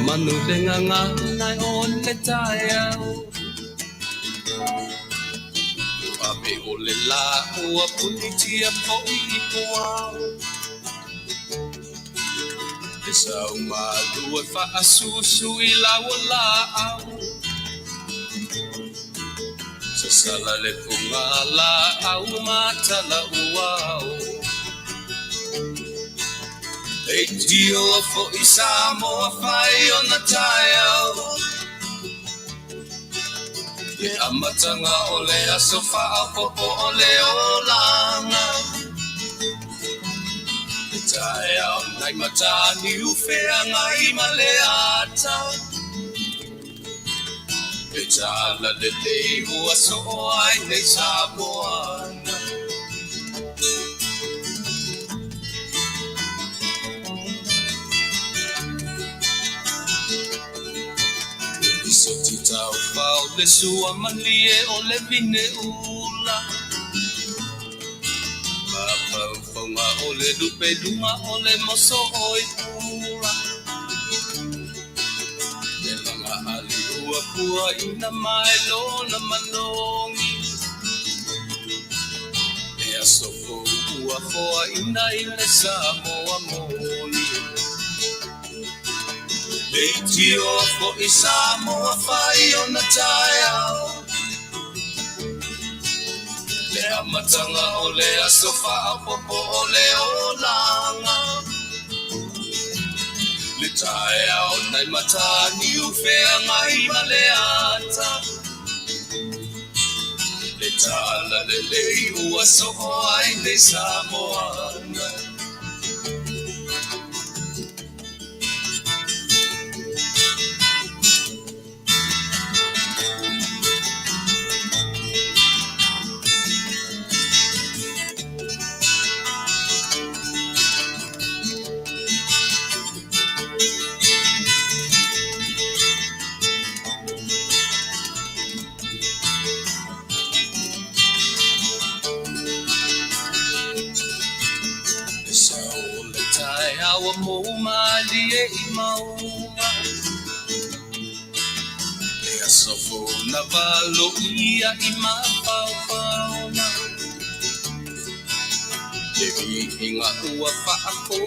Manu dengan ngai on le tayau Abe ole la ua punitia poi kuau Esa umalua fa asusu I la au Sasala le pungala au mata la uau Dio for Samoa fai on the tile. Ye amatanga ole asofa apopo ole olanga. Taya nai matani ufea ngai maleata. Betala de leu aso ai nei Samoana. Tau pau le sua malie o le vine ula Papa fonga o le dupe lunga o le moso oi pula Le langa ali ua pua ina mai lona manongi E asoko ua foa ina ile Samoa moni Leitio for Samoa fai on the tile. Le amatanga ole asofa apopo ole olanga. Le taya o nai matani ufea ngai maleata. Le tala le lei ua soho ai nei Samoana. Mo malie I maunga E asofo na valo ia I mapaupauna Le vi inga ua paako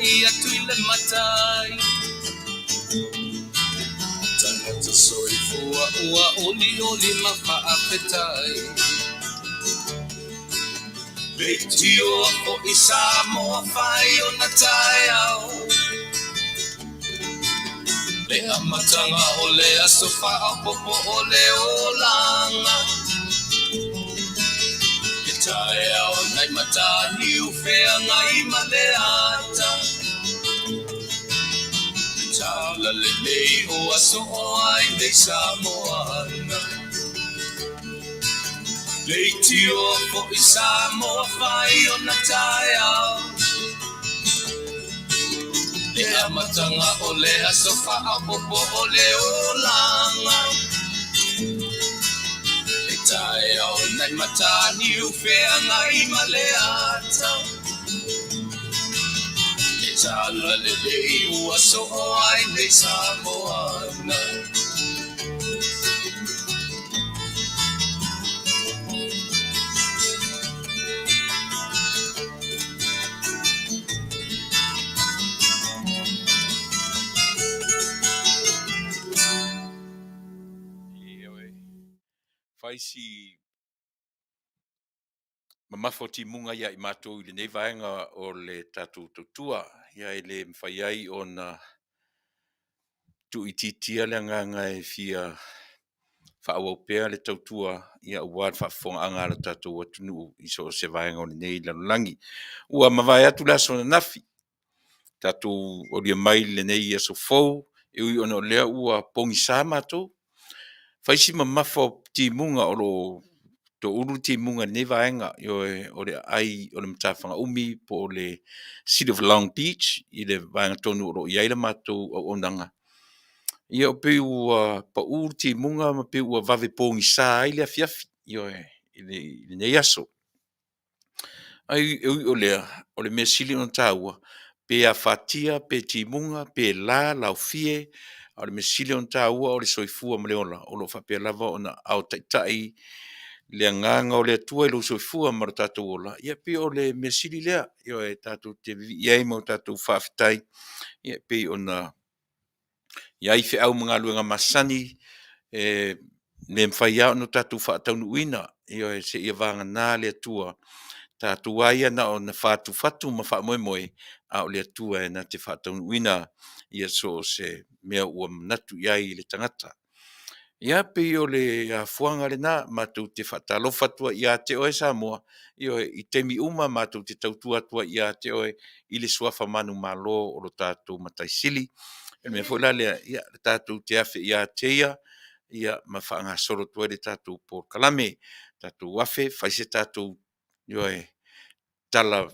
Ia tuile matai Tangata soifua ua oli Faafetai Leitio for Samoa fai on the tile. Le amatanga ole asofa apopo ole olanga. Le taya o nai matani ufea ngai maleata. Le tala le lei o aso ai nei Samoana. Leitio for Samoa fai on the tile. Le amatanga ole asofa apopo ole olanga. Le taya o nai matani ufea ngai maleata. Le tala le lei ua so ai nei Samoana. Faisi mamafo timunga ia I matou I le nei vaenga o le tatu tutua ia I le mwhaiai o na tuititia le nganga e fia whaawapea le tautua ia uwad faafofoga'aga le tatou atunuu I so se vaenga o le nei lalolagi ua mavae atu le aso na nafi tatou o lia mai le nei ia sofou e ui ona o lea ua pogisa matou faisi mamafo timunga o lo to ulu timunga nei vaenga o le ai o le matawhanga umi po o le City of Long Beach I le vaenga tonu o lo iai le matou o onanga Ia o pe ua paʻū timuga ma pe ua vave pogisā ai le afiafi ioe i lenei aso. Ai o lea, o le mea sili ona tāua, pe a fatia, pe timunga, pe la, laufie, o le mea sili ona tāua o le soifua ma le ola, o lo whapea lava ona au taitai, le nganga o le atua i lo soifua ma le tātou ola. Ia pe o le mea sili lea, io e tātou te iai ma o tātou Faafetai, ia pe ona, iai fe au mga luenga masani, me mwhai au no tātou whaataunuina, io e se ia vanga nā le atua, tātou ai ana o na fatu ma wha moe a o le atua e na te whaataunuina ia so se mea ua manatu iai le tangata. Ia pe o le fuanga le nā mātou te whaatalofa tua ia te oe Samoa, i temi uma mātou te tautua tua ia te oe i le suafa manu Malo o lo tātou mataisili. E mea fo lalea, ia tātou te afe ia te ia ma whaanga soro tua le tātou Polokalame, tātou afe, whaise tātou tala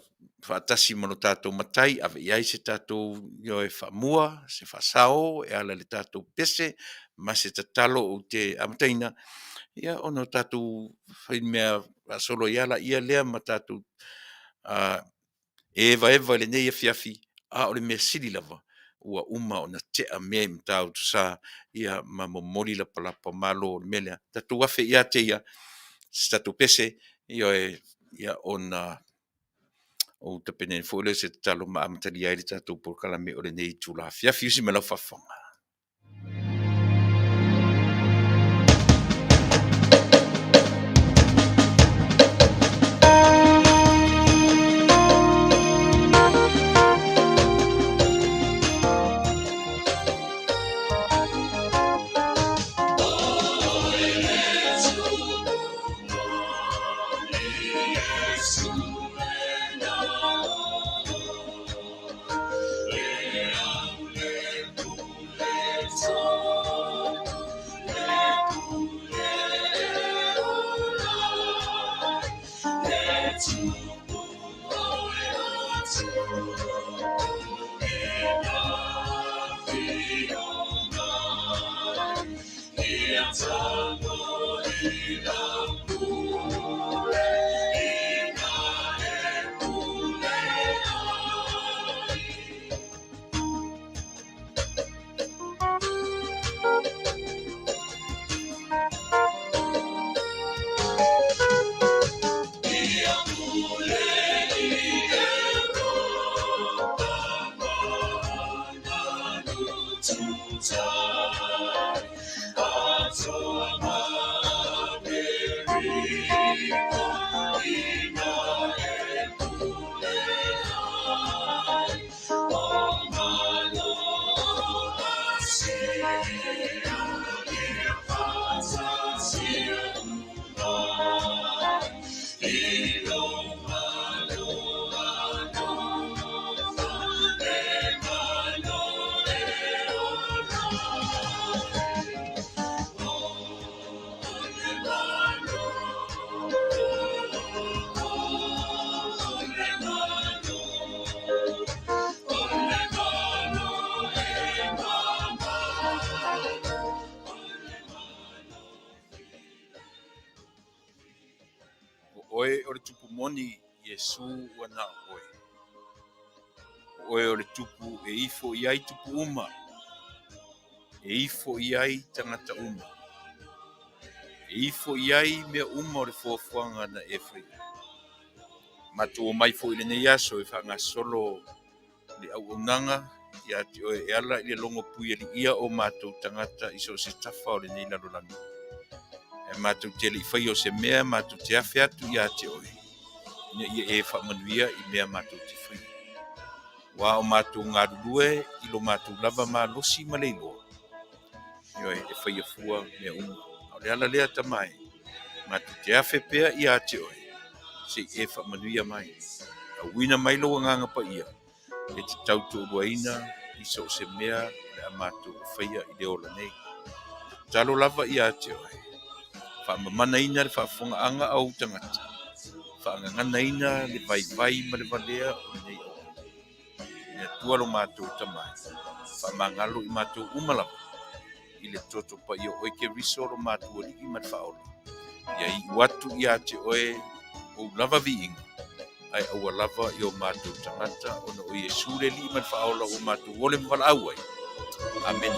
whaatasi mano tātou matai, ave iai se tātou whamua, se whasao, e ala le tātou pese, ma se tatalo o te amataina, ia ono tātou whaimea solo iala ia lea ma tātou eva le nei afiafi, a o le mea sili lava, ua uma o na tea mea im tāu tu sa, ia ma momoli la palapa malo o le melea, tātou afe ia te ia, se tātou pese, ia ona o te pene fole se talo ma amatali ai le tātou Polokalame o le nei tūla fiafi usi me lau whafonga. Oe o le tupu moni Iesu wana oe. Oe o le tupu e ifo iai tupu uma. E ifo iai tangata uma. E ifo iai mea uma o le fuafuanga na efri. Matu o mai fo ile ne yaso e whanga solo le au unanga ia te oe e ala ile longo pui ali ia o mātou tangata iso se tafa o le nei lalolami. E mātou te li whai o se mea mātou te awhi atu ia te oe. Ina ia e whamanuia i mea mātou te whai. Wā o mātou ngā rurue ilo mātou lava mā losi ma leiloa. Ioe e whai a fua mea uma. O le ala lea tamai. Mātou te awhi pea ia te oe. Se e whamanuia mai. A wina mai loa nganga pa ia. E te tautu uruaina iso se mea le a mātou whaia i le ola nei. Talo lava ia te oe. Whaamamana ina le faafofoga'aga au tangata. Whaangangana ina le vai ma le valea o le nei au. Ina tua lo mātou tamai. Whaamangalo i mātou umalawa. i le toto pa i o ke riso lo mātua li i mat whaola. Ia i watu i ate oe o lava viinga. Ai au lava i o mātua tangata o na o Yesu le li i mat whaola o mātua wole mwala auai. Amen.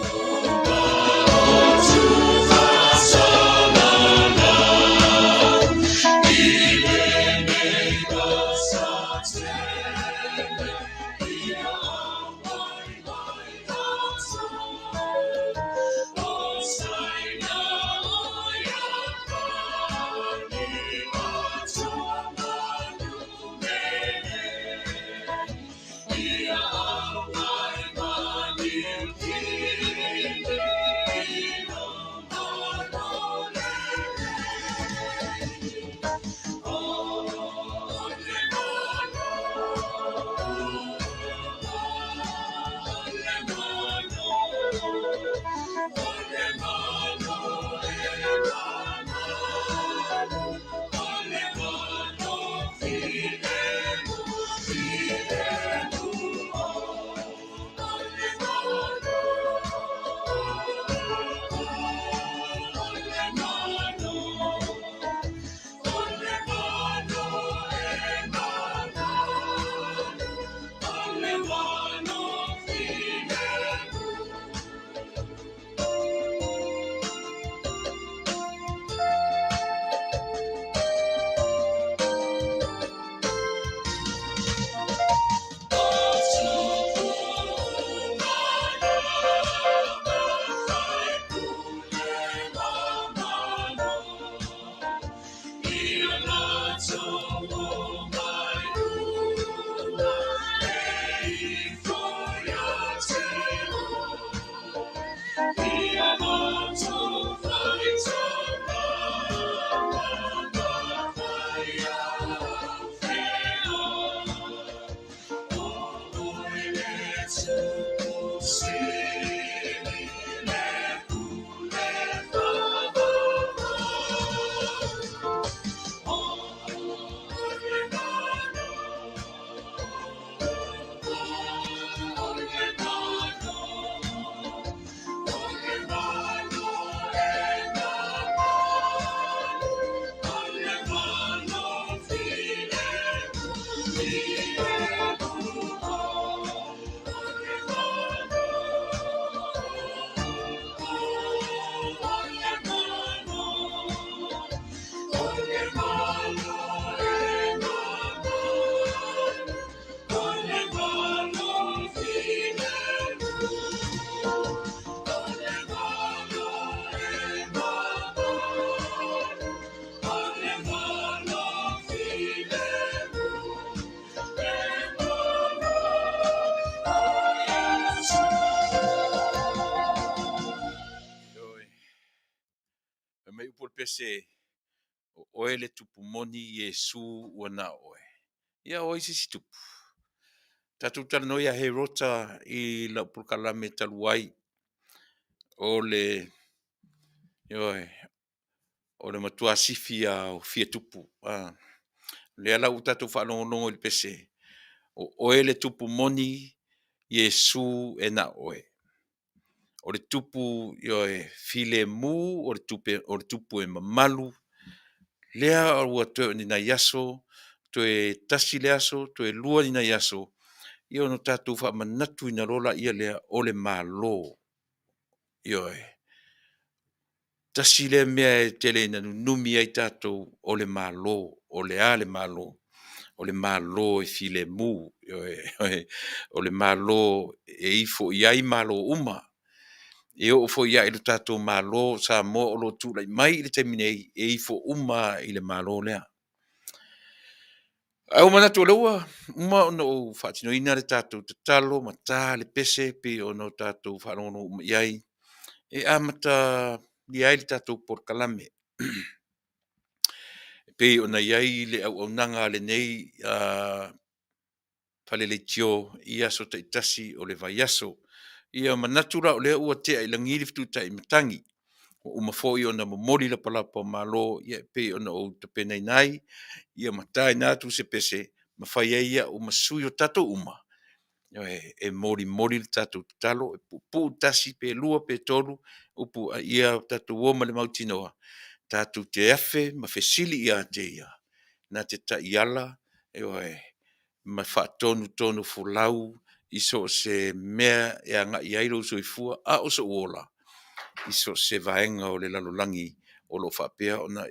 Me upol pese o oe le tupu moni Yesu ua na oe. Ia oe sisi tupu. Tatu tano ia he rota i la Polokalame taluai o le matua sifi a o fia tupu. Le ala utatu whanongonongo i pese. O oe le tupu moni Yesu e na oe. O le tupu file mu, o le tupu e mamalu. Lea ua toe ni na yaso, toe tasi le aso, toe lua ni na yaso. Ia no tatu wha manatu ina rola ia lea o le Malo. Tasi le mea e tele ina numi ai tatu o le Malo, o le a le Malo. O le Malo e file mu, o le Malo e ifo iai Malo uma. E o fo ia i le tatu Malo Samoa o lo tu lai mai i le temine e ifo uma i le Malo lea. Au manatu leua, uma ono whaatino ina le tātou te talo, ma tā le pese, pe ono tātou whaanono uma iai. E amata li ai le tātou Polokalame. Pe ona iai le au nanga le nei whale le tio i aso te itasi o le vai aso. Ia manatura o lea ua tea i langiri fitu tai matangi. O umafoi ona momoli la palapa Malo, ia pe ona o Tupe nai, ia matai natu se pese, mawhai ia o masui o tato uma. e mori le tatou tatalo, e pu tasi pe lua pe tolu, upu a ia tatou oma le mautinoa, tatou te afe ma fesili ia te ia, na te ta iala, ma tonu fulau, iso se mea e anga iairo so i fua, a o so uola, iso se vaenga o le lalolangi, o lo whapea ona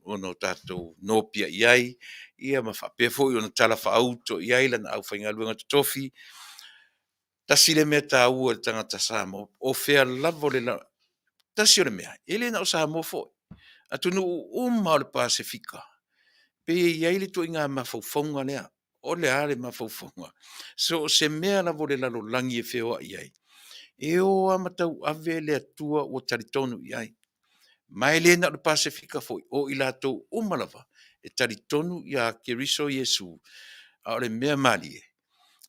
ono tatou nopia iai, ia ma whapea fo i ona tala whaauto iai lana au whainga luenga tofi, tasi le mea tā ua le tangata Samoa, o whea lavo le la, tasi o le mea, ele na o Samoa fo, atunu uma o le Pasifika, pe iai le tu inga mawhauwhaunga lea, o le ale mawhauwhaunga, so se mea lavo le lalo langi e whea iai, e o amatau ave le atua o taritonu iai, mai le na o le Pasifika fo, o ilatou umalava, e taritonu ia Keriso Yesu, a o le mea malie,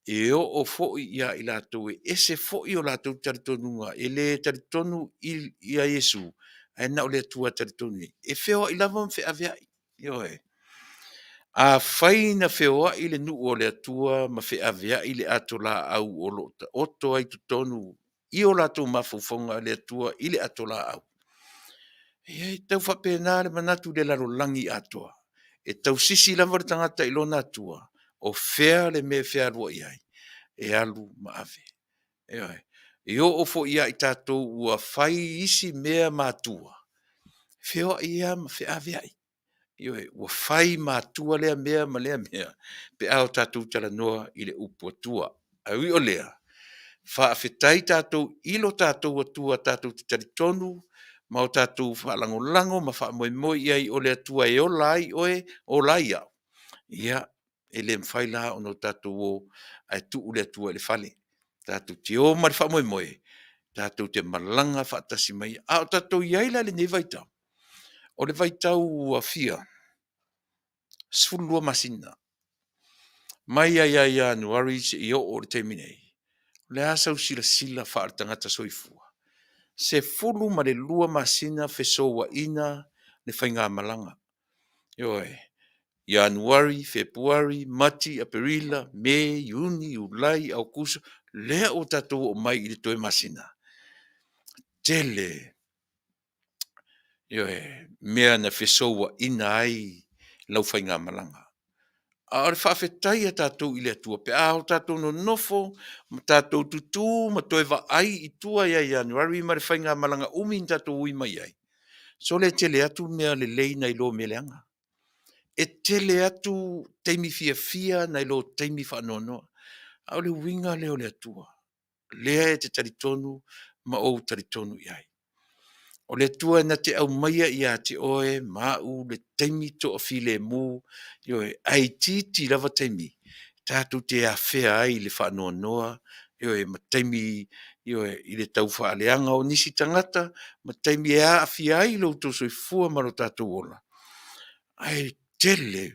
e o fo'i ia i lātou e ese fo'i o lātou taritonunga, e le taritonu ia Yesu, e na o le atua taritonu e whewa i lava mwhe aveai, a whai na whewa i le nu o le atua, ma whe aveai le ato la au o lota, oto ai tutonu, i o lātou mawhauwhaunga le atua i le ato la au. E tau whapena le manatu le laro langi atoa, e tau sisi lava le tangata i lona atua, o whea le me whea rua iai, e alu ma ave. E o fo ia i tātou ua whai isi mea mātua. Whio ia ma whi ave ai. Ua whai mātua lea mea ma lea mea. Pe ao tātou tala noa i le upu atua. Aui o lea. Faafetai tātou ilo tātou atua tātou te taritonu. Ma o tātou whaalango lango ma wha moe moe iai o le atua e o lai oe o lai au. Ia, e le mwhai la ono tātou o ai tu ule atua le whale. Tātou te o mari wha moe moe. Tātou te malanga whaatasi mai. A o tātou iaila le ne vaitau. O le vaitau a fia. Sfulua masina. Mai ai Januari se i o le teminei. Le asau sila wha tangata soifua. Se fulu ma le lua masina fesoa ina le whainga malanga. Januari, Februari, Mati, Aprila, Mei, Juni, Julai, Augusto, lea o tātou o mai i le toe masina. Tele, mea na fesoa ina ai lau whainga malanga. A ore faafetai a tātou i le atua, pe aho tātou no nofo, ma tātou tutu, ma toe wa ai i tua ia Januari, ma le whainga malanga umi tātou ui mai ai. So le tele atu mea le leina i lo meleanga. E tele atu teimi fia na ilo teimi whanonoa. Au le winga leo le atua. Lea e te taritonu, ma o taritonu iai. O le atua na te au maia i a te oe, ma u le teimi to a file mu, ai titi lava teimi. Tātou te a whea ai le whanonoa, ma teimi, i le tau whaaleanga o nisi tangata, ma teimi e a whia ai lo to soi fua maro tātou ola. Ai tele,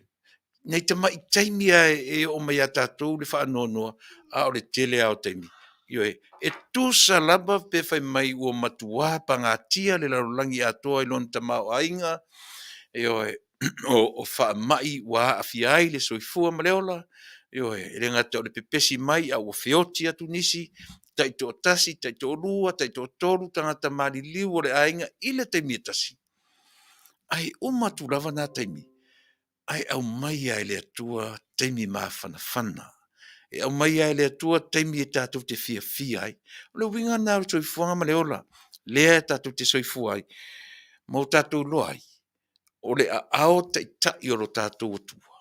nei te mai teimi e o mai a tātou le whaanonoa, a o le tele ao teimi. E tusa laba pe fai mai ua matua panga tia le larolangi atoa i lon tamau ainga, o wha mai ua a fiai le soifua maleola, e le ngata o le pepesi mai a ua feoti atu nisi, taito o tasi, taito o lua, taito o toru, tangata mali liu o le ainga, i le teimi tasi. Ai umatu lava nā teimi. Ai au mai ai le atua teimi mawhanawhana. E au mai ai le atua teimi e tātou te fia ai. O le winga nā soifuanga ma le ola. Lea tātou te soifua ai. Mau tātou loa ai. O le a ao te tai o lo tātou atua.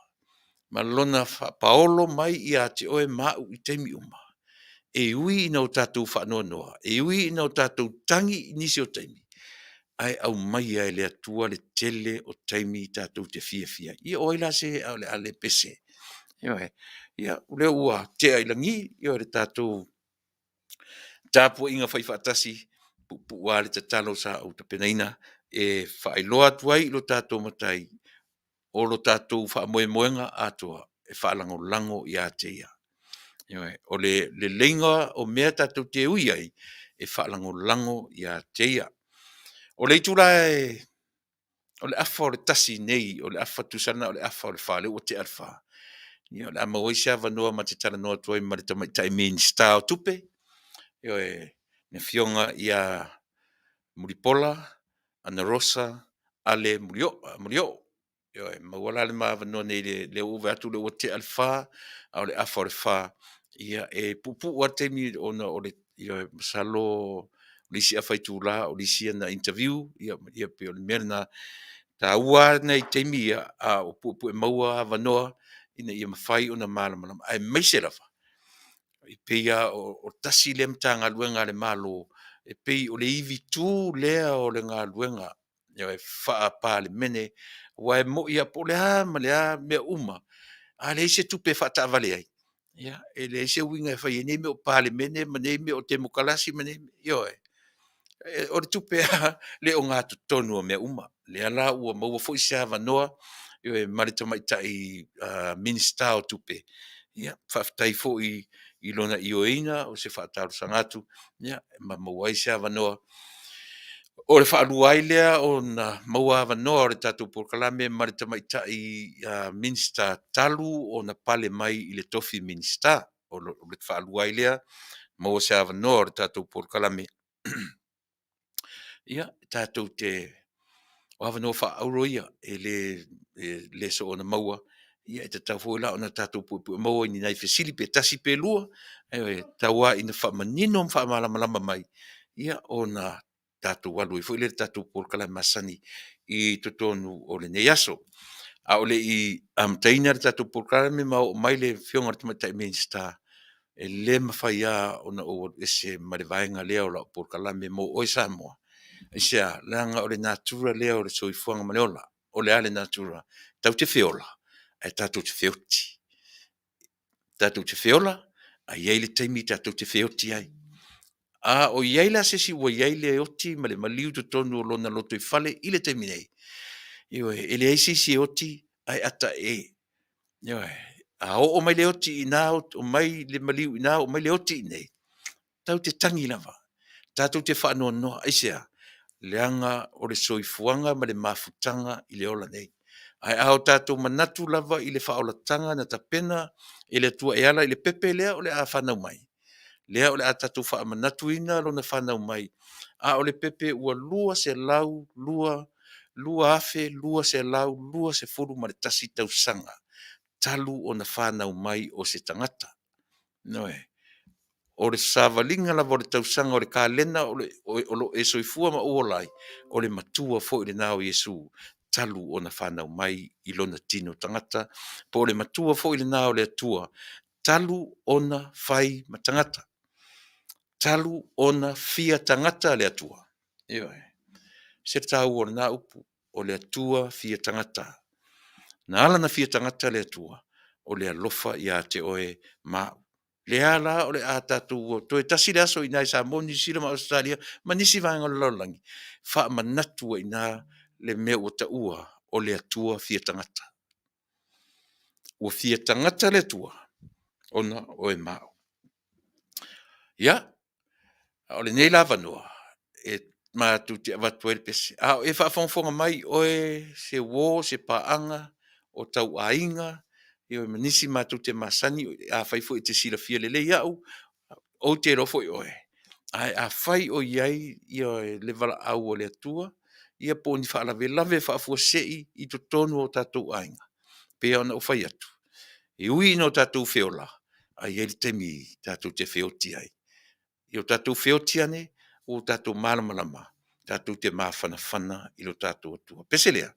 Ma lona paolo mai i a te oe mau i teimi uma. E ui ina o tātou whanoa noa. E ui ina o tātou tangi nisi o teimi. Ai au mai ai le atua le tele o taimi tātou te fia. Ia oila se au le ale pese. Ia ule ua te ailangi, ia le tātou tāpua inga whaiwhatasi, pu le tatalo sa au ta penaina, e whaailoa tuai lo tātou matai, o lo tātou whaamoemoenga atoa, e whaalango i a te ia. O le lenga o mea tātou te ui ai, e whaalango i a te ia. O le itula o le afa o le tasi nei, o le afa tusana, o le afa o le whale, o te alfa. Ia le amauai se avanoa ma te talanoa atu ai ma le tamaitai Minisita o Tupe. Ia ne fionga ia Mulipola, Anarosa, ale Molioo. Ia mauala le maavanoa nei le uve atu le ua te alfa, au le afa o le fa. Ia pupu ate mi ona o le ia masalo lisi afaitula o lisi na interview ia pe o le mea na taua nei teimi ia a o pupu e maua avanoa ina ia mawhai ona malamalama ai maise lafa. I peia o tasi le mtanga luenga le malo e pei o le ivi tu lea o le ngā luenga ia e wha pa le mene wa e mo ia po le ha ma le ha mea uma a le se tupe wha Vale ai ia e le se winga e whai nei me o pa le mene ma nei me o te mokalasi ma nei io o le tupe le o ngā tonu o mea uma le ala ua maua fo i se avanoa io e marita maitai Minisita o Tupe ia Faafetai fo i lona ioina o se whaatarusa ngatu ia ma mauai se avanoa o le whaalua ai lea o na maua avanoa o le tatou Polokalame marita maitai Minisita talu o na pale mai i le tofi Minisita o le whaalua ai lea maua se avanoa o le tatou Polokalame ia tatou te o avanoa whaauro ia e le so o na maua ia e te tau fo la o na tatou pupu maua ni nai fesili pe tasi pe lua e taua ina whamanino whamalama mai ia o na tatou walu i fo le tatou Polokalame masani i totonu o le nei aso a o le i amtaina le tatou Polokalame ma o mai le fionga te matai Minisita e le mawhaia o na o ese ma le vaenga lea o la Polokalame mo o Samoa isia langa o le natura lea o le soifuanga maneola o le ale natura tau te feola e tatou te feoti tatou te feola a iai le taimi tatou te feoti ai a o iai la sesi ua iai le oti ma le maliu totonu o lona loto i fale i le taimi nei ioe e le aisi si oti ai ata ioe a o mai le oti ina o mai le maliu ina o mai le oti nei tau te tangi lava tatou te whaanoa aisea leanga o le soifuanga ma le mafutanga i le ola nei. Ai ao tātou manatu lava i le whaolatanga na tapena i le tua e ala i le pepe lea o le a whanau mai. Lea o le a tātou wha manatu ina lo na whanau mai. A o le pepe ua lua se lau, lua afe, lua se lau, lua se furu ma le tasi tau sanga. Talu o na whanau mai o se tangata. Noe. O le savalinga la o le tausanga o le kalena o lo e soifua ma uolai o le matua fo i le nao Yesu talu o na whanau mai i lona tino tangata po o le matua fo i le nao le atua talu o na whai ma tangata talu o na fia tangata le atua ioe se tau o na upu o le atua fia tangata na ala na fia tangata le atua o le alofa ia te oe ma le ala o le a tātou to e tasi le aso i nai Samoa ni sila ma Australia ma nisi vanga o laulangi wha manatu i nā le mea o ta ua o le atua fia tangata ua fia tangata le atua ona o e mao ia o le nei lava noa e mātu te avatu e pese a e whaafonga mai o e se wō se paanga o tau ainga io manisi mātu te masani a whaifo i te sila fia le iau o te rofo i oe. Ai a whai o iai i o le wala au o le atua, ia po ni whaalawe lave whaafua sei i to tonu o tātou ainga. Pea ona o whai atu. I ui no tātou whiola, ai e le temi tātou te whioti ai. I o tātou whioti ane, o tātou malamalama, tātou te mawhanawhana i lo tātou atua. Peselea,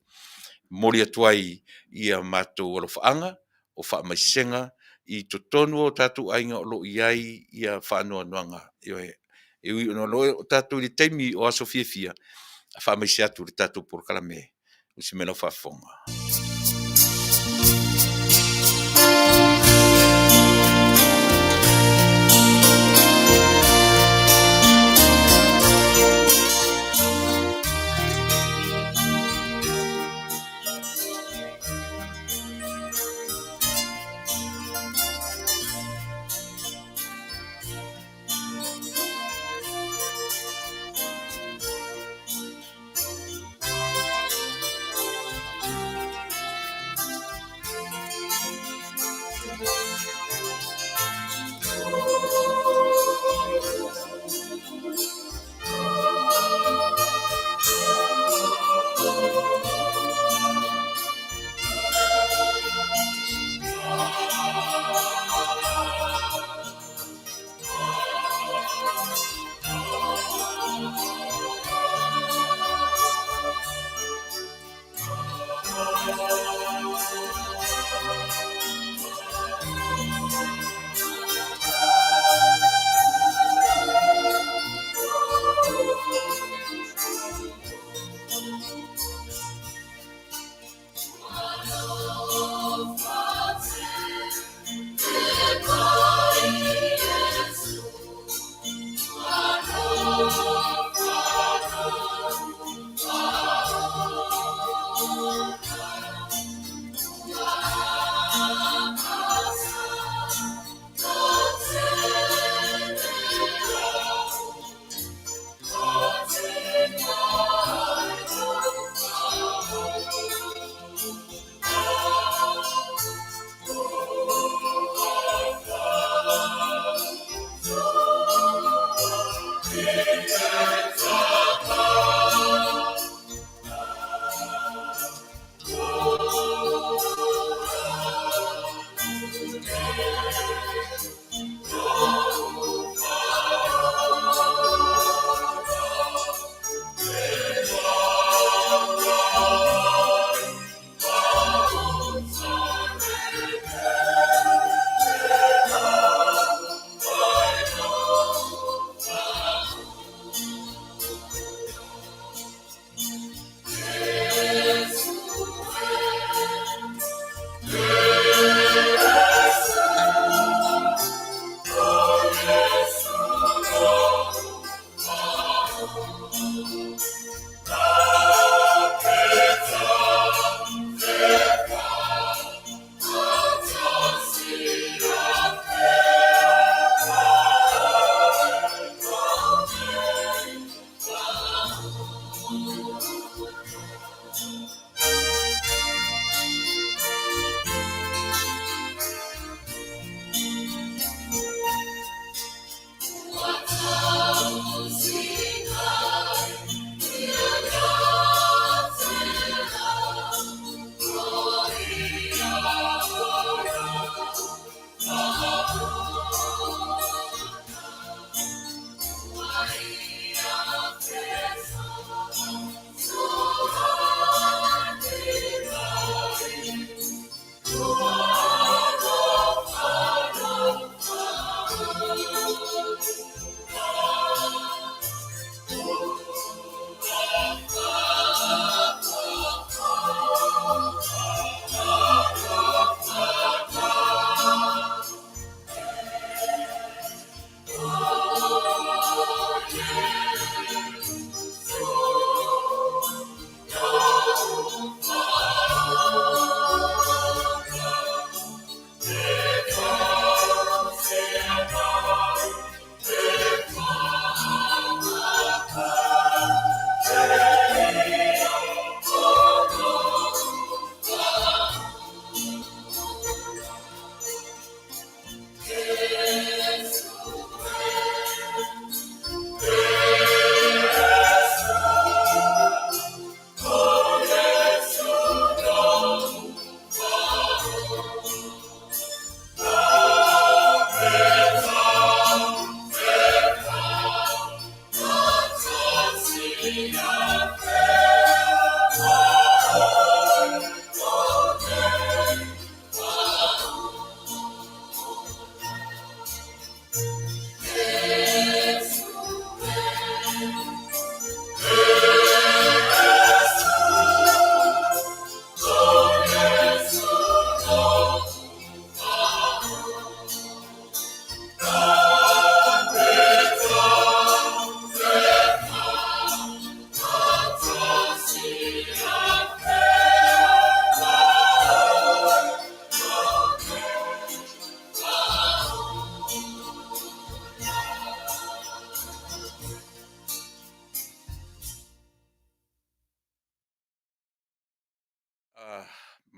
mori atuai i a mātou alofaanga, o whaamaisenga, i to tonu o tātou ainga o lo iai i a whaanoa noanga. E ui ono lo o tātou i teimi o aso fia, a whaamaise atu le tātou Polokalame, usi mena whaafonga.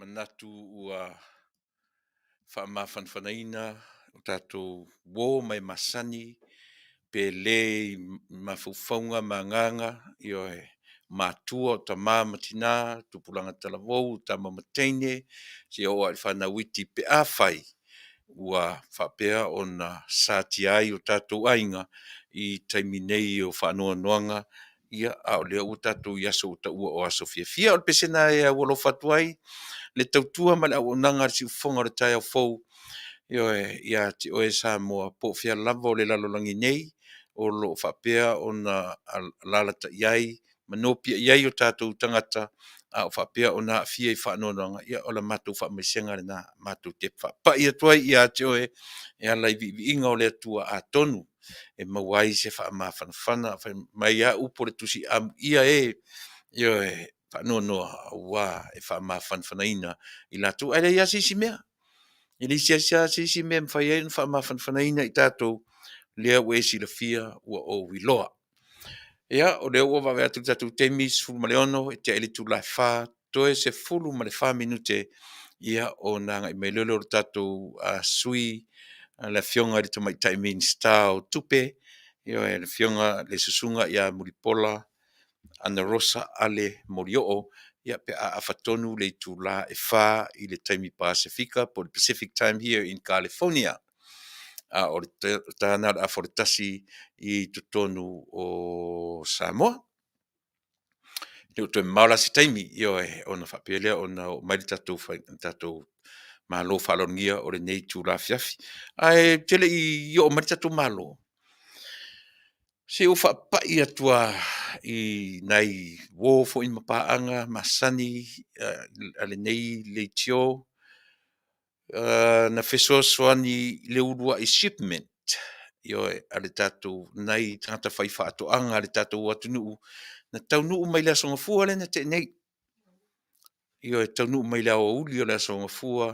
natu ua whaamawhanwhanaina, o tātou wō mai masani, pe le mawhauwhaunga manganga, i oe mātua o ta māmatina, tupulanga talavou, ta mamateine, si o ai whanawiti pe awhai, ua whapea o na sāti ai o tātou ainga, i taimi nei o whanua noanga, ia au lea o tātou yaso o ta ua o aso fia. Fia o pesena e a walo fatuai, le tautua ma le au nanga si ufonga o tai au fau, ia ti oe Samoa po fia lava o le lalolangi nei, o lo whapea o na lalata iai, manopia iai o tātou tangata, a o whapea o na fia i whanonanga, ia o la mātou whamaisenga le na mātou te whapa ia tuai ia te oe, ia lai vi inga o le atua a tonu, e mawai se wha whana, mai a upo le tusi am ia ia whanonoa wā e whaamawhanwhanaina i lātou. Aile ia sisi mea. I li sia sisi mea mwhai e whaamawhanwhanaina i tātou lea ue si la fia ua o wiloa. Ia, o lea ua wawe atu tātou temis fulu maleono e te ele Tuilaepa toe se fulu male 5 minute ia o nanga i meilolo o tātou sui la fionga le tamai tai Minisita o Tupe ia le fionga le susunga ia Mulipola Anarosa ale Molioo ia pe a afatonu le Tuilaepa i le taimi Pasifika po le Pacific time here in California. O le tāna le aforetasi i tutonu o Samoa. Le utoe maula si taimi i o na whapelea o na mai tatou Malo whalongia o le nei tūlafiafi. Ai tele i o mai tatou Malo. Se o whapai atua i nei wōfo i mapaanga, masani, ale nei le tio, na fesoasoani le urua i shipment, ioe ale tātou nei tangata whai whaatoanga ale tātou atunuu, na taunuu mai le asonga fua le na te nei, ioe taunuu mai le Aoauli o le asonga fua,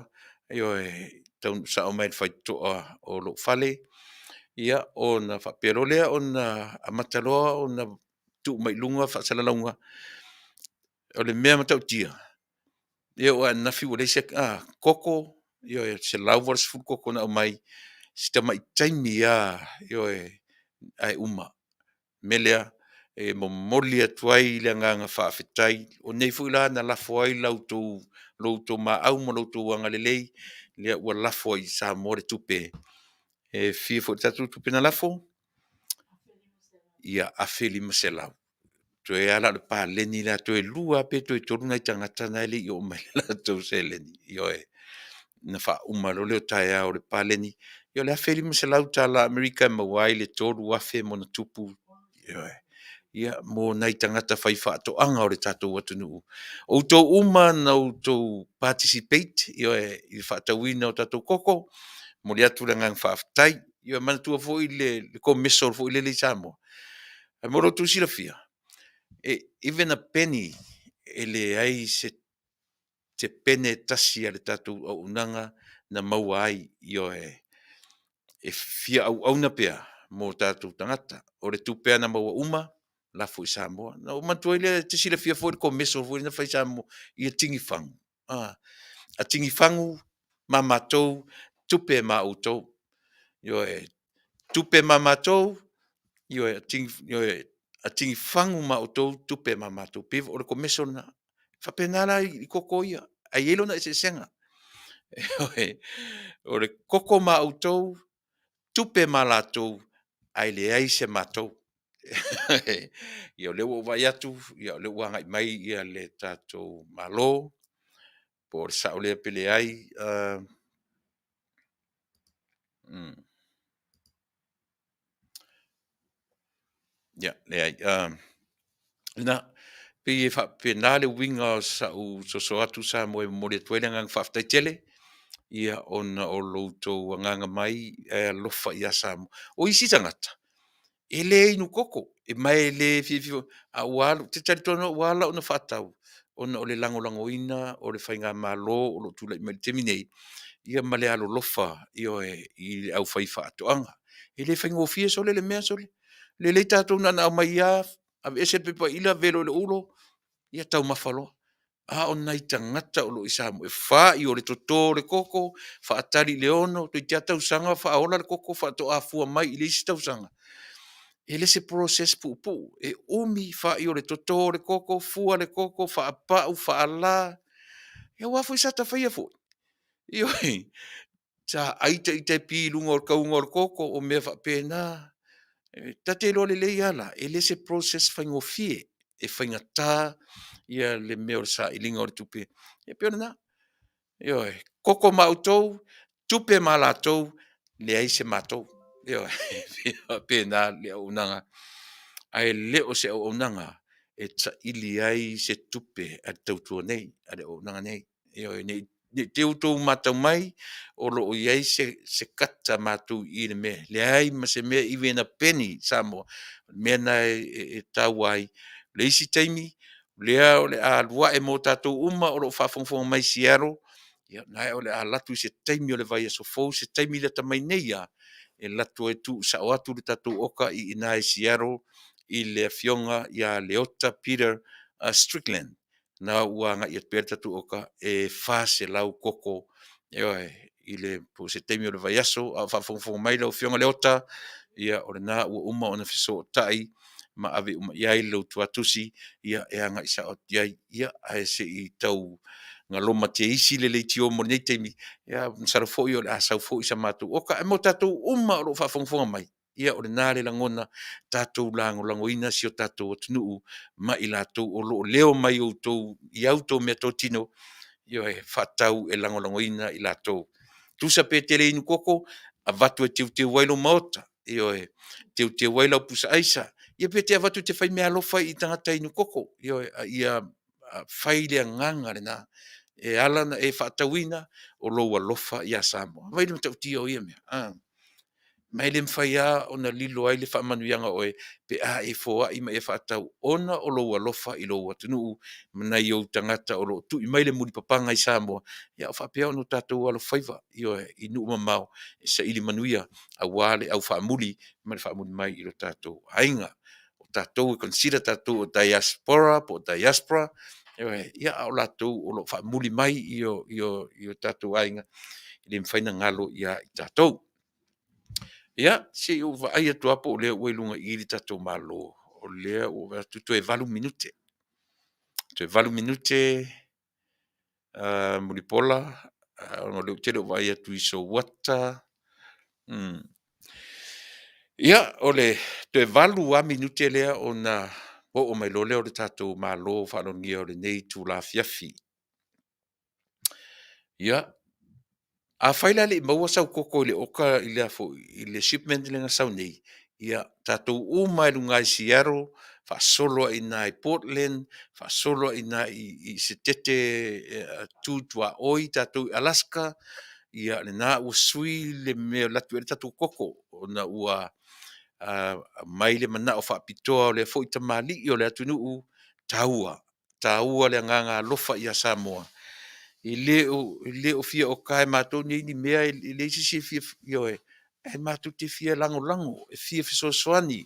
ioe taunuu sa o mai le whaitoa o lo Vale, ia o na whapero lea o na amataloa o na tu mai lunga whaasalalaunga o le mea matau tia. Ia o na fiu le se koko, ia se lauwar se koko na o mai sita mai taimi ia ai uma. Melea e momoli atuai le nganga Faafetai o nei fuila na lafo ai lautou ma au mo lautou angalelei le ua lafo ai Samoa le Tupe. E fia fo tatu Tupe na lafo ia afeli maselau. Toe ala le paleni la toe lua pe toe toruna i tangata na ele i o mai la tau seleni. Ioe na wha umalo leo tae au le paleni. Io le afeli maselau ta la Amerika mawai le toru afe mo na tupu. Ioe. Ia mo nai tangata whai whaatoanga o le tātou atunuu. O tau uma na o tau participate ioe i whaatauina o tātou koko. Mo le atu la ngang Faafetai. Ioe manatua fo i le komisor fo i le Samoa. E moro tu sila fia. Even a penny ele ai se te pene tasi ale tātou au unanga na maua ai ioe e fia au na pea mo tātou tangata. O le tupea na maua uma la fo i Samoa. Na o matua ile te sila fia fo i ko meso fo i na fai Samoa i a tingi fangu. A tingi fangu ma matou tupe ma autou. Ioe tupe ma matou ioe a tingi fangu ma autou tupe ma matou. Piv o le komeso na whapenala i koko ia. A yelo na se senga. O le koko ma autou tupe ma latou ai le ai se matou. Ia le o vai atu, ia le wanga i mai ia le tātou Malo, por sa o le pele ai, ia le ai, na, pe nā le winga sa u so atu sa mo le tuele ngang Faafetai tele, ia ona o loutou nganga mai lofa ia Samoa. O isi tangata. E le inu koko, e mai le fifio, a walo, te taritono wala ona whatau, ona o le lango ina, o le whainga Malo, o lo tula i mai teminei, ia male alo lofa, i au whai whaatoanga. E le whainga o fia sole, le mea sole, le tātou nana au mai ia, a ese pepa ila velo le ulo, ia tau mawhaloa. a o nai tangata o lo isa mo e fa i o le toto le koko fa atari le ono to tia tau sanga fa ola le koko fa to afua mai i le isi tau sanga e le se process pu e umi fa i o le toto le koko fua le koko fa apa u fa ala e wa fu isa ta fa ia fu io sa aita i te pi lunga o kaunga o koko o mea fa pena ta te lo le ala e le se process fa ngofie e fa ngata ia le mea sa i linga o tupe e pe na io koko mautou tupe malatou le ai se matou io pena le unanga ai le o se unanga e ta ili ai se tupe a tautua nei a le unanga nei io nei te utou matau mai o lo iai se kata matou i le me le ai ma se me i vena peni Samoa me na e tau ai le isi taimi lea o le a lua e mo tatou uma o lo whafonfonga mai siaro ia nai o le a latu se taimi o le vai aso fou se taimi le tamai nei a e latu e tu sa o atu le tatou oka i ina e siaro i le fionga ia Leota Peter Strickland na ua nga ia pere tatou oka e fase lau koko i le po se taimi o le vai aso a whafonfonga mai lau fionga Leota ia o le na ua uma o na fiso tai ma ave uma ia i lau tuatusi ia e anga isa o ia a se i tau nga loma te isi le tio mo nei temi ia sara fo yo a sa fo isa matu o ka mo tatu uma ro fa fonga mai ia o le nare la ngona tatu lango ina si o tatu tunu ma ila tu o lo leo mai o to i auto me to tino io e fatau e lango ina ila to tu sa pe tele inu koko a vatu e te wailo mota io e te wailo pusa aisa ia pe te vatu te fai me alofa i tangata inu koko io ia fai le nganga le na e alana e fatauina o lo alofa ia Samoa vai no tau ia me mai le mfaia ona lilo ai le faamanuiaga oe pe a e foa i ma e faatau ona o lou alofa i lou atunuu mana i ou tagata o loo tu'i mai le mulipapaga i Samoa ia o faapea ona tatou alofaiva ioe i nuu mamao e saʻili manuia auā le au faamuli ma le faamuli mai i lo tatou aiga o tatou e consider tatou o diaspora po diaspora ia o latou o loo faamuli mai i o tatou aiga i le mafaiga galo ia i tatou. Ia, si o vai atu apo o lea ua ilunga i li tatou Malo. O lea ua tu e 8 minute. Tu e 8 minute Mulipola, ono leo tele o vai atu i so wata. Ia, o le tu e 8 minute lea o na o mai lo leo le tatou Malo whanongia o le nei tu la fiafi. Ia, a faila le maua sau koko i le oka i le afo i le shipment le nga sau nei. Ia tatou uma i lunga i Seattle, fa solo i na i Portland, fa solo i na i se tete tūtua oi tatou i Alaska, ia le na ua sui le mea latu e le tatou koko, o na ua mai le mana o fa pitoa o le fo i tamali i o le atunuu, taua le nganga lofa i a Samoa. I le o fia o kai mātou ni mea i le isi fia ioe. E mātou te fia lango, e fia fisosoani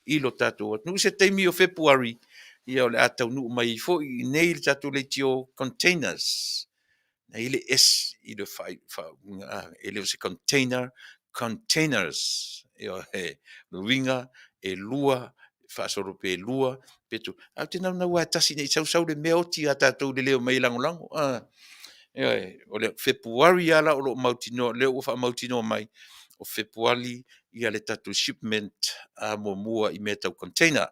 i lo tātou. Nu se teimi o February, i o le atau nu mai fo i nei le tātou le tio containers. Na i le S i le e le se containers. Io he ruinga e lua, whaasoro pe lua, petu. Au te nau wā tasi nei sau le mea oti a tātou le leo mai lango. O le Februari ala o lo mautino le o fa mautino mai o Februari ia le tatu shipment a mua i meta container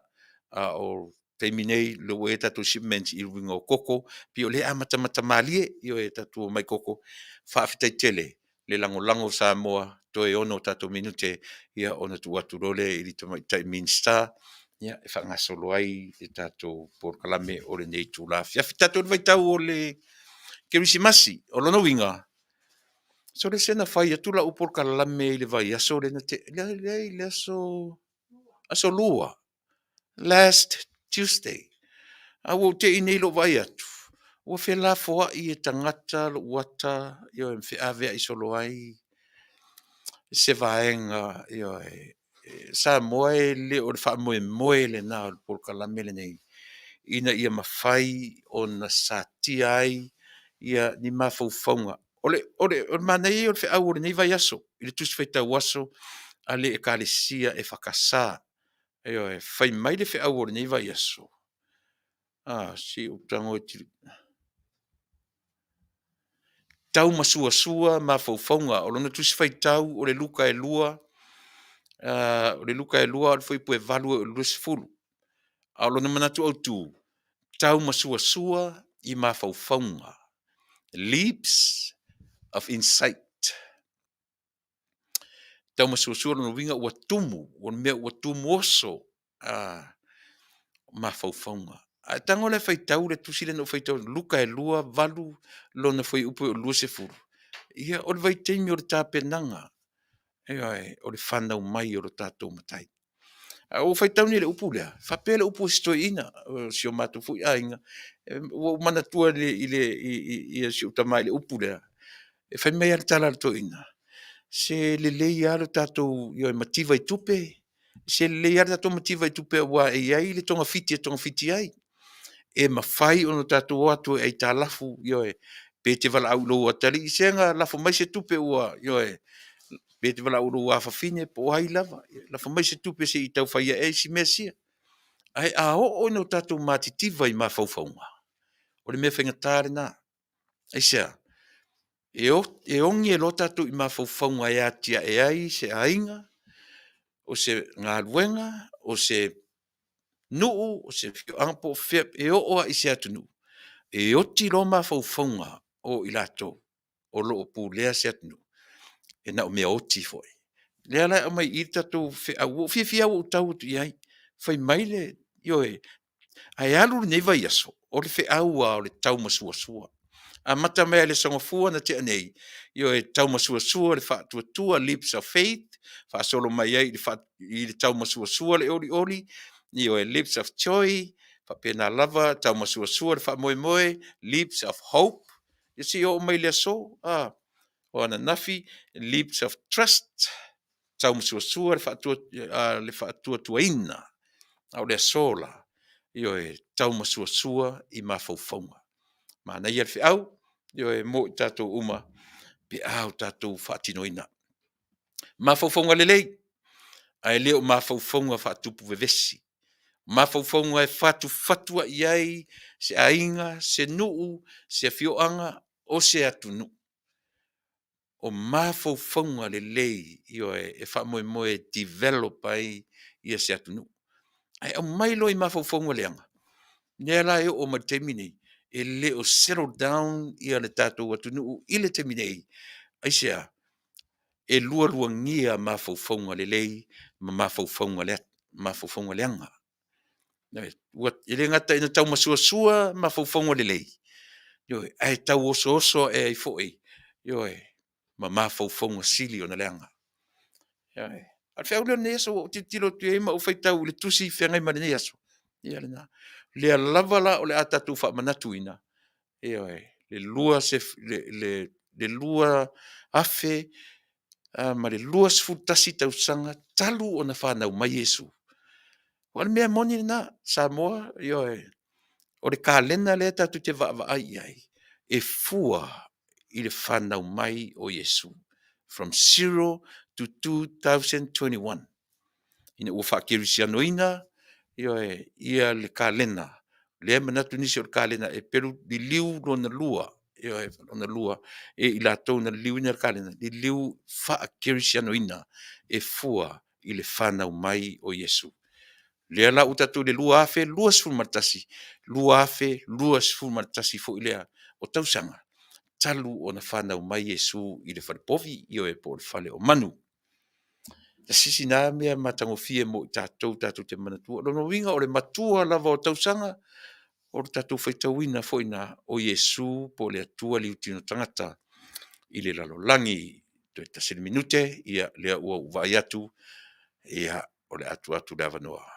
o terminei le o tatu shipment i wingo koko pi o le amata malie i o tatu mai koko Faafetai tele le lango Samoa to e ono tatu minute ia ona tu atu role i li tai Minisita ia e fa ngasolo ai e tatu Polokalame o le nei tu la fia tatu vai tau o le Kerisimasi, o lono winga. So le sena fai atu la Polokalame i le vai aso le na te, le aso lua. Last Tuesday. A wo te inei lo vai atu. Ua fe la foa i e tangata lo wata, io e mfe ave i solo ai. Se vaenga, io e. Sa moe le o le wha moe le na o Polokalame le nei. ina ia mafai ona satia ai ia ni mafaufaunga. Ole mana ia o le fe'au o lenei vai aso, i le tusi faitau aso a le ekalesia e fakasā. E fai mai le fe'au o lenei vai aso. Si o tango tiri. Tau masuasua mafaufaunga, o lona tusi faitau o le luka e lua, o le luka e lua o le foi pue valu o le fulu. A lona manatu au tu, tau masuasua i mafaufaunga. Leaps of insight. Tau masuasua lona winga ua tumu, o mea ua tumu oso mafaufaunga. A tango le faitau le tusi le no faitau luka e lua valu lona foi upu o lua se fulu. Ia o le vaiteimi o le tāpenanga. O le whanau mai o le tātou matai. O faitau ni le upu lea. Whapea le upu stoi ina. Si o mātou fui inga. O manatua i si o tamai le upu lea. E whai mei ala tala le to ina. Se le lei ala tātou i mativa i tupe. Se le lei ala tātou mativa i tupe wa e iai le tonga fiti ai. E mawhai ono tātou atu e tā lafu pe te wala au lo atali. I senga lafu mai se tupe ua pe te wala uru wa fafine po hai lava la fa mai se tupe se i tau faia e si mesia ai o no tatu matitiva i mafaufaunga o le me fenga tare na ai se e ongi e lo tatu i mafaufaunga e atia e ai se ainga o se ngā luenga o se nuu o se fio ampo fe o i se atunu e o ti lo mafaufaunga o ilato o lo o pulea se atunu e na o mea oti foi. Le ala mai i tatou fia o tau tu iai. Fai mai le, ai alu nei vai aso, o le au o le tau masuasua. A mata mea le sangafua na te anei, tau masuasua le whaatua leaps of faith, whaasolo mai ai i le tau masuasua le oli, leaps of joy, whapena lava, tau masuasua le whaamoemoe, leaps of hope, si o mai le aso, o ana nafi, leaps of trust, tau masuasua le whaatua tuaina, au le sola, tau masuasua i mafaufaunga. Mana ia le whiau, mo i tātou uma, pe au tātou whaatinoina. Mafaufaunga lelei, ai leo mafaufaunga whaatupu vevesi. Mafaufaunga e fatua iai, se ainga, se nuu, se fioanga, o se atunu. O mafaufaunga lelei, e whaamoemoe develop ai ia se atunu. Ai au mailo i mafaufaunga leanga. Nea la o ma temini, e leo settle down ia le tātou atunu i le temini. Ai sea, e lua ngia mafaufaunga lelei, ma mafaufaunga leanga. E le ngata ina tau masuasua mafaufaunga lelei. Ai tau oso e ai foi. Ma mafaufaunga sili o na leanga. Al fea uleo neso o titilo tu ema o faitau le tusi fengai ma le neso. Le lava o le atatu fa manatu ina. Le lua le lua afe ma le lua sfutasi tausanga talu o na whanau mai Yesu. Wale mea moni na Samoa, o le kalena le tatu te va ai. E fua i le whanau mai o Yesu. From 0 to 2021. Ina ua whakirisianoina, ia le kalena. Le manatu nisi o le kalena, e peru di liu lona lua. Lona lua, i la tau na liu ina le kalena. Di liu whakirisianoina, e fua i le whanau mai o Yesu. Lea la utatu le lua afe, lua sful martasi. Lua afe, lua sful martasi fo ilea. O tausanga, talu o na whanau mai Yesu i le whalepovi, e po le whale o manu. Sisi nā mea matangofie mo tātou te manatua. Lono winga o le matua lava o tausanga, o le tātou whaitauina foina o Yesu po le atua li utino tangata i le lalolangi. Toi tasiri minute, ia lea ua uvai atu, ia o le atu le avanoa.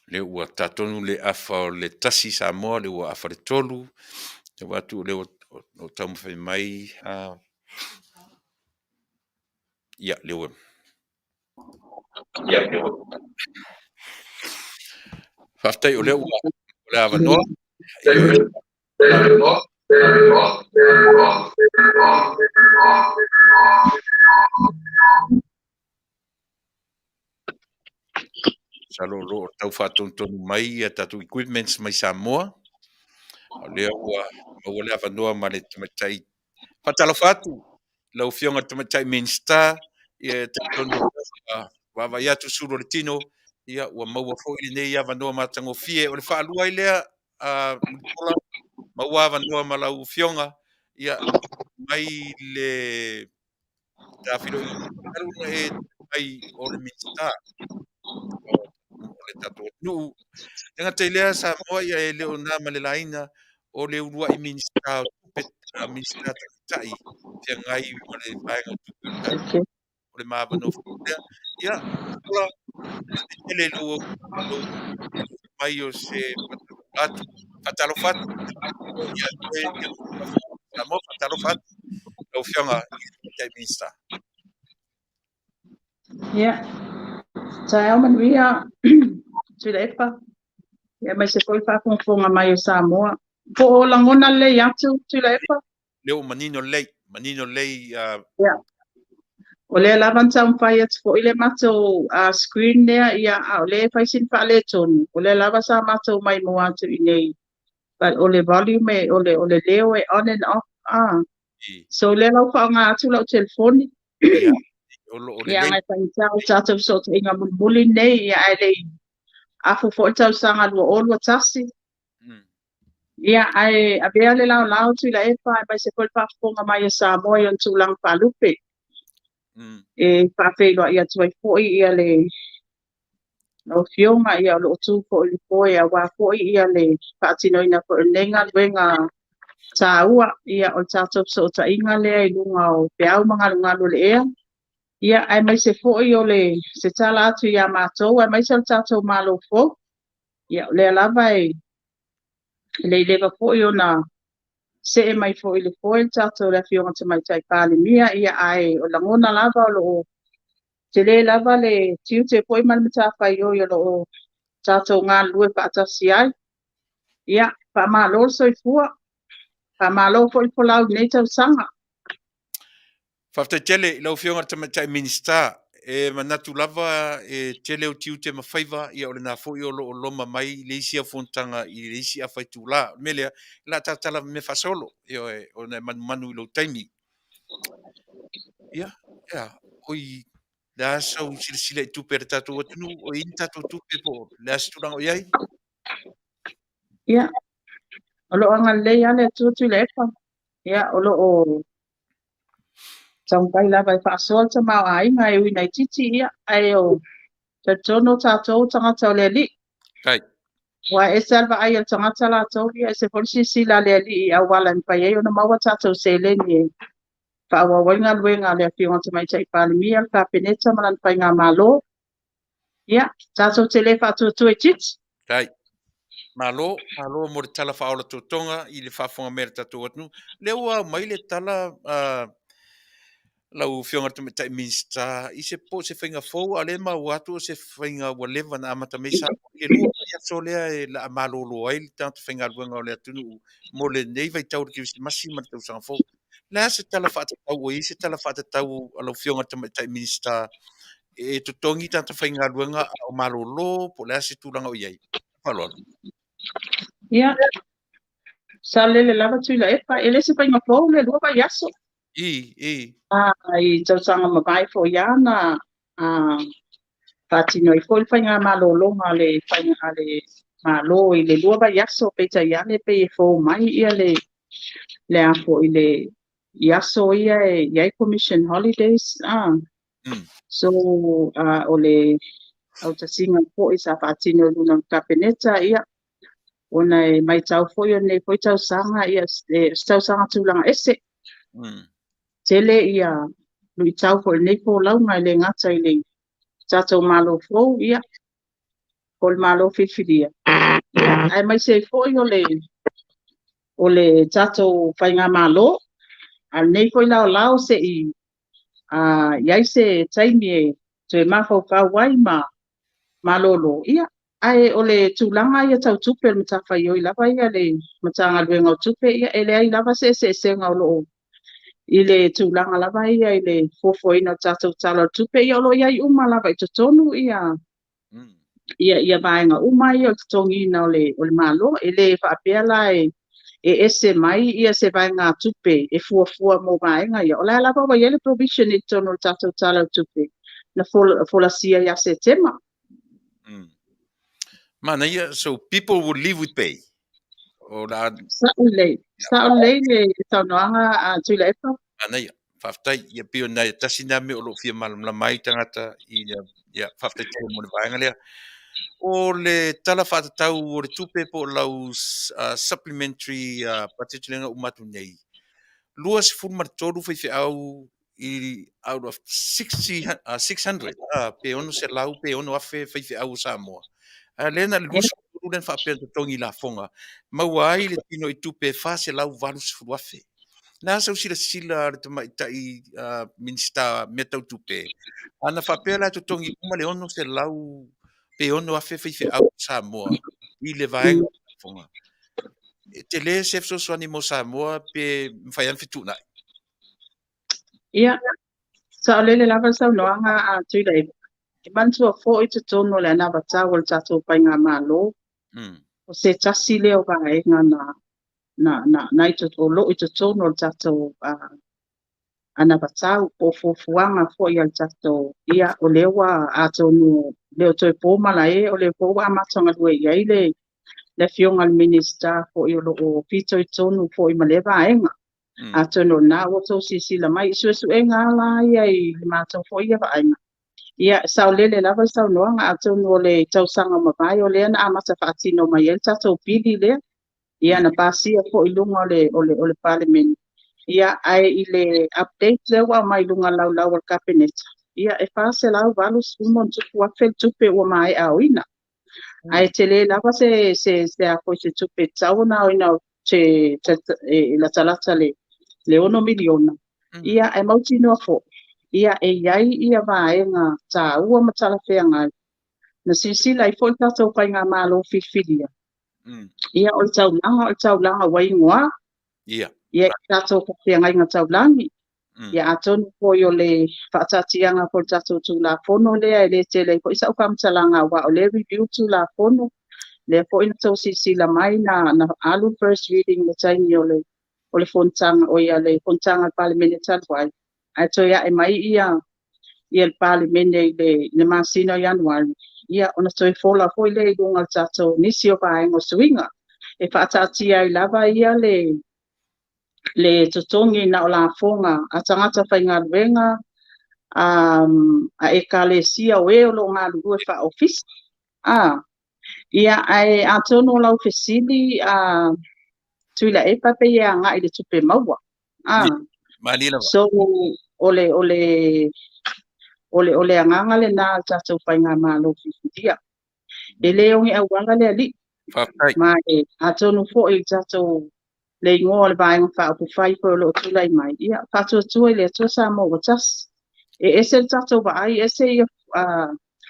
Le ua tatonu le afa o le tasi Samoa, le ua afa le tolu, le watu le o tau mwhai mai, ia, lewa. Faafetai o lea ua, o le avanoa, salolo o tau whātontonu mai a tatu equipments mai Samoa. O lea ua, maua le avanoa ma le tamatai. Whatalo whātu, lau fionga tamatai Minisita, ia te tonu wawa iatu suro le tino, ia ua maua fo i nei avanoa matango fie, o le whaalua i lea, Mulipola, maua avanoa ma lau fionga, ia mai le tawhiro i aluna e mai o le Minisita, o le tatu nuu. Enga te lea Samoa ia e leo nā ma le laina o le urua i Minisita o Tupe, Minisita Taunuu, tia ngai ma le vaenga o Tupe, o le mawano fulia. Ia, ola, ele lo mai o se atu, fatalo fatu, ia Samoa fatalo fatu, o fionga i Minisita. Ia, tae Manuia Tuilaepa, ia mai se koi whakonga mai o Samoa. Po langona le atu Tuilaepa. Leo manino lei. Ia. O le lavan tau mwhai atu po ile mato screen lea ia o le whaisin wha le tonu. O le lava sa mato mai mo atu i nei. But o le volume o le leo e on and off. So le lau whaonga atu lau telefoni. Ia. Ia ngai tau tātou so te inga muli nei ia ai le afu fo tau sanga lua olua tasi. Ia ai a bea le lau Tuilaepa ai mai se koi whafonga mai o Samoa i on tūlang whalupe. E whawhelo ia tuai fōi ia le no fionga ia lo tu fōi li fōi a wā fōi ia le whaatinoina fōi nenga luenga tāua ia o tātou so ta inga lea i lunga o peau mga lunga le ea. Ia ai mai se fōi o le se tala atu ia mātou ai mai se o tātou Malo fō. Ia le alava e le lewa fōi o na se e mai fōi le fōi tātou le fionga te mai tai pālimia ia ai o langona lava o lo te le lava le tiu te fōi malimita whai o ia lo tātou ngā lue whaatasi ai. Ia, pa Malo soi fua, pa Malo fōi polau nei tau sanga. Faafetai tele i lau fionga tamatai Minisita e manatu lava e tele o tiu te mawhaiva ia o le nā fōi o loma mai le isi a fontanga i le isi a whaitu la. Melea, la tātala me fasolo o na manu i lau taimi. Ia, oi le asau silasila i tupe re tātou atunu o in tātou tupe po le asturanga o iai. Ia, o lo anga lei ale Tuilaepa. Ia, o lo o tau kai lava i whaasol ta mau ainga e wina i titi ia ai o te tono tātou tangata o le li. Kai. Wa e salva ai o tangata la tau ia e se polisi sila le li i awala ni pai e o na maua tātou se le ni e whaawa wainga luenga le fionga te mai tai pālimia ka peneta manan pai ngā Malo. Ia, tātou te le whaatuatu e titi. Kai. Malo mo le tala whaola tōtonga i le whafonga mera tātou atunu. Lewa mai le tala lau fionga te tai Minisita i se po se whainga fau a le mau atu o se whainga wa lewa na amata meisa e lua ia so lea e la Malo lo ai le tātou whainga luenga o le atunu mo le nei vai tau ki wisi masi ma tau sanga fau. Lea se tala whaatatau o i se tala whaatatau a lau fionga te tai Minisita e tutongi tātou whainga luenga o Malo lo po lea se tūranga o iai. Whalona. Ia, sa le lava Tuilaepa e le se whainga fau le lua vai aso. I tau sanga mawai fo iana whaatino i fo i whainga Malo longa le whainga le Malo i le lua vai aso peita iane pe e fo mai ia le afo i le iaso ia e iai commission holidays so o le au ta singa fo i sa whaatino luna kapeneta ia ona e mai tau fo i o nei fo i tau sanga ia tau sanga tūlanga ese tele ia lui tau ko nei po lau mai le ngata i le tātou Malo fo ia ko le Malo fifiria ai mai se fo i o le o le tatou whainga malo, a nei foi lao se i iai se taimi e te mafau kawai malolo ia. Ai o le tūlanga ia tau tupe le matawhai oi lava ia le matanga luenga o tupe ia ele ai lava se ngau loo. I le tūlanga lava ia i le fofoina tatou tala tupe ia lo ia i uma lava i totonu ia. Ia vaenga uma ia o totongi na o le malo ele whaapea la e ese mai ia se vaenga tupe e fuafua mo vaenga ia. O la lava wa ia le provision i tono tatou tala tupe na fola sia ia se tema. Manuia, so people would live with pay. Saulei le taunoanga a Tuilaepa. Manuia, Faafetai ia pio na tasina me o lo fia mai tangata i ia Faafetai tau mo le vaenga lea. O le tala whātatau o le tupe po lau supplementary patitulenga umatu nei. Lua se furu maratoru whaiwhi au i out of 600 pe ono se lau pe ono afe whaiwhi au Samoa. Lena le lusu len whapea tongi la fonga. Maua ai le tino i tupe wha se lau valu se furu afe. Nā sau sila le tamaitai Minisita me tau tupe. Ana whapea la tongi uma le ono se lau pe ono afe whaiwhi au Samoa. I le vaenga fonga. Te le se fsoswani mo Samoa pe mwhaian whituna. Ia, saolele lava saunoanga a Tuilaepa. I mantua fo i te tono le ana watau o le tatou painga Malo. O se tasi leo vaenga na i te lo i te tono o le tatou ana watau o fofuanga fo i al tatou. Ia o lewa a tonu leo toi pōmala o le pōwa amatonga lue iai le fionga le Minisita fo i o pito i tonu fo i malewa aenga. A tono na o tau sisila mai su e ngala ia i mātou fo i ava aenga. Ia saolele lava saunoanga a tono le tausanga mawai o lea na amata whaatino mai el tatou pili lea. Ia na pasia fo i lunga o le parliament. Ia ai i le update lewa mai lunga lau al kabineta. Ia e whaase lau valus umon tupu afel tupe ua mai aoina. Ai te le lava se a koe se tupe tau na oina te la talata le 1 miliona. Ia e mauti noa fo. Ia e iai ia vaenga ta ua matala whea ngai. Na sisila i fo i tatou pai ngā Malo whiwhiria. Ia o tau langa wai ngoa. Ia i tatou whea ngai ngā tau langi. Ia atonu po i o le whaatatianga po tatou tu la fono lea e le tele po isa ukamtalanga wa o le review tu la fono. Le po ina tau sisila mai na alu first reading le taimi o le fontanga o ia le fontanga parliamente talwai. Ai to ia e mai ia le parliamente le masino Januari. Ia ona toi fola foi le lunga tatou nisi o vaenga suinga. E whaatatia i lava ia le totongi na o la fonga a tangata whainga luenga a ekalesia o lo ngā lulu e wha office. Ia ai atono lau fesili Tuilaepa pe ia ngā i le tupe maua. So ole anganga le nā tatou whainga Malo whiwhiria. E leongi au wanga le ali. Mai atono fo i tatou le ingoa le vaenga whaapu whai po lo tulai mai. Ia whātua tua i le atua sa mo watas. E ese le tatou wa ai ese ia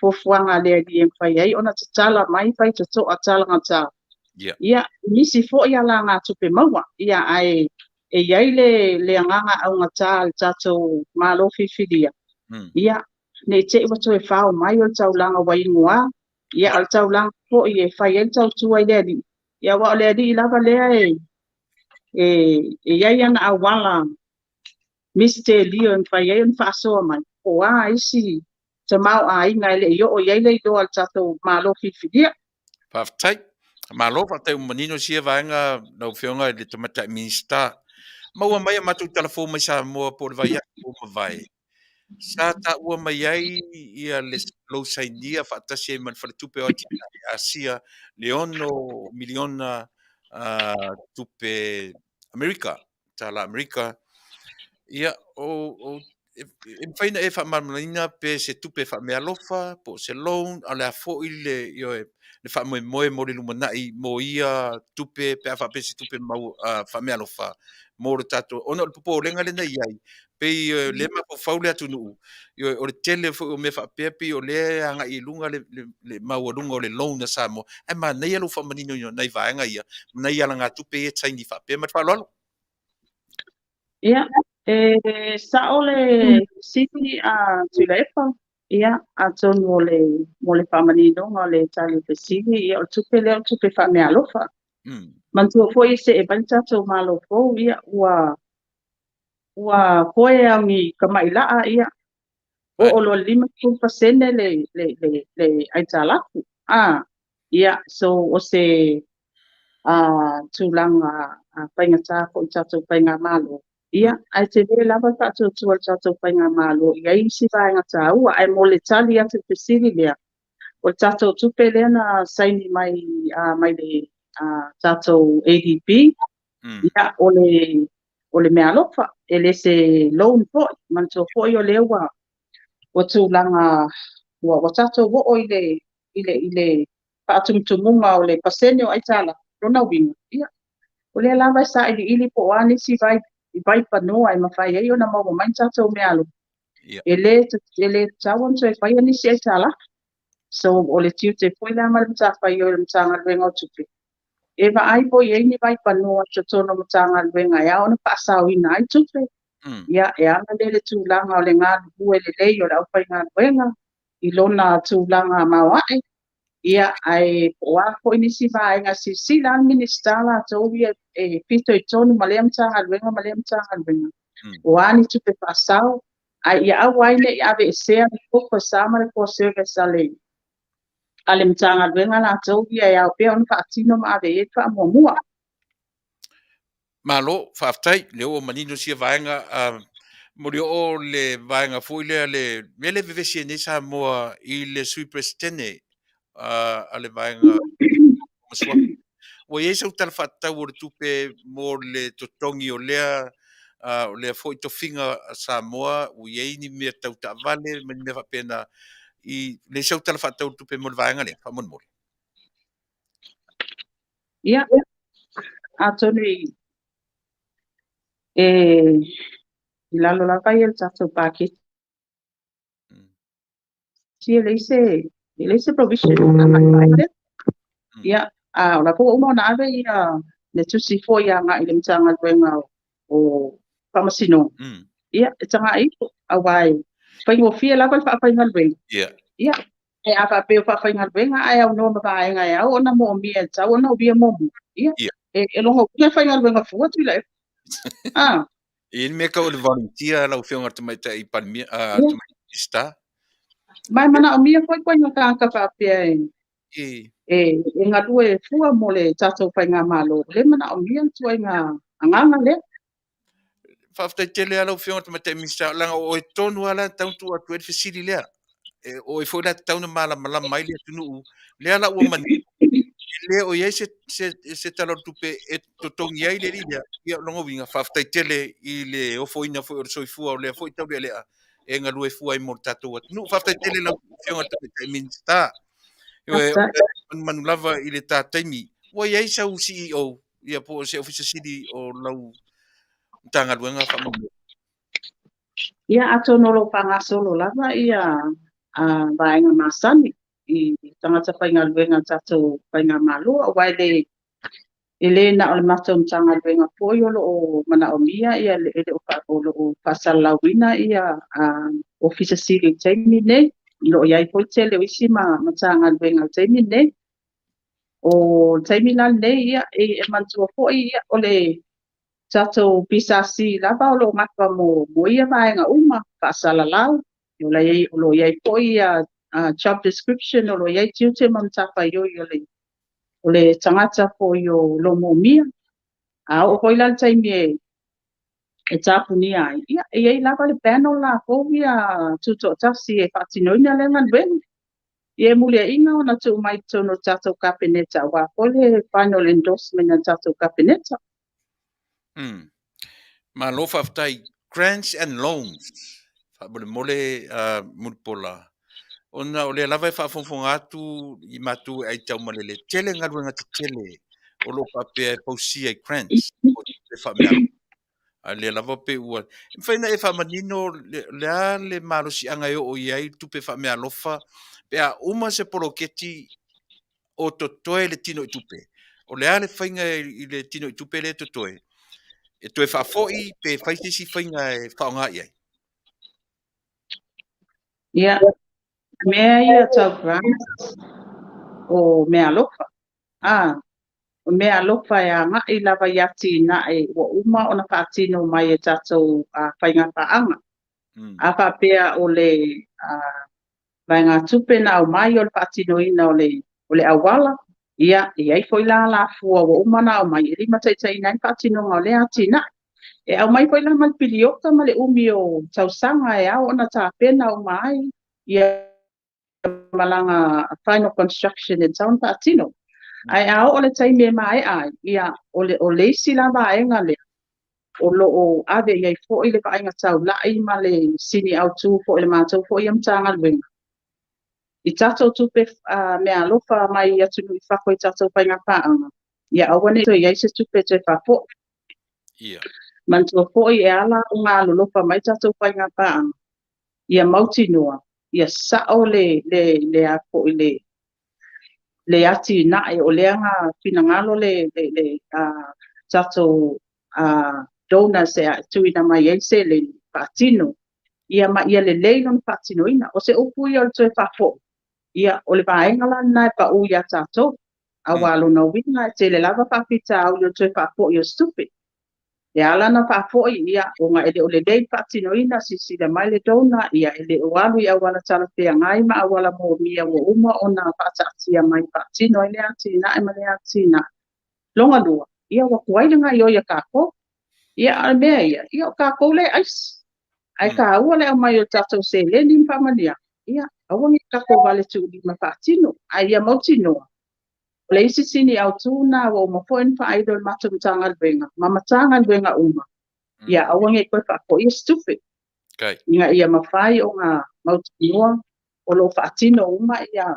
fofuanga le ali e mwhai ai. Ona te tala mai whai te to a tala ngata. Ia nisi fo ia la ngā tupe maua. Ia ai e iai le anganga au ngata le tatou Malo whiwhiria. Ia ne te iwa to e whao mai o tau langa wai ngoa. Ia al tau langa fo i e whai el tau tua i le ali. Ia wa o le ali i lava lea iai ana awala Mr. Leo whai ei whaasoa mai. O isi te mau a inga ele i o iai le i doa al tatou Malo whiwhiria. Faafetai. Malo whatai umanino sia vaenga nau whionga le tamata Minisita. Maua mai a matu telefon mai Samoa po le vai o mawai. Sa ta ua mai ai ia le low sainia whaatasi e man whaletupe o Asia le 1 miliona tupe Amerika. Ta la Amerika. Ia o e faina e whamanina pe se tupe whamealofa, po se loan, a lea fo i le whamoe mo le lumanai, mo ia tupe, pe a whape se tupe mau whamealofa, mo le tato, ona le popo lenga le nei ai, pe le ma po faule atu nuu, o le tele fo o me whapea pe o le anga i lunga le mau lunga o le loan na Samoa, ai ma nei alu whamanino nei vaenga ia, nei ala ngā tupe e taini whapea, mat whalolo. Ia, sa ole siti a Tuilaepa, ia, a tonu mo le whamanino, o le tali te siti, ia o tupe leo tupe whamealofa. Mantua foi se e bantato Malo fo, ia, ua koe a mi kamailaa, ia, o lo 5% le aitalaku. Ia, so o se tūlanga paingata ko i tatou painga Malo. Ia, ai te vea lava tatou tua tatou painga Malo. Ia isi vaenga tā ua, ai mo le tali atu te siri lea. O tatou tupe lea na saini mai le tatou ADP. Ia, o le mea lofa. E le se loan po, mantua po i o lea ua. O tūlanga, o tatou wo o i le paatumtumunga o le pasene o aitala. Rona winga. Ia. O le lava sa ili po ani si vai panoa ai mawhai ei o na maua mai tatou mea alo. E le tawon so e whai ani si aitala. So o le tiu te pui la mara mta whai o le mtanga luenga o tupe. E va ai po i ni vai panoa to tono mtanga luenga ia o na pasau ina ai tupe. Ia e ana le tūlanga o le ngā bue le lei o le au whai ngā luenga. I lona tūlanga mawai. Ia ai poa ko inisi vai nga si la Minisita la to e pito i tonu malem tanga luenga o ani tupe pasau ai ia awai le ave se ko ko sama le ko service ale mtanga luenga la to ia pe on fatino ma ave e fa mo Malo Faafetai le o manino sia vaenga Molioo le vaenga foi le mele vevesi ne Samoa i le sui presidente ale vaenga masua o ye so tal fatta o tupe mo le totongi o le foi to finga Samoa o ye ni me tau ta vale me va pena i le so tal fatta o tupe mo vaenga le fa mon mo ia atoni lalo la vai el tato paki si le se provision ia la ko mo na ave ia le tusi fo ia nga ile mtanga luenga o pamasino ia tanga ai awai pai mo fia la pa pai ngal luenga ia e ava pe pa pai ngal luenga ai au no ma vai nga ia ona mo mi e ta ona bia mo ia e longo pe pai ngal luenga fu tu le il me ka o le volunteer la o fionga te mai tai palmi tu sta mai mana o mi ko nga ka pa pe e nga lue fua mo le tatou pai ngā Malo le mana o mia tu nga anganga le Faafetai tele ala o fionga te mai tai Minisita langa o e tonu ala tau tu atu e fesili lea o e foi la tau na mala mai le tunu le ala o man le o ye se talo tupe e totongi ai le lia ia longo winga Faafetai tele i le o foi na foi o soifua o le foi tau le e nga lue fua i mo tatou atu nu Faafetai tele la fionga te mai tai Minisita manu lava i le tātaimi. Wa iai sa CEO ia po se ofisa sidi o lau tanga luenga whamamu. Ia atono lo pangasolo lava ia vaenga masani i tangata whainga luenga tatou whainga Malo a waile ele na o le matou tanga luenga poi o mana o mia ia le o Fasa lawina ia ofisa sidi taimi nei lo iai po tele isi ma tanga luenga taimi nei o taimi la nei ia e mantua po ia o le tatou pisasi lava o lo maka mo ia vaenga uma Fasa lau o lo iai po ia job description o lo iai tiute mamtapa o le tangata po yo lo mo mia o hoi la taimi e tapuni ai ia e iai lava le panel la po ia tuto tasi e fatinoina le ngan Ie mulia inga o na tu mai tono tatou kapineta wa pole final endorsement na tatou kapineta. Malo Faafetai grants and loans. mole Mulipola. Ona o le lava whaafonfonga atu I matu ai tau malele. Tele ngaruenga te tele. O lo pape pausia I crunch. O te whaamea. A le lava pe ua. Mwhaina e whaamanino le malo si anga o iai tupe whaamea lofa. Pea uma se poloketi o totoe le tino I tupe. O le ale whainga I le tino I tupe le totoe. E toe whaafoi pe whaitisi whainga e whaonga iai. Ia, mea ia tau grants o mea lofa. O mea lofa e anga I lava iati na e o uma ona whaatino mai e tatou whainga whaanga. A whapea o le vai ngā tupe na o mai o le whaatino ina o le awala. Ia, iai foi la fua o uma na o mai. E lima taitai nai whaatino ngā o le ati na. E au mai foi la malpilioka ma le umi o tausanga e au ona tā pena o mai. Ia malanga final construction in town patino ai ao o le taimi mai ai ia o le isi lava ainga le o lo o ave ia fo ile ka ainga tau la I ma le sini au tu fo ile mātou fo ia mtanga lwenga I tatou tupe me alofa mai ia tunu I whako I tatou painga paanga ia awane to ia se tupe te whako ia mantua fo I ala o ngā lolofa mai tatou painga paanga ia mauti noa ia sao le a fo ile le ati na e o leanga finangalo le tatou donors e tuina mai e se le patino ia ma ia le leilon patino ina o se upu ia o te whafo ia o le vaengala na e pa u ia tatou a walo na winga te le lava whapita au i o te whafo i o stupe e ala na whafo ia o nga ele o le leil patino ina si le mai le dona ia ele o alu ia wala tala pia ngai ma a wala mo mia o uma o na whatatia mai patino ele ati na e male ati na longa lua ia wa kuaile ngai o ia kako ia almea ia o kako le ais ai ka ua le o mai o tatou se le ni mpamania ia awangi kako vale tu di ma patino ai ia mautino le isi sini au tuna o mafoen fa idol matumtanga lwenga mamatanga lwenga uma ia awangi koe whako ia stupe inga ia mawhai o ngā mautinoa o lo whaatino uma ia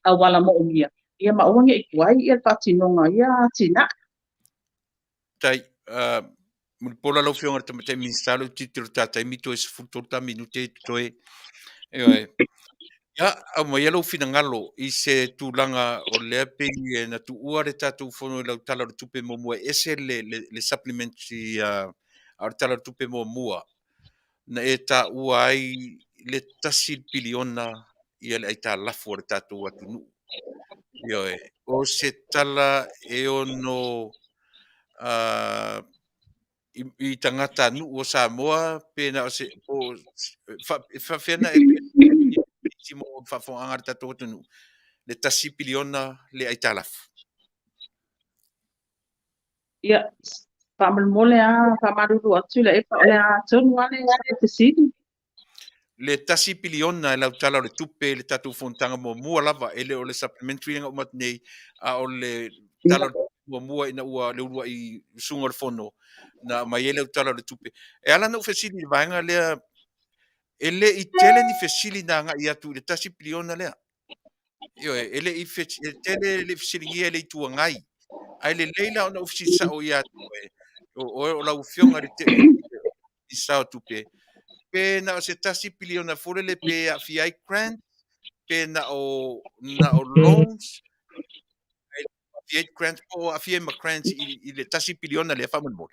awala mo umia ia mawangi I kuai ia whaatinonga ia tina tai Mulipola lau whionga te Minisita lau titiro tātai mito e sefutota minute toe ia au mai alo finangalo I se tūlanga o lea pegi e na tu ua re tātou whono I lau tala o tupe mo mua ese le supplementary a tala o tupe mo mua na e tā ua ai le tasi piliona ia le ai tā lafu o re tātou atu nuu o se tala e ono I tangata nuu o Samoa pena o se o whawhena e mo whawhonga re tātou atu nuu le tasi piliona le ai tā lafu ia whamalmole a whamaruru atu le epa o le a tonu ane sa te sidi le tasi piliona e lau tala o le tupe le tātou whontanga mo mua lava ele o le supplementary nga umat nei a o le tala o mua ina ua le urua I sunga le whono na mai ele o tala o le tupe e ala na ufesili le vaenga lea ele I tele ni fesili na nga I atu le tasi piliona lea ele I tele le fesili ngia le itua ngai ai le leila ona ufisi sa o I atu o lau fionga le te I sao tupe pe na o se tasi piliona fore le pe a fiai grant pe na o loans fiai grant o a fiai ma grants I le tasi piliona le faman mo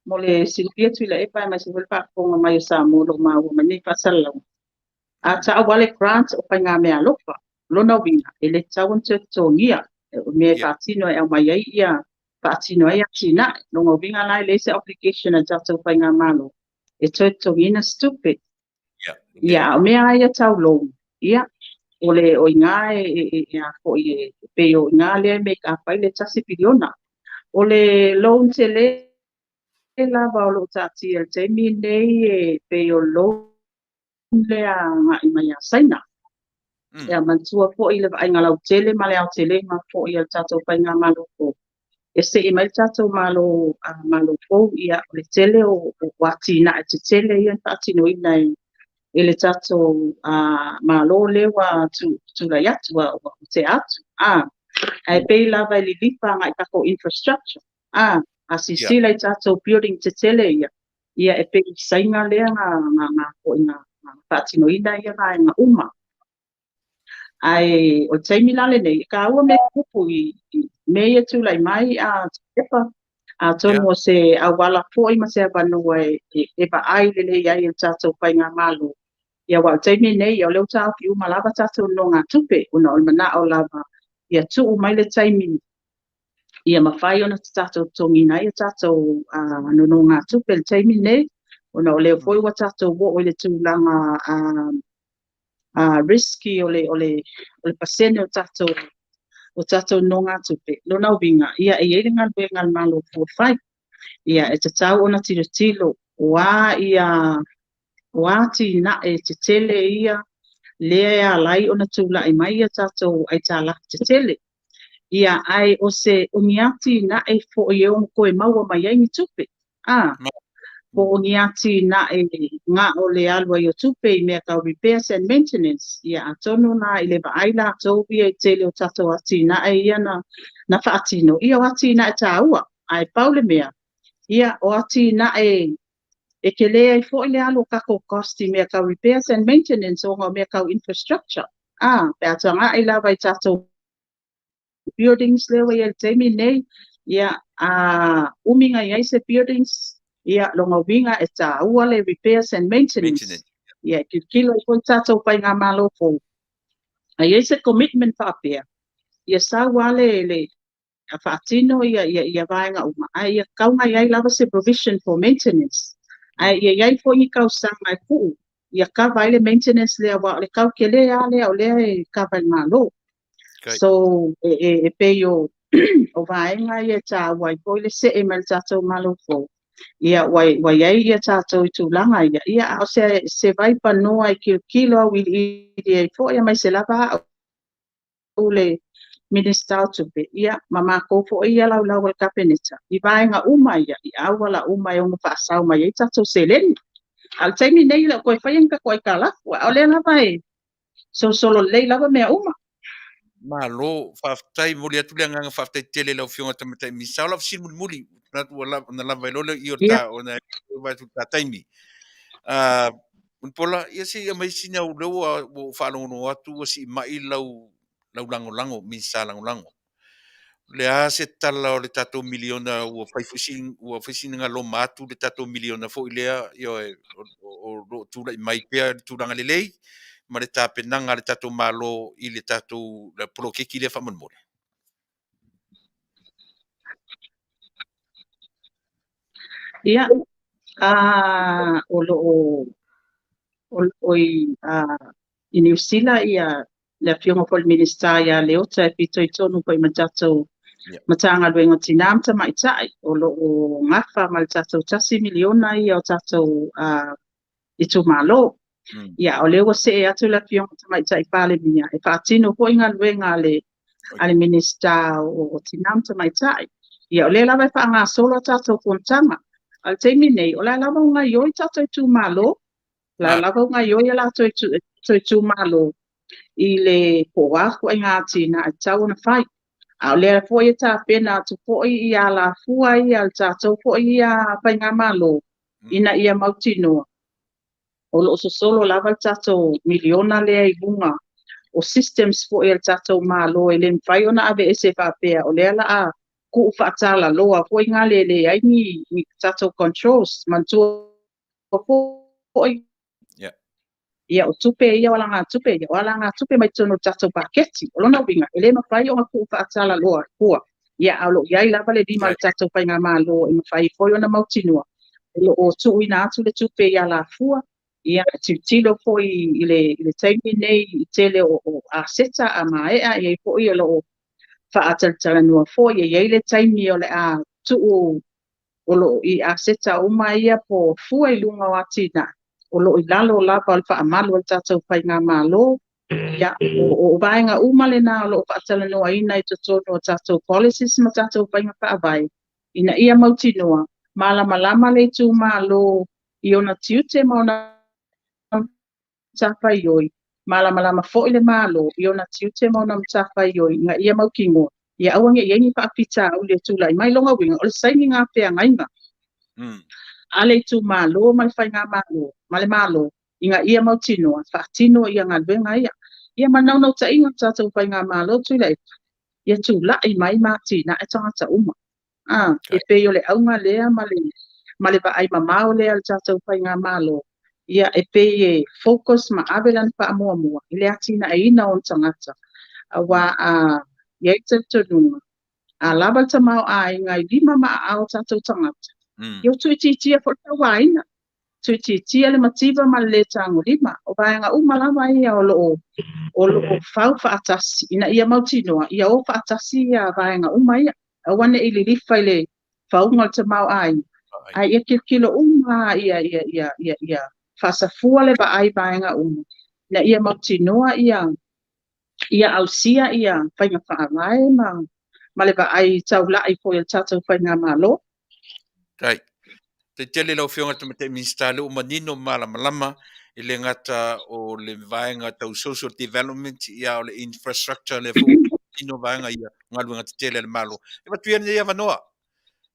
mo le silpia Tuilaepa mai se welpa konga mai o Samoa lo ma o mani pasala a ta wale grant o painga me alofa lona winga ele tawon te tonia me patino e mai ia patino ia tina no winga lai le se application a tato painga malo e to tongina stupid ia me ia tau lo ia ole o inga e a ko e pe o inga le make up ai le tasi piliona ole loan te le la va lo tati el te mi nei e pe o lo le a mai a saina ia mantua fo I le vai ngala tele male au tele ma fo I tatou painga malo ko e se i mai tātou malo fou ia o le tele o wati na te tele ia tati no ina i le tātou malo lewa tu la yatu wa te atu. Ai pei lava i lipa ngai kako infrastructure. A sisila i tātou building te tele ia e pei sainga lea ngā ko ina tati no ina ia ngā uma. Ai o taimi lale nei ka ua me kupu I me ia tulai mai Tuilaepa tonu o se awala foi ma se avanua e ba ai lele ia I tātou pai ngā malo ia wa taimi nei o leo tāu ki uma lava tātou no ngā tupe una o mana o lava ia tuu mai le taimi ia mawhai ona tātou tongi nei tātou no ngā tupe le taimi nei una o leo foi wa tātou wo o le tūlanga risky o le pasene o tātou no ngā tupe. Lona winga, ia e ere ngal malo 4-5. Ia e te tau ona tilo wā ti na e te tele ia, lea lai ona tūla I mai ia tātou ai tāla te tele. Ia ai o se ungiati na e fo i o koe maua mai ai ni tupe. Po ungiati na e ngā o le alua I o tupe I mea kau repairs and maintenance. Ia atono na I le vaaila atou ia I tele o tātou ati na e ia na whaatino. Ia o ati na e tāua, ai paule mea. Ia o ati na e ke lea I fo I le alu kako costi mea kau repairs and maintenance o ngā mea kau infrastructure. Pe atanga I lava I tātou buildings lewa ia le teimi nei. Ia uminga I se buildings. Ia longa winga e tāua le repairs and maintenance. Ia kilo I koi tātou pai ngā malo fo. Ia se commitment whaapea. Ia sa wale le whaatino ia vaenga uma. Ia kaunga iai lava se provision for maintenance. Ia iai fo I kau sanga e kuu. Ia ka vaile maintenance lea wa le kau ke lea lea o lea e ka vai malo. So e peio o vaenga ia tāua I koi le se e mal tātou malo fo. Ia wai ai ia tātou I tūlanga ia o se vai panoa I kilo au I fo ia mai se lava o le Minisita o Tupe ia mama ko fo ia lau al kapeneta I vaenga uma ia I awala uma I onga whaasau mai ai tātou se leni al taimi nei la koe whaianga koe ka lafu o le lava so solo lei lava mea uma Malo Faafetai moli atu le nganga Faafetai tele lau fionga tamatai misao lau sin muli na lava lole I o ta ona vai tu ta taimi Mulipola ia si mai sina o leo o whaalono atu o si mai lau lango misa lango le a se tala o le tatou miliona ua whaifusin ngā lo matu le tatou miliona fo I lea o tūlai mai pia tūlanga lelei ma le tāpenanga le tatou malo I le tatou la polokeki le whamonmole. Ia I New Zealand ia le fionga po le Minisita ia leota e pito I tonu po I matatou matanga luenga tinam ta mai tai o ngafa ma le tatou tasi miliona ia o tatou I tu malo. Ia o lewa se e atu le fionga ta mai tai pale mia e whaatino po inga luenga ale Minisita o tinam ta mai tai. Ia o le lawa e wha ngā solo tatou kontanga. Al teimi nei, o la lava unga ioi tato I tu malo, la lava unga ioi la to I tu malo, I le poa kua ngā tina I tau na whai. A o lea fo I ta pena tu po I a la fua I al tato po I a whai ngā malo, ina ia mautinoa. O lo so solo lava tato miliona lea I bunga, o systems po I al tato malo, e le mwhai ona ave ese whapea, o lea la a ku fatala loa foi ngale ai ni tato controls mantua foi ia o tupe ia wala nga tupe mai tono tato paketi olona winga ele ma fai o ku fatala loa kua ia alo ia I lava le di mal tato pai nga malo e ma fai foi ona mautinua o tu ina atu le tupe ia la fua ia tilo foi ile taimi nei tele o aseta ama ia foi o whaatatara nua fo ia le taimi o le a tuu o lo I a seta uma ia po fua I lunga o atina o lo I lalo lava o le whaamalu o tatou pai ngā malo ia o vaenga uma le na lo faatala no ina I totono o tatou policies ma tatou painga paavai ina ia mautinoa malama le tu malo I ona tiute ma ona tapa ioi malama fo'i le malo I ona tiute ma ona tapa ioi nga ia maukingo ia awange ia ni paapita o le tulai mai longa winga o le saini ngā pea ngainga ale tu malo mal fai ngā malo male malo inga ia mautinoa faatino ia ngā luenga ia manau ta inga tatou fai ngā malo Tuilaepa ia tulai mai matina e tangata uma e pe o le aunga lea male ba ai mamao lea le tatou fai ngā malo ia e pe e focus ma avelan pa mua ile atina e ina on tangata awa ia Taunuu lava tamau inga I lima ma ao tatou tangata ia tuititia fo tawaina tuititia le mativa ma le tango lima o vaenga malama ia o loo fau faatasi ina ia mautinoa ia o faatasi ia vaenga ia awane I lilifa le faunga tamau ai ia kilo ia Fasa fua le ba ai vaenga na ia mautinoa ia ausia ia fainga faavae ma le ba ai taulai fo ia tatou fainga malo Right. Te tele lau whionga te Minisita le o manino malama I le ngata o le vaenga tau social development ia o le infrastructure le fu ino vaenga ia ngalu ngata tele le malo. E matuia ia vanoa.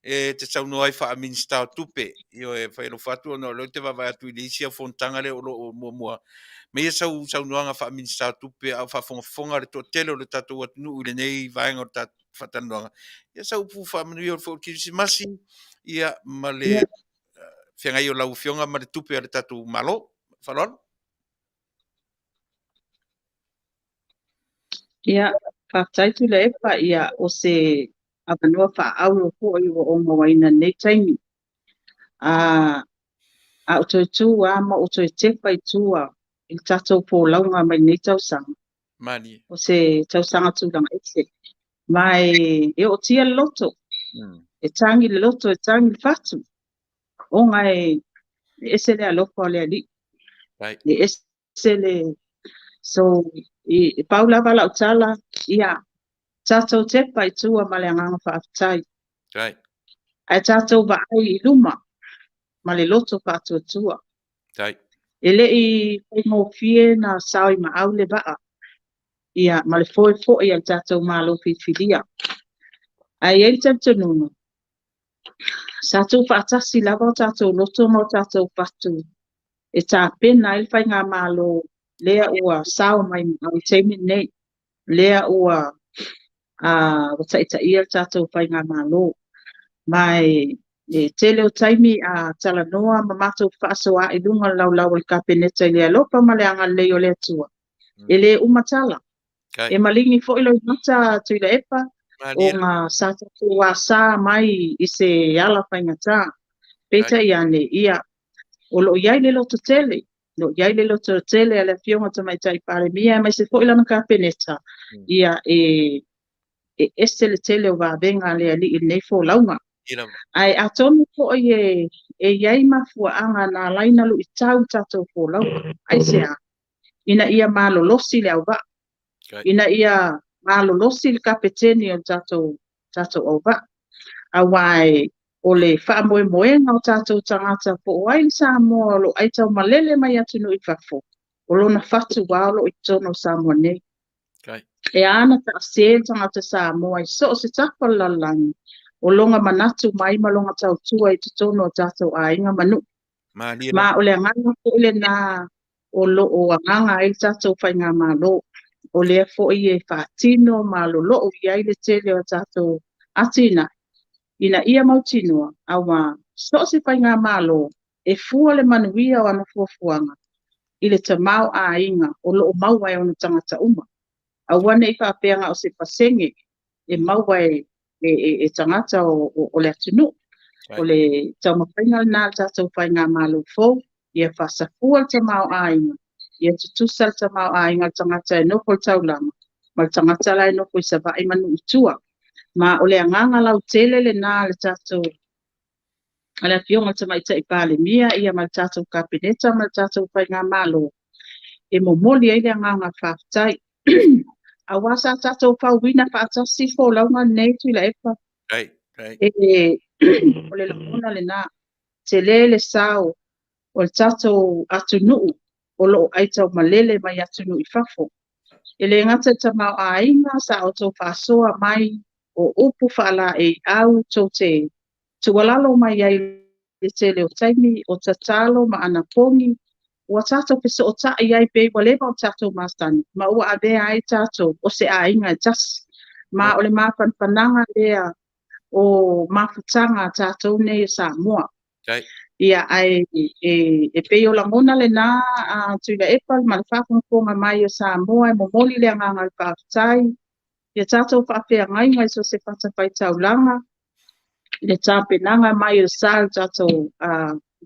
E te Taunuu ai wha Minisita o Tupe. Io e whaelo whatu no lo te vavai atu I le isia fontanga le o mua. Me ia saunuanga wha Minisita o Tupe au whafonga le to tele o le tatou atunu I le nei vaenga o tatou whatanuanga. Ia sau pu wha manuia o le kirimasi ia ma le whiangai o lau whionga ma le tupe a le tatou malo. Whalon? ia faafetai Tuilaepa ia o se avanua fa'aau o ua o mawaina nei taimi a o toitu ma o toitepa I tua I tatou pōlauga mai nei tausaga Mani. o se tausaga tulaga ese mai e o tia le loto e tangi le loto e tangi le fatu onga e ese le alofa o le ali'i e ese le so I paula vala utala ia tatou tepa I tua ma le agaga faafetai ae tatou va'ai I luma ma le loto fa'atuatua e le'i faigofie na sao I ma'au le va'a ia ma le fo'i a le tatou malo filifilia ai ai Taunuu sa tu fa'atasi lava o tatou loto ma o tatou fatu e tapena ai le faigā malo lea ua sao mai ma'au I taimi nei lea ua o taʻitaʻia le tatou faigā malo mai e tele o taimi a talanoa ma matou fa'asoa'i luga le laulau o le kapeneta I le alofa ma le agalelei o le atua e lē uma tala e maligi fo'i lau mata Tuilaepa o ngā sa tatou asā mai I se ala faigatā peita'i ane ia o lo'o iai le loto tele a le afioga tamaita'i palemia mai se fo'i lana kapeneta ia e ese le tele o vavega le ali'i lenei folauga ai atonu fo'i e iai mafua'aga na laina lu'i tau tatou folauga ai sea ina ia malolosi le auva'a ina ia malolosi le kapeteni o tatou auva'a auae o le fa'amoemoega o tatou tagata po o ai le Samoa o lo'o ai taumalele mai atu no I fafo o lona fatu wā o lo'o I tono o Samoa nei e ana ta'asē tagata Samoa I so o se tapa o le lalolagi o longa manatu mai ma longa tautua I totono o tatou āiga manu'u ma o le agaga fo'i lenā o lo'o agaga ai le tatou faigā malo o lea fo'i e fa'atino ma lolo'o I ai le tele o tatou atina ina ia mautinoa aua so o se faigā malo e fua le manuia o ana fuafuaga I le tamao āiga o lo'o maua e ona tagata uma auane I fa'apeaga o se pasege e maua e tagata o le atunuu o le taumawhaiga lenā le tatou faigā malo fou ia fa'asafua le tamao āiga ia tutusa le tamao āiga le tagata e nofo le taulaga ma le tagata la e nofo I sava'i manu'u tua ma o le agaga lau tele lenā le tatou a le afioga tamaita'i palemia ia ma le tatou kapeneta ma le tatou faigā malo e momoli ai le agaga faafetai auā sa tatou pauina faatasi folauga lenei tuilaepa Right. e o le lagona lenā te lē le sao o le tatou atunuu o loo ai taumalele mai atunuu i fafo e le gata tamaoāiga sa o tou faasoa mai o upu faalaeiau tou te tualalo mai ai le tele o taimi o tatalo ma ana pogi ua tatou fesootaʻi ai pei ua leva o tatou masani ma ua avea ai tatou o se aiga e tasi ma o le mafanafanaga lea o mafutaga tatou nei e Samoa Right. ia ai e pei o lagona lenā tuilaepa ma le faafogafoga mai o Samoa e momoli le agaga le faafetai ia tatou faafeagaiga i so se fatafaitaulaga le tapenaga mai o sa le tatou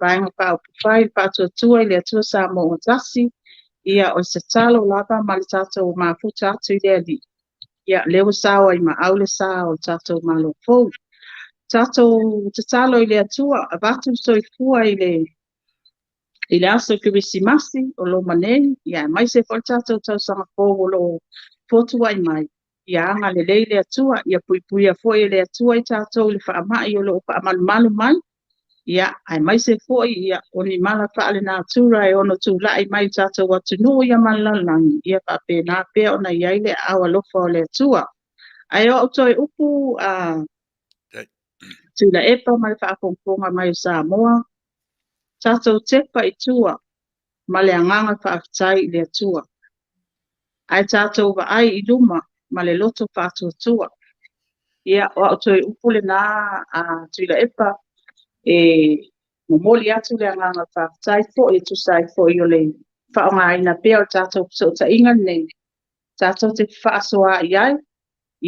vaega faaupufai le faatuatua i le atua Samoa tasi ia o se talo lava ma le tatou mafuta atu i le alii ia leu sao ai maau le sa o le tatou malo fou tatou tatalo i le atua avatu soifua i le aso kirisimasi o lo manei ia mai se foi tatou tausaga fou o loo fotu ai mai ia aga lelei le atua ia puipuia foi e le atua i tatou le faamaʻi o loo faamalumalu mai ia ae mai se foʻi ia o ni mala faalenatura e ono tulaʻi mai tatou atunuu ia malalalagi ia faapena pea ona iai le aʻau alofa o le atua ae o toe upu tuilaepa ma le faafogafoga mai o Samoa tatou tepa itua ma le agaga faafetai i le atua ae tatou vaai i luma ma le loto faatuatua ia o ao toe upu lenā tuilaepa e momoli atu le agaga faafetai foʻi e tusai foʻi o le faaogāina pea o le tatou fesootaʻiga lenei tatou te faasoaʻi ai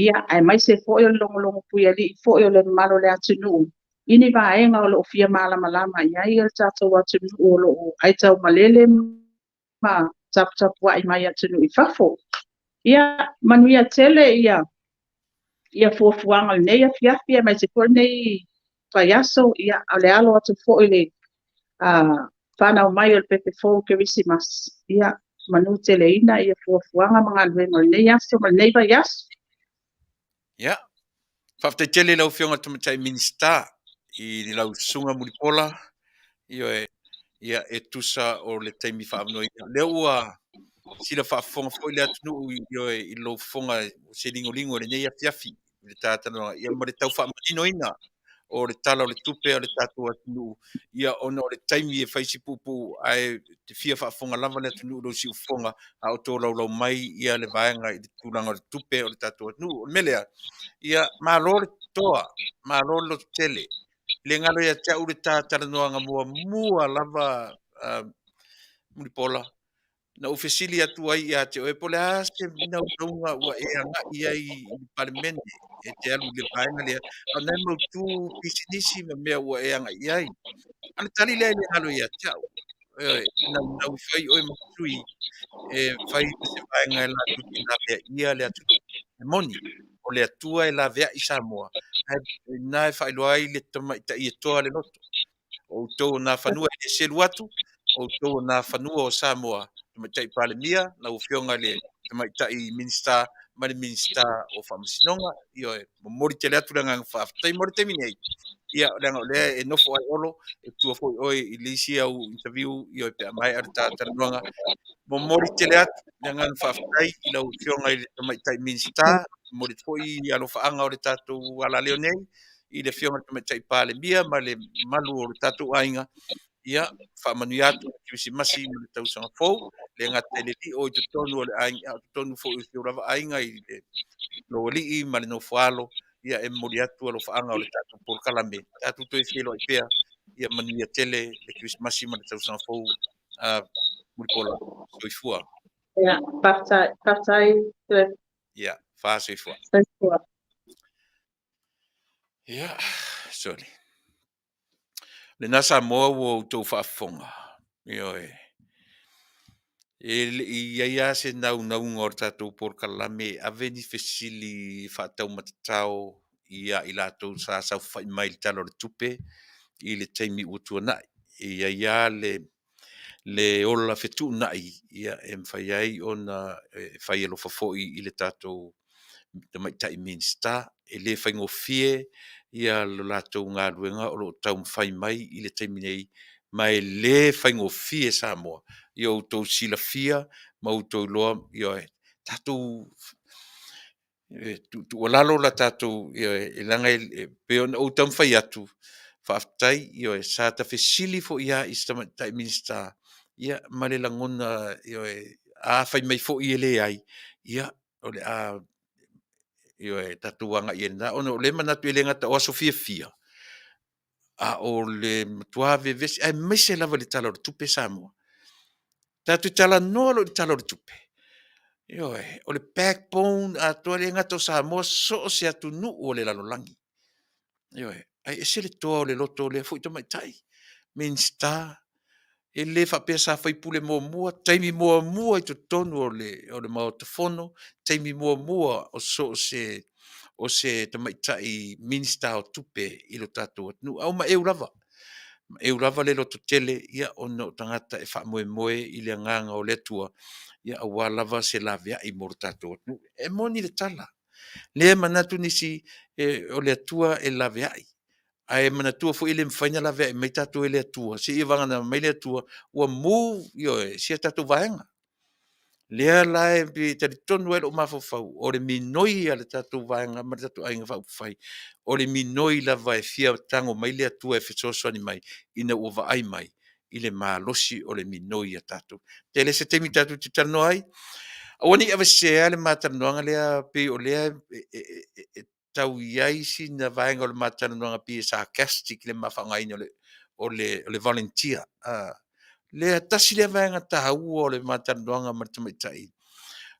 ia ae mai se foʻi o le logologo puialii foʻi o le malo le atunuu ini vaega o loo fia malamalama i ai o le tatou atunuu o loo ai taumalele ma taputapuaʻi mai atunuu i fafo ia manuia tele ia fuafuaga lenei afiafi e mai se foʻi nei paiaso ia o le alo atu foʻi le fanau mai o le pepefou kerisimas ia manu teleina ia fuafuaga ma galuega o lenei aso ma lenei vaiaso Ia. Faafetaitele lau fionga tamatai Minisita i ni lau sunga Mulipola ia e tusa o le taimi faamanoina. Le ua sila faafonga foi le atunu i lo fonga se lingolingo le nei afiafi le tātanoa ia ma le tau faamaninoina o le tala o le tupe o le tātou atunu ia ona o le taimi e faisi pupu ai te fia faafonga lava le atunu lo si ufonga a o tō lau mai ia le vaenga i le tūlanga o le tupe o le tātou atunu o le melea ia malo le toa malo lo tele le ngalo ia tau le tātanoa nga mua lava Mulipola na ufesili atu ai ia te oe pole ase na unga ua e anga ia i parliamente e te alu le vaenga le a nei mo tu pisinisi me mea ua e anga ia i ana tali le ngalo ia tau na ufai oe maksui e fai se vaenga e la tuti na vea ia le atu e moni o le atua e la vea i Samoa na e fai loai le tama ita i toa le loto o tō na whanua e selu atu o tō na whanua o Samoa tamatai palemia na ufionga le tamatai minista mani minista o whamasinonga i oe mori te lea turanga whaafatai mori te minei ia ranga o lea e nofo ai olo e tua foi oe i lisi au interview i oe pe amai ar tātanuanga mori te lea ngan whaafatai i lau ufionga i le tamatai minista mori foi i alo whaanga o le tātou ala leo nei i le fionga tamatai palemia ma le malu o le tātou ainga ia faamanuia atu kirisimasi ma le tausaga fou le gatelelii o i totonu o le aiga o totonu foʻi o se lava aiga i le lo alii ma le nofoalo ia e moli atu a lo faaga o le tatou polokalame tatou toe fieloai pea ia manuia tele le kirisimasi ma le tausaga fou Mulipola soifua ia faafetai ia fasoifua soifua ia soli lenā Samoa ua outou faafofoga ioe ia ia se naunauga o le tatou polokalame ave ni fesili faatau matatao ia i latou sa saufafaʻi mai le talo o le tupe i le taimi ua tuanaʻi ia ia le le ola fetu'una'i ia e mawhai ai ona whai alo whafoi i le tātou te maitai Minisita e le whaingofie ia lo lātou ngā ruenga o lo tau mwhai mai i le taimi nei mai le whaingofie Samoa i o tau silafia ma o tau loa i o tātou tu walalo la tātou i langa pe on o tau mwhai atu Faafetai i o sa ta fesili fo ia i sta maitai Minisita ia male langona i o a whai mai fo i ele ai ia o le a io e tatuanga i na ono le manatu ele ngata o Sofia fia a o le tuave vesi ai mese lava le tala o Tupe Samoa tatu tala no lo tala o Tupe io e o le backbone a to le ngata o Samoa so se atu nu o le lalolangi io e ai se le to le loto le fu to mai tai Minisita e le fa pesa fai pule mua taimi mua i to tonu o le mau tefono taimi mua o so se te maitai Minisita o Tupe i lo tātou atunu au ma lava le loto tele ia ono tangata e wha moe i le nganga o le tua ia awa lava se lavea i moro tātou atunu e moni le tala le manatu nisi o le atua e lavea i ai manatua fo ile mfaina la ve mai tatu ile atua si ivanga na mai le atua ua mu yo si tatu vaenga le la bi te tonu el o mafofau o le minoi ale tatu vaenga ma tatu ainga fa fai o le minoi la vai fia tango mai le atua e fesoso ni mai ina ua va ai mai ile malosi o le minoi a tatu te le se temi tatu te tano ai Oni ave se ale matanoanga lea pe o lea tau iai si na vaenga o le matanoanga pe sarcastic le mafangaina o le volunteer. Lea tasi le vaenga tahau o le matanoanga matamaitai.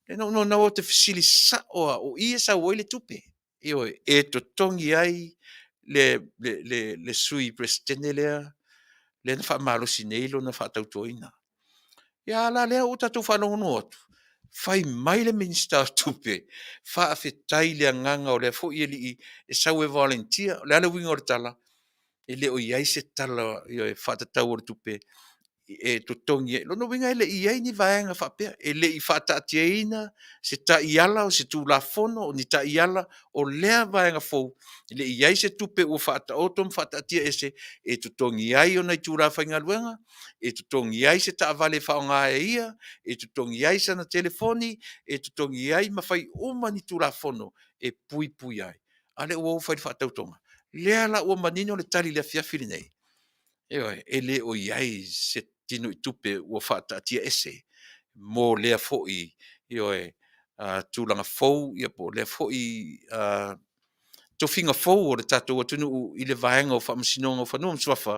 Le no o te fasili sa o ia sa o le tupe. Io e to tongi ai le sui presidente lea le na fa malo sinelo na fa tautoina. Ia la lea o tatu whanongo atu. Fai mai le Minisita Tupe, Faafetai le nganga o le fo i e sau e volunteer, le ala winga o le tala, e le o iai se tala e whatatau o le Tupe, e to tongi e, lono winga e le iai ni vaenga whapea, e le i whatatia ina, se ta iala o se tu la fono, o ni ta iala o lea vaenga fo, e le iai se Tupe o whata otom whatatia ese, e to tongi ai o nei tūra whainga luenga, e to tongi ai se ta vale whaonga e ia, e to tongi ai sa na telefoni, e to tongi ai mawhai uma ni tūra fono, e pui ai. Ale ua o whai whatautonga. Lea la ua manino le tali le fiafiri nei. E le o iai se tino i Tupe ua whatatia ese, mo lea foi, tūlanga fou, ia po lea foi, to finga fou o le tatou atunu i le vaenga o whamasinonga o whanua mswafa,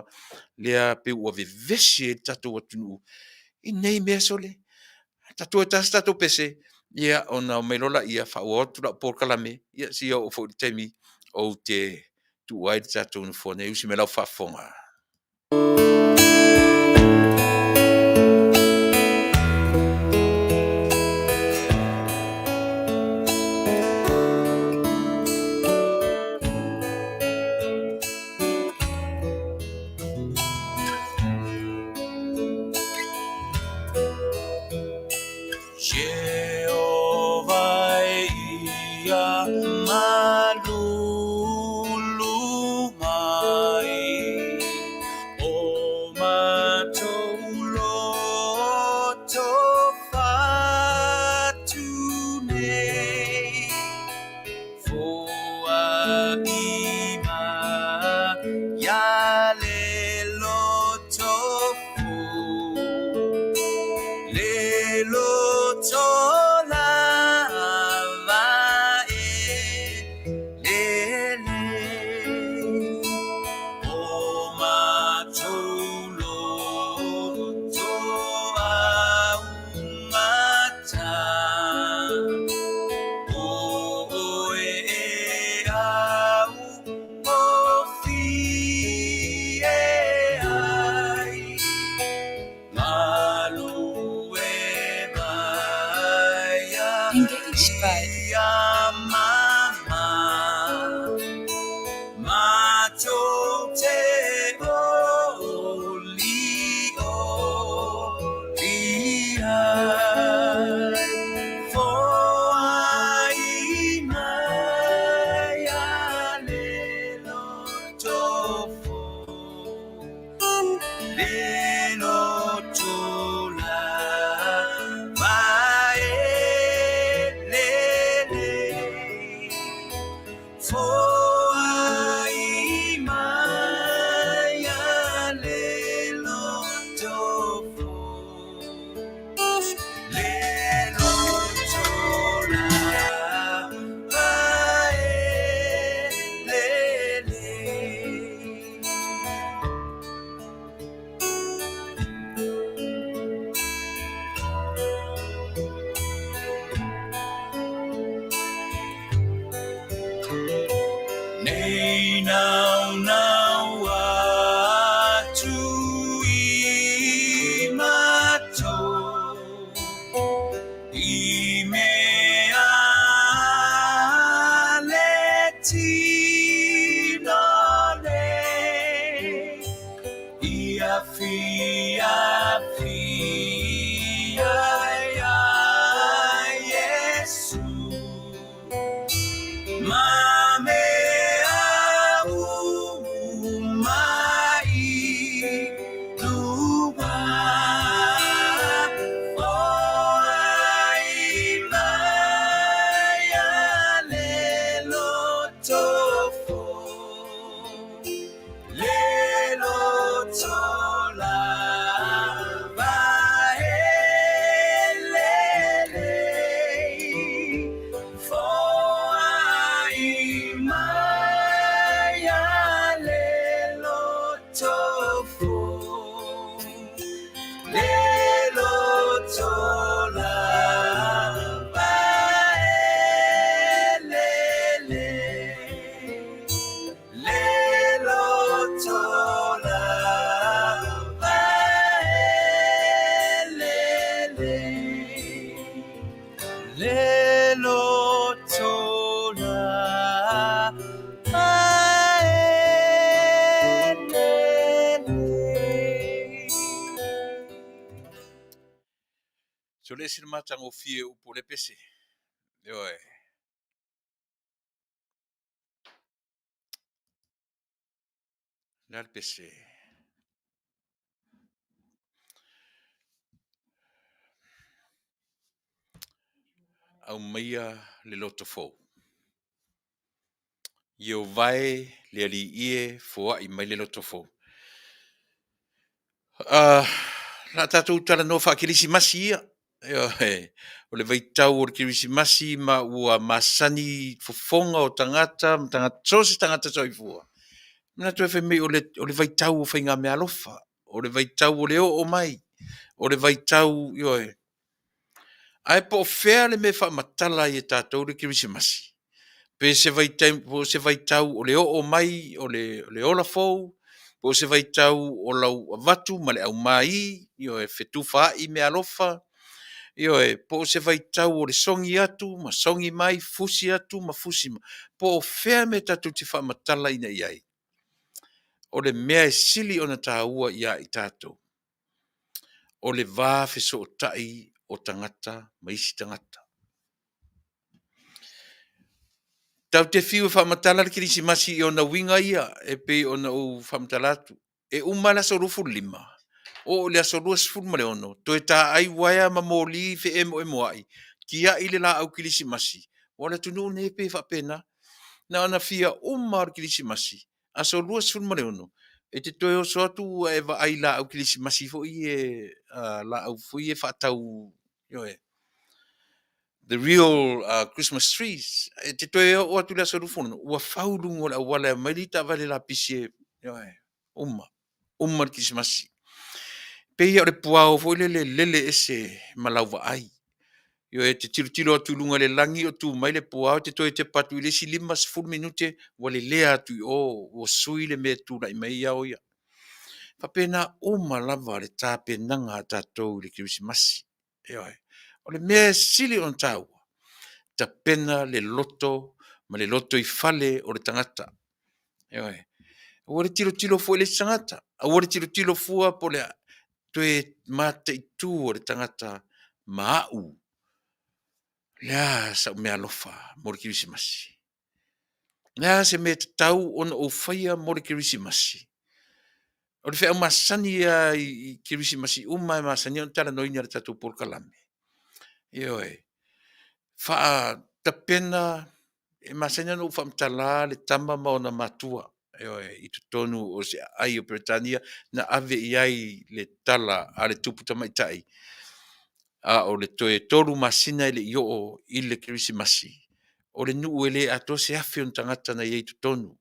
lea pe ua vevesi e tatou atunu i nei mea sole. Tatou e tas tatou pese, ia ona o meilola ia whaotu la Polokalame, ia si o fo temi o te tuai tatou na fone, usi me lau whafonga. Inau nau atu I mato I mea le tino le I afi ya Yesu Mame au mai lupa o ai mai lelo tofo lelo tola So le sina matango fie upo le pese. Yoe. Nal pese. Au maia le loto fou. Io vai le ali ie fua I mai le loto fou. La tatu tala no fa kilisi masi ia. Yoe. O le vaitau o le kilisi masi ma ua masani fofonga o tangata, tangata sosi tangata soifua. Mina tu efe mei o le vaitau o whainga me alofa. O le vaitau o le o mai. O le vaitau, yoe. Ai po fea le me wha matala I tātou le kirisimasi. Pe se vaitau o le o mai, o le ola fou, po se vaitau o lau avatu, ma le au mai, yoe, fetufa I me alofa, yoe, po se vaitau o le songi atu, ma songi mai, fusi atu, ma fusi ma. Po fea me tātou te wha matala ina iai. O le mea sili o na tāua ia I tātou. O le vā feso o tai o tangata, ma isi tangata. Tau te fiu whamatala le kirisimasi I ona winga ia, e pe ona u whamatala atu. E umala so rufu lima. O le aso rua sifuru male ono. To e tā ai waia ma mōli fe emo ai. Kia I le la au kirisimasi. Wala tunu ne pe whapena. Na ana fia umar kirisimasi. Aso rua sifuru male ono. E te toi o soatu e wa ai la au kirisimasi fo I e la au fo I e whatau. Yoe. The real Christmas trees. E te toe o atu la sorufono. Ua whaurungo la wala marita vale la pisie. Yoe. Umar kirisimasi. Pei o le puao fo lele ese malauwa ai. Yoe te tiro atu lunga le langi o tu mai le puao te toe te patu I le si 5 minute wale lea atu o sui le me tu lai mai au ia. Papena lava le tape nanga tatou le kirisimasi. Yoe. O le mea sili on tau. Ta pena le loto, ma le loto I fale o le tangata. Yoe. O le tilo fua le tangata. O le tilo fua po le toe mata I tu o le tangata maau. Lea sa mea lofa mo le kirisimasi. Lea se me tau ona o whaia mo le kirisimasi. O le whea masani I kirisimasi umai masani on tala noina le tatu Polokalame. Yoe. Faa tapena e masanya no famtala le tama ma ona matua I tutonu o se ai o Britania na ave ai le tala a le tupu tamaitai a o le toe toru masina I le io I le kirisimasi o le nuu ele ato se afe on tangata na iei tutonu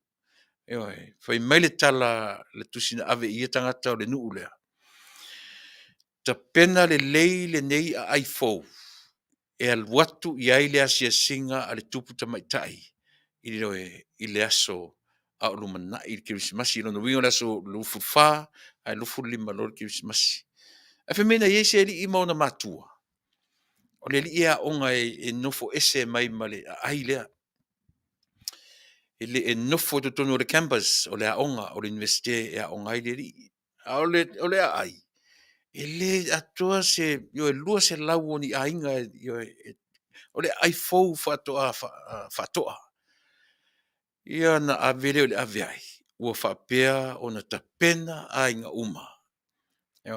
fai mai le tala le tusina ave ia tangata o le nuu lea tapena le lei le nei a ai fou e al watu I ai le asia singa a le tupu tamaitai I le aso a o lumana i Krismasi lona winga la so lufu fa ai lufu lima lo Krismasi a fe mena yese li i mauna matua o le li ia onga e nofo ese mai male ai lea ele e nofo to tono le campus o le aonga o le universite e aonga i le li o le ai ele atoa se yo e lua se lau ni ainga yo o le ai fou fatoa ia na avele o le aveai ua faapea ona tapena ainga uma e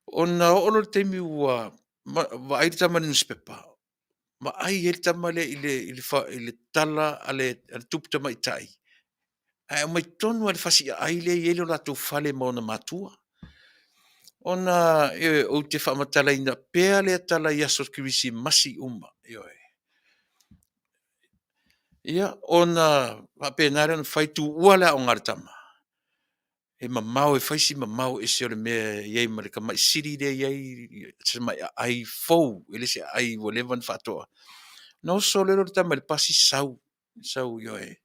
ona o le taimi ua vaai le tama le newspaper ma ai e le tama le i le tala a le tupu tamaitai ae o mai tonu a le fasiaai le i ele o latou fale ma ona matua ona o te whaamatalaina pēa lea tala i aso Krisimasi uma. Ia, ona whaapenare ona whaitu ua lea o ngaratama. E mamau e whaisi mamau e se ole mea iei marika mai siri lea iei se mai ai fou, ele se ai walevan whatoa. No so lero le tama le pasi sau ioe.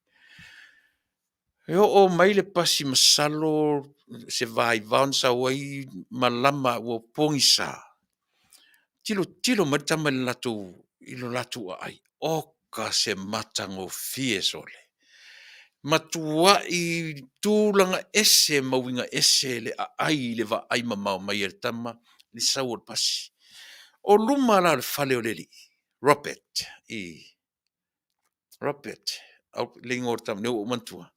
O mai le pasi masalo se vai vaon sa wai malama ua pongi sa. Tilo matama le latu ilo latu ai. Oka se matango fie sole. Matua i tūlanga ese mawinga ese le ai le va ai mamau mai el tama le sau o pasi. O luma la le fale o leli. Robert. Au le ngor tam ne o mantua.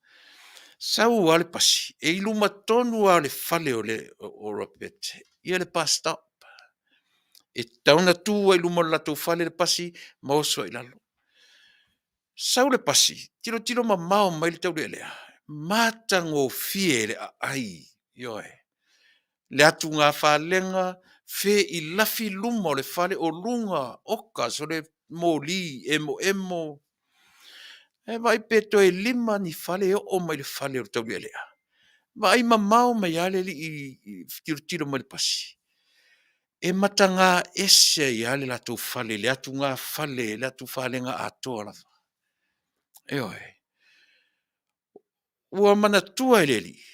Sau ale pasi. E luma tonu ale fale o le o Robert. Ia le pasta. E tauna tu ai luma latou fale le pasi ma oso i lalo. Sau le pasi, tilo mamao mai le tau lea. Matango fie le ai, ioe. Le atu ngā whalenga, fe i lafi luma o le fale o lunga, oka, so le moli, emo. E vai peto e lima ni fale o mai le fale o le tau lea. Vai mamao mai ale li i tilo mai le pasi. E matanga ese i ale la tu fale, le atu ngā fale, le atu whalenga atoa lafa. Eoe. Ua mana tua e leli.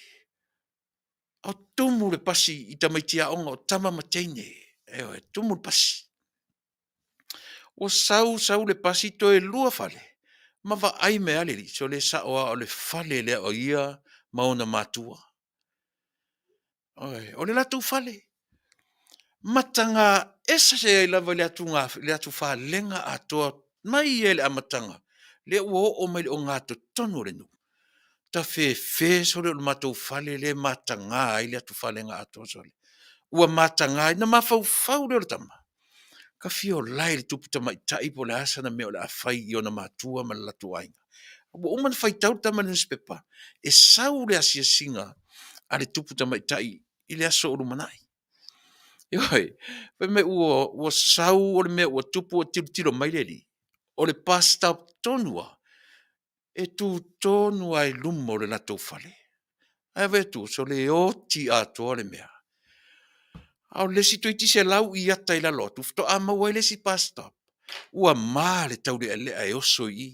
Au tumu le pasi i tamaitia onga o tama mateine. Eoe, tumu le pasi. Ua sau le pasi to e lua fale. Ma va ai me aleli, so le saoa o le fale le o ia maona matua. Oe, o le latu fale. Matanga esa se ai lava le atu whalenga atoa mai ele a matanga. Le ua o mai o ngato tonu le nu. Ta fe so le matou fale le matanga ai le atu whalenga atoa sole. Ua matanga ai na mafau le tama. Ka fio lai le tupu tama i taipo le asa na meo le awhai i ona matua ma le latu ainga. Ua uman whai tau tama le newspaper. E sau le asia singa a le tupu tama i tai i le aso o lumanai. Ioi, pe me ua sau o le mea ua tupu o tilo mai le li. O le pasta tonua. E tu tonu ai lumo le latou fale. Ai vetu, so le oti atoa le mea. Au lesi toiti se lau i ata i la lotu, fto ama wai lesi pasta. Ua maa le tau le e oso i.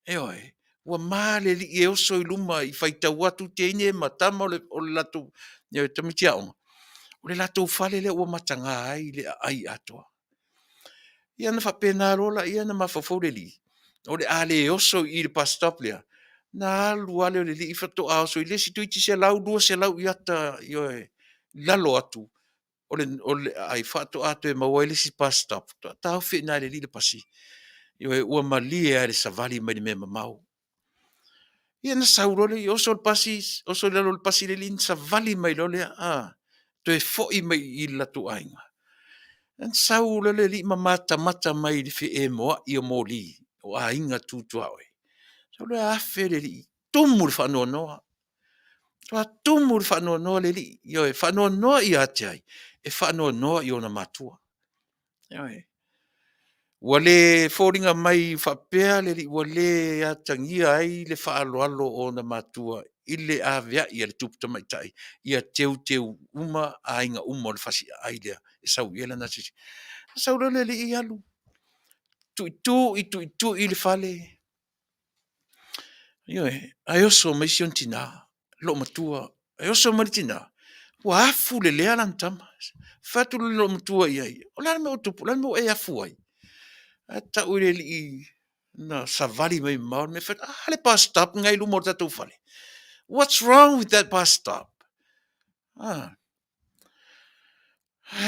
Eoi, ua maa le li e oso i luma i faita watu te ine matama o le latou, neo tamitia onga. O le latou fale le ua matanga ai le ai atoa. Ia na whapena rola, ia na mawhafau le li. O le ale e oso i le pasta lea. Na alu ale o le li i whato a oso i lesi toiti se lau, dua se lau i ata, ioe, lalo atu. O le ai whato ato e mawaile si pasta. Tau whi nai le li le pasi. Ioe, ua malie a le savali mai le mea mamau. Ia na saurole i oso le pasi, oso le lalo le pasi le li savali mai lo lea. To e foi mai i latu ainga. An saurole li mata mai le fi e moa i o moli. O a inga tutua oe. So le afe le li. Tumu le whanua noa. Toa tumu le whanua noa le li. Ioe, whanua noa i ate ai. E whanua noa i ona matua. Ioe. Wale fōringa mai whapea le li. Wale atangia ai le whaaloalo o na matua. Ile a vea i le tuputa mai tai. Ia teu uma a inga uma o le whasi ai lea. E sau iela na sisi. Sau le li i alu. Tu i le whale. ai oso mai sion tina, lo matua, ai oso mai tina. Wa afu le lea lan tama. Fatu le lo matua iai. O lana me o tupu, lana me o e afu ai. Ta ure li na savali mai mau, me fat, le bus stop ngai lu mo tatu fale. What's wrong with that bus stop?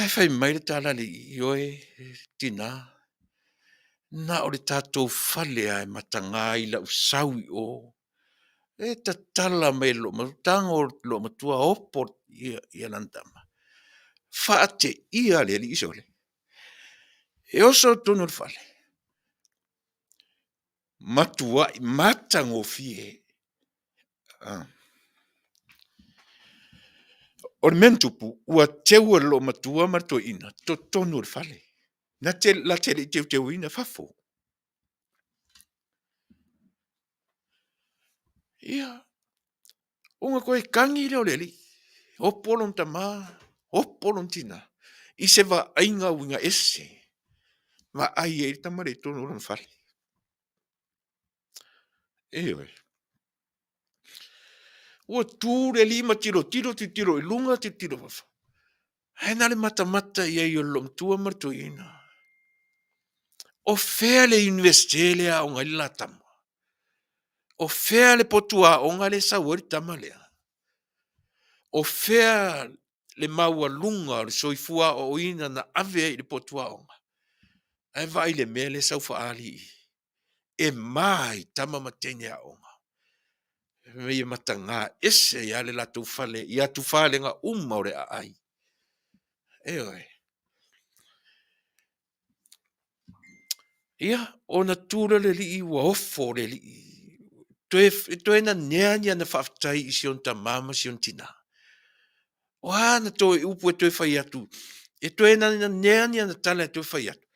Fai mai le tala li ioe tina. Na o le tatou fale ai matanga i la usawi o. E ta tala mai lo matanga o lo matua opo ia lantama. Faate ia le li isole. E oso tonu le fale. Matua i matango fie. O le mentupu ua teua lo matua marto ina to tonu le fale. Na te la te le teu ina fafo. Ia. Unga koe kangi leo le li. O polon tama. O polon tina. I se va ainga winga ese. Va ai e tamare tonu le fale. Ewe. Ua tu le lima tiro i lunga tiro fafa. Haina le mata ia i o lom tua marto ina. O fea le universite le a onga la tama. O fea le potua onga le sawari tama lea. O fea le maua lunga le soifua o ina na ave i le potua onga. Ai vai le mele saufa ali. E mai tama matene a onga. Me matanga ese ia le la tufale. Ia tufale nga umaure a ai. Ewe. Ia, ona tura le li i wa ofo le li i. Toe na neanya na faafetai i sion ta mama sion tina. Oa na toe upu e toe fai atu. E toe na neanya na tala e toe fai atu.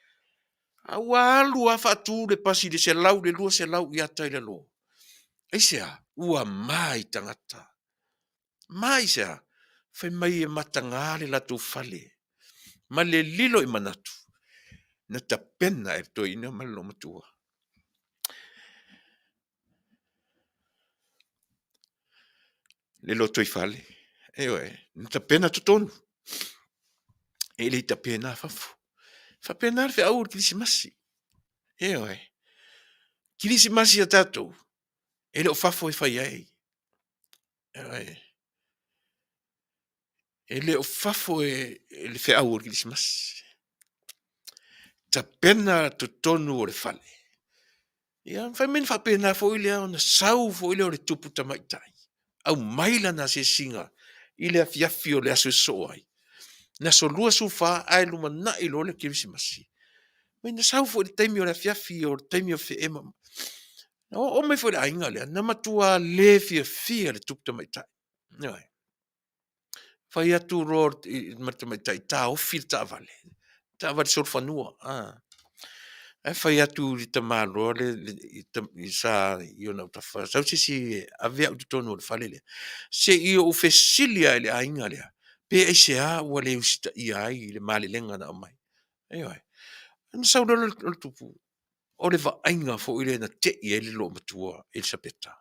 A walu a fatu le pasi le se lau le lua se lau i atai le lo. Eisea, ua mai tangata. Mai sea, fai mai e matangale la tu fale. Ma le lilo i manatu. Na ta pena e toi ina malo matua. Le lo toi fale. Ewe, na ta pena tutonu. E le ta pena fafu. Fa pena fe aur kilisimasi. Ewe. Kilisimasi a tatou. E le o fafo e fai ai. Ewe. E le o fafo e le fe aur kilisimasi. Ta pena tutonu o le fale. Ia, fai men fa pena fo ile ona sau fo ile o le tupu tamaitai. Au maila na se singa. Ile a fiafi o le aso so ai. Na so lua su fa ai luma na ilo le kilisimasi. Mai na sau fo le taimi o le fiafi o le taimi o fe ema. O me fo le ainga le. Na matua le fia le tupu tamaitai. Ia. Fai atu ro tamaitai. Ta ofi ta vale. Ta vale sol fanua. E fai atu li ta malo le i sa io na ta fa. Sau si avea u tonu le fale le. Se io u fesilia le ainga le. Pe e se a ua le usita i ai le male lenga na mai. Eoi. Ana sau le tupu. O le va ainga fo ile na te i ele lo matua Elisabeta.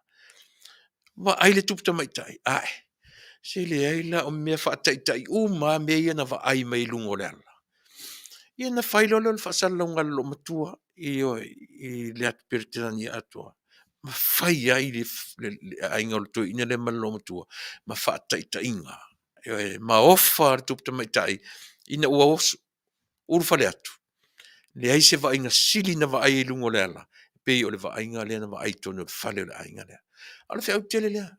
Va ai le tupu tamaitai. Ai. Se le aila o mea fa taitai uma me ia na va ai mai lungo le ala. Ia na whailolo le whasalonga lo matua i le atu peritirani atua. Ma whai ai le ainga o toi ina le malo matua. Ma whaataita inga. Ma ofa tupta mai tai. Ina ua osu. Urwhale atu. Le ai se va inga sili na va ai lungo le ala. Pei o le va inga le na va ai tonu le whale o le ainga le. Ala whi au tele lea.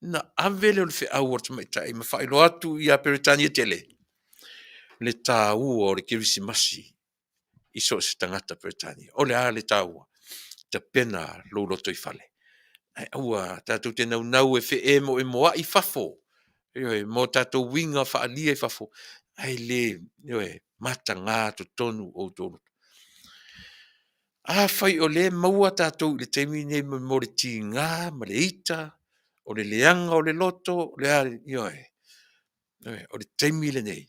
Na avele o le whi au orta mai tai. Ma whailo atu i a peritani tele. Le tāua o le kirisimasi i so se tangata Britania. O le a le tāua, te pena lo loto i fale. Ai aua, tātou te nau e fe e moa i fafo. Mo tātou winga wha alia i fafo. Ai le, mata ngā to tonu o tonu. A fai o le maua tātou le teimi nei mo le ti ngā, ma le ita, o le leanga o le loto, le a, o le teimi le nei.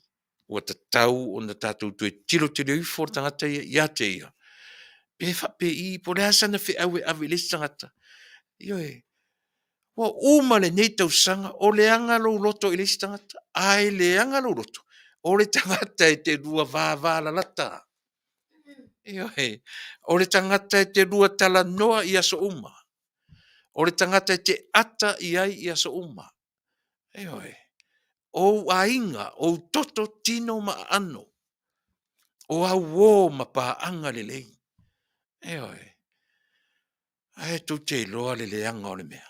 Ua ta tau o na tātou tue tiro i for tangata ia te ia. Pe wha pe i po rea sana whi awe awe le tangata. Ioe. Wa uma le nei tausanga o le anga lo loto i le tangata. Ai le anga lo loto. O le tangata e te rua vāvāla lata. Ioe. O le tangata e te rua tala noa i aso uma. O le tangata e te ata i ai i aso uma. Ioe. O ainga, o toto tino ma ano. O au wō ma paanga le lei. Ioe. Ai tu te loa le leanga o le mea.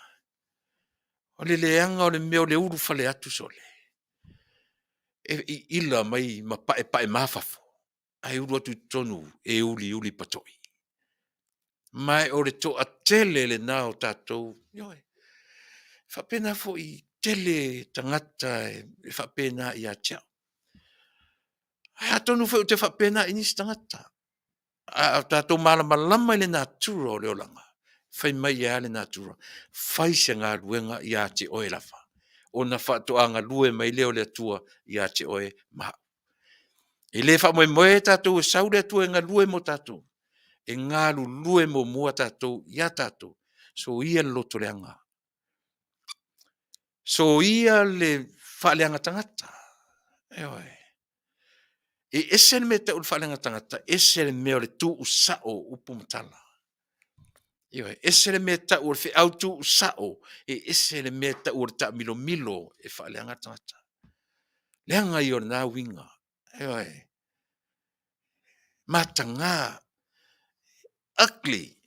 O le leanga o le mea o le uru fale atu sole. E ila mai ma pae mafafo. Ai uru atu tonu e uli patoi. Mai o le to a tele le nā o tātou. Ioe. Whapena fo i tele tangata e whapena i a tiao. Ai atonu fo te whapena i nisi tangata. A tātou malama le nā tura o le olanga. Fai mai e ale nā tura. Fai se ngā ruenga i a te oe lafa. O na whatoanga lue mai leo le atua i a te oe maha. E le wha moe tātou e saure atua e ngā lue mo tātou. E ngā lue mo mua tātou i a tātou. So ia loto leanga. So ia le whaaleanga tangata. Eoi. E ese le me te ul whaaleanga tangata. Ese le meo le tu usao upu matala. Eoi. Ese le me ta ul fi au tu usao. E ese le me ta ul ta milo e whaaleanga tangata. Leanga i o nā winga. Eoi. Matanga. Ugly.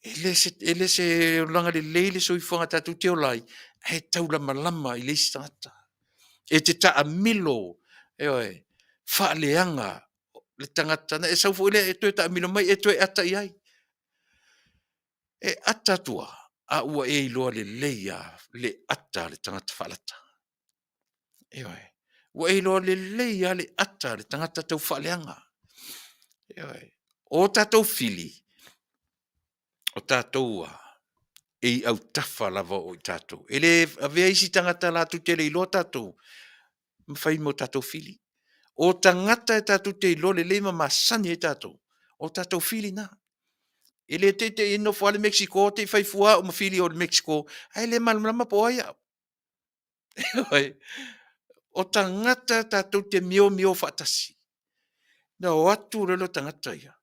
Ele se langa le leile so i whanga tatu te olai. He taula malama i leisi tangata. E te taa milo. Eoi. Whaaleanga. Le tangata. E saufu ele e toi taa milo mai. E toi ata i ai. E ata tua. A ua e iloa le leia. Le ata le tangata whaalata. Eoi. Ua e iloa le leia le ata le tangata tau whaaleanga. Eoi. O tātou fili. O tātou e au tafa lava o i tātou. Ele avea isi tangata la tu tele ilo tātou. Mwhai mo tātou fili. O tangata e tātou te ilo le leima masani e tātou. O tātou fili na. Ele te ino fwa le Mexico, te whai fua o mawhili o le Mexico. Ai le malama po aia. O tangata tātou te mio whaatasi. Na o atu relo tangata ia.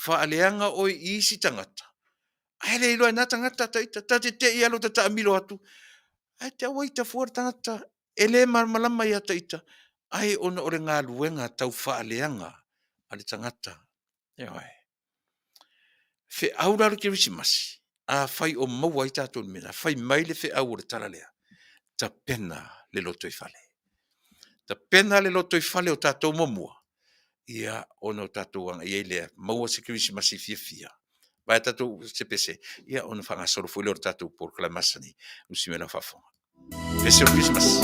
Whaaleanga o isi tangata. Ai le iloa nā tangata taita, te i alo ta amilo atu. Ai te awai ta fuar tangata, ele malama ia taita. Ai ona ore ngā luenga tau whaaleanga ale tangata. Eoi. Fe aura ke risimasi. A whai o maua i tātou mena. Whai mai le fe aura tala lea. Ta pena le loto i whale. Ta pena le loto i whale o tātou mamua. Ia ono tātou anga i lea. Maua se ke risimasi fia. Vai tātou se pese. Ia ono whangasoro fwile o tātou Polokalame masani. Usimela whafonga. Pese o Christmas.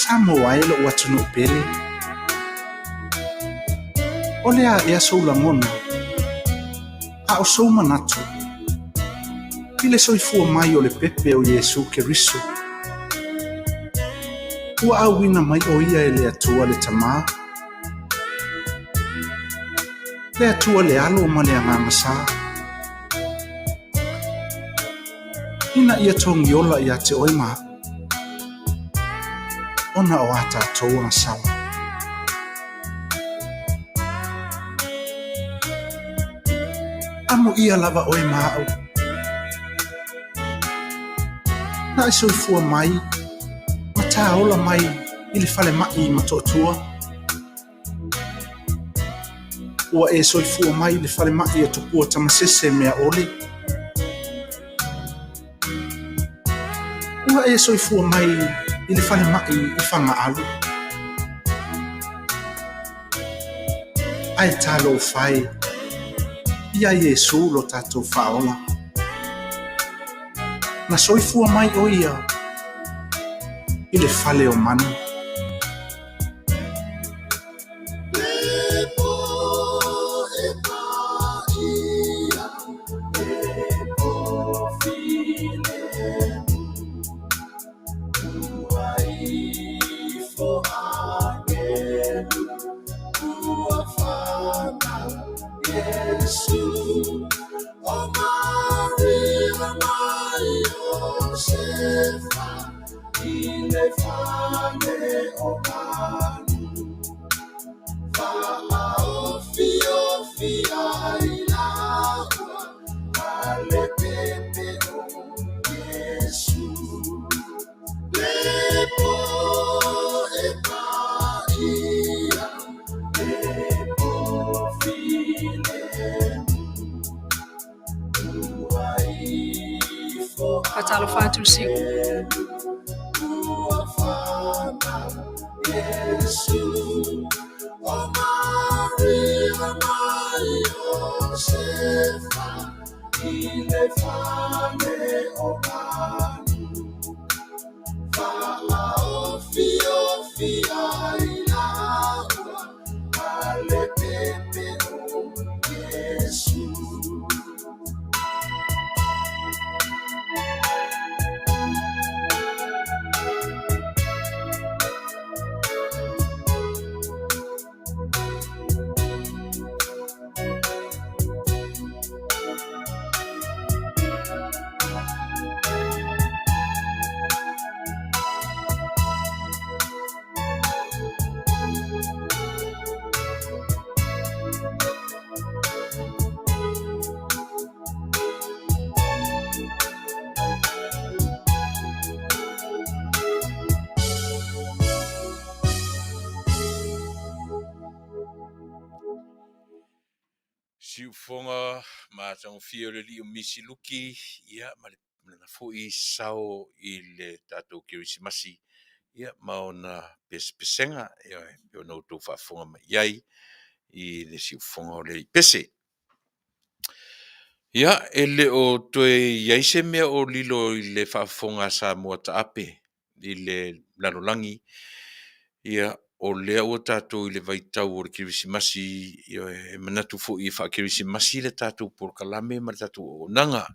Samoa e lo watunu pele. Olea e aso langona. A o sou manatu. Pile soifua mai o le pepe o Yesu Keriso. Ua awina mai o ia e le atua le tamā. Le atua le alo ma le angangasa. Ina ia tongi ola ia te oima. Ona o ata toa sawa. Amo ia lava oima au. Na iso i fua mai. Mata ola mai. Ili fale mai ma totua. Ua e soifua mai le fale mai e tupua tamasese mea ole. Ua e soifua mai i le fale mai i whanga alu. Ai talo whai. Ia Yesu lo tatou whaola. Na soifua mai o ia i le fale o manu. Fatalo fatu si. Siufonga ma tang fio le li o misiluki ia ma le na foi sao i le tatou kirisimasi ia ma ona pespesenga ia o no to fafonga ma iai i le siufonga o le pese ia ele o toe iai se mea o lilo i le fafonga Samoa taape i le lalolangi ia o lea ua tātou i le vaitau o le kirisimasi e manatu fo'i e whakirisimasi le tātou Polokalame ma le tātou o nanga.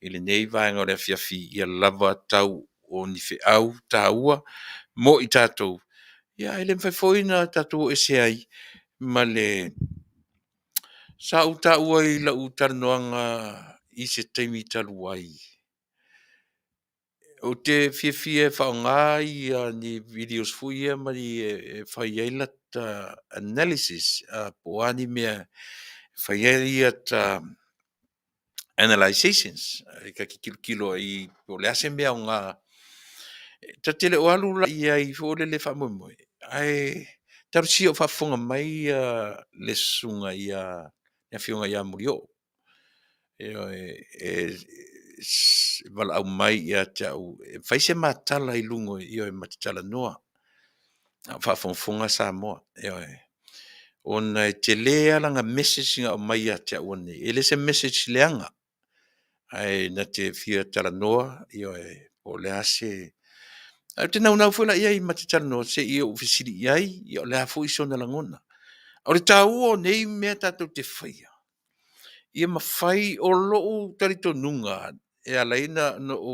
I le nei vaenga o le afiafi ia lava tau o ni whiau tāua mo i tātou. Ia ele mwhaifoina tātou e se ai ma le sa tāua i la utarnoanga i se teimi talu ai. O te fie whaonga i ni videos fui ma ni whaiela ta analysis po ani mea whaiela ta analyzations i ka kilo i o le ase mea o ngā ta tele o alu la i ai o le whamoimoe ai taru si o whafonga mai le sunga i a whionga i a Molioo wala au mai ia te au faise matala i lungo i o matala noa whafonga Samoa ona te lea langa message nga o mai ia te au ane ele se message leanga ai na te fia tala noa i o le ase te nau fuela ia i matala noa se i o fisiri iai i o le afu i sona langona o le tau o nei mea tatou te whaia ia mawhai o loo tarito nunga e alaina no o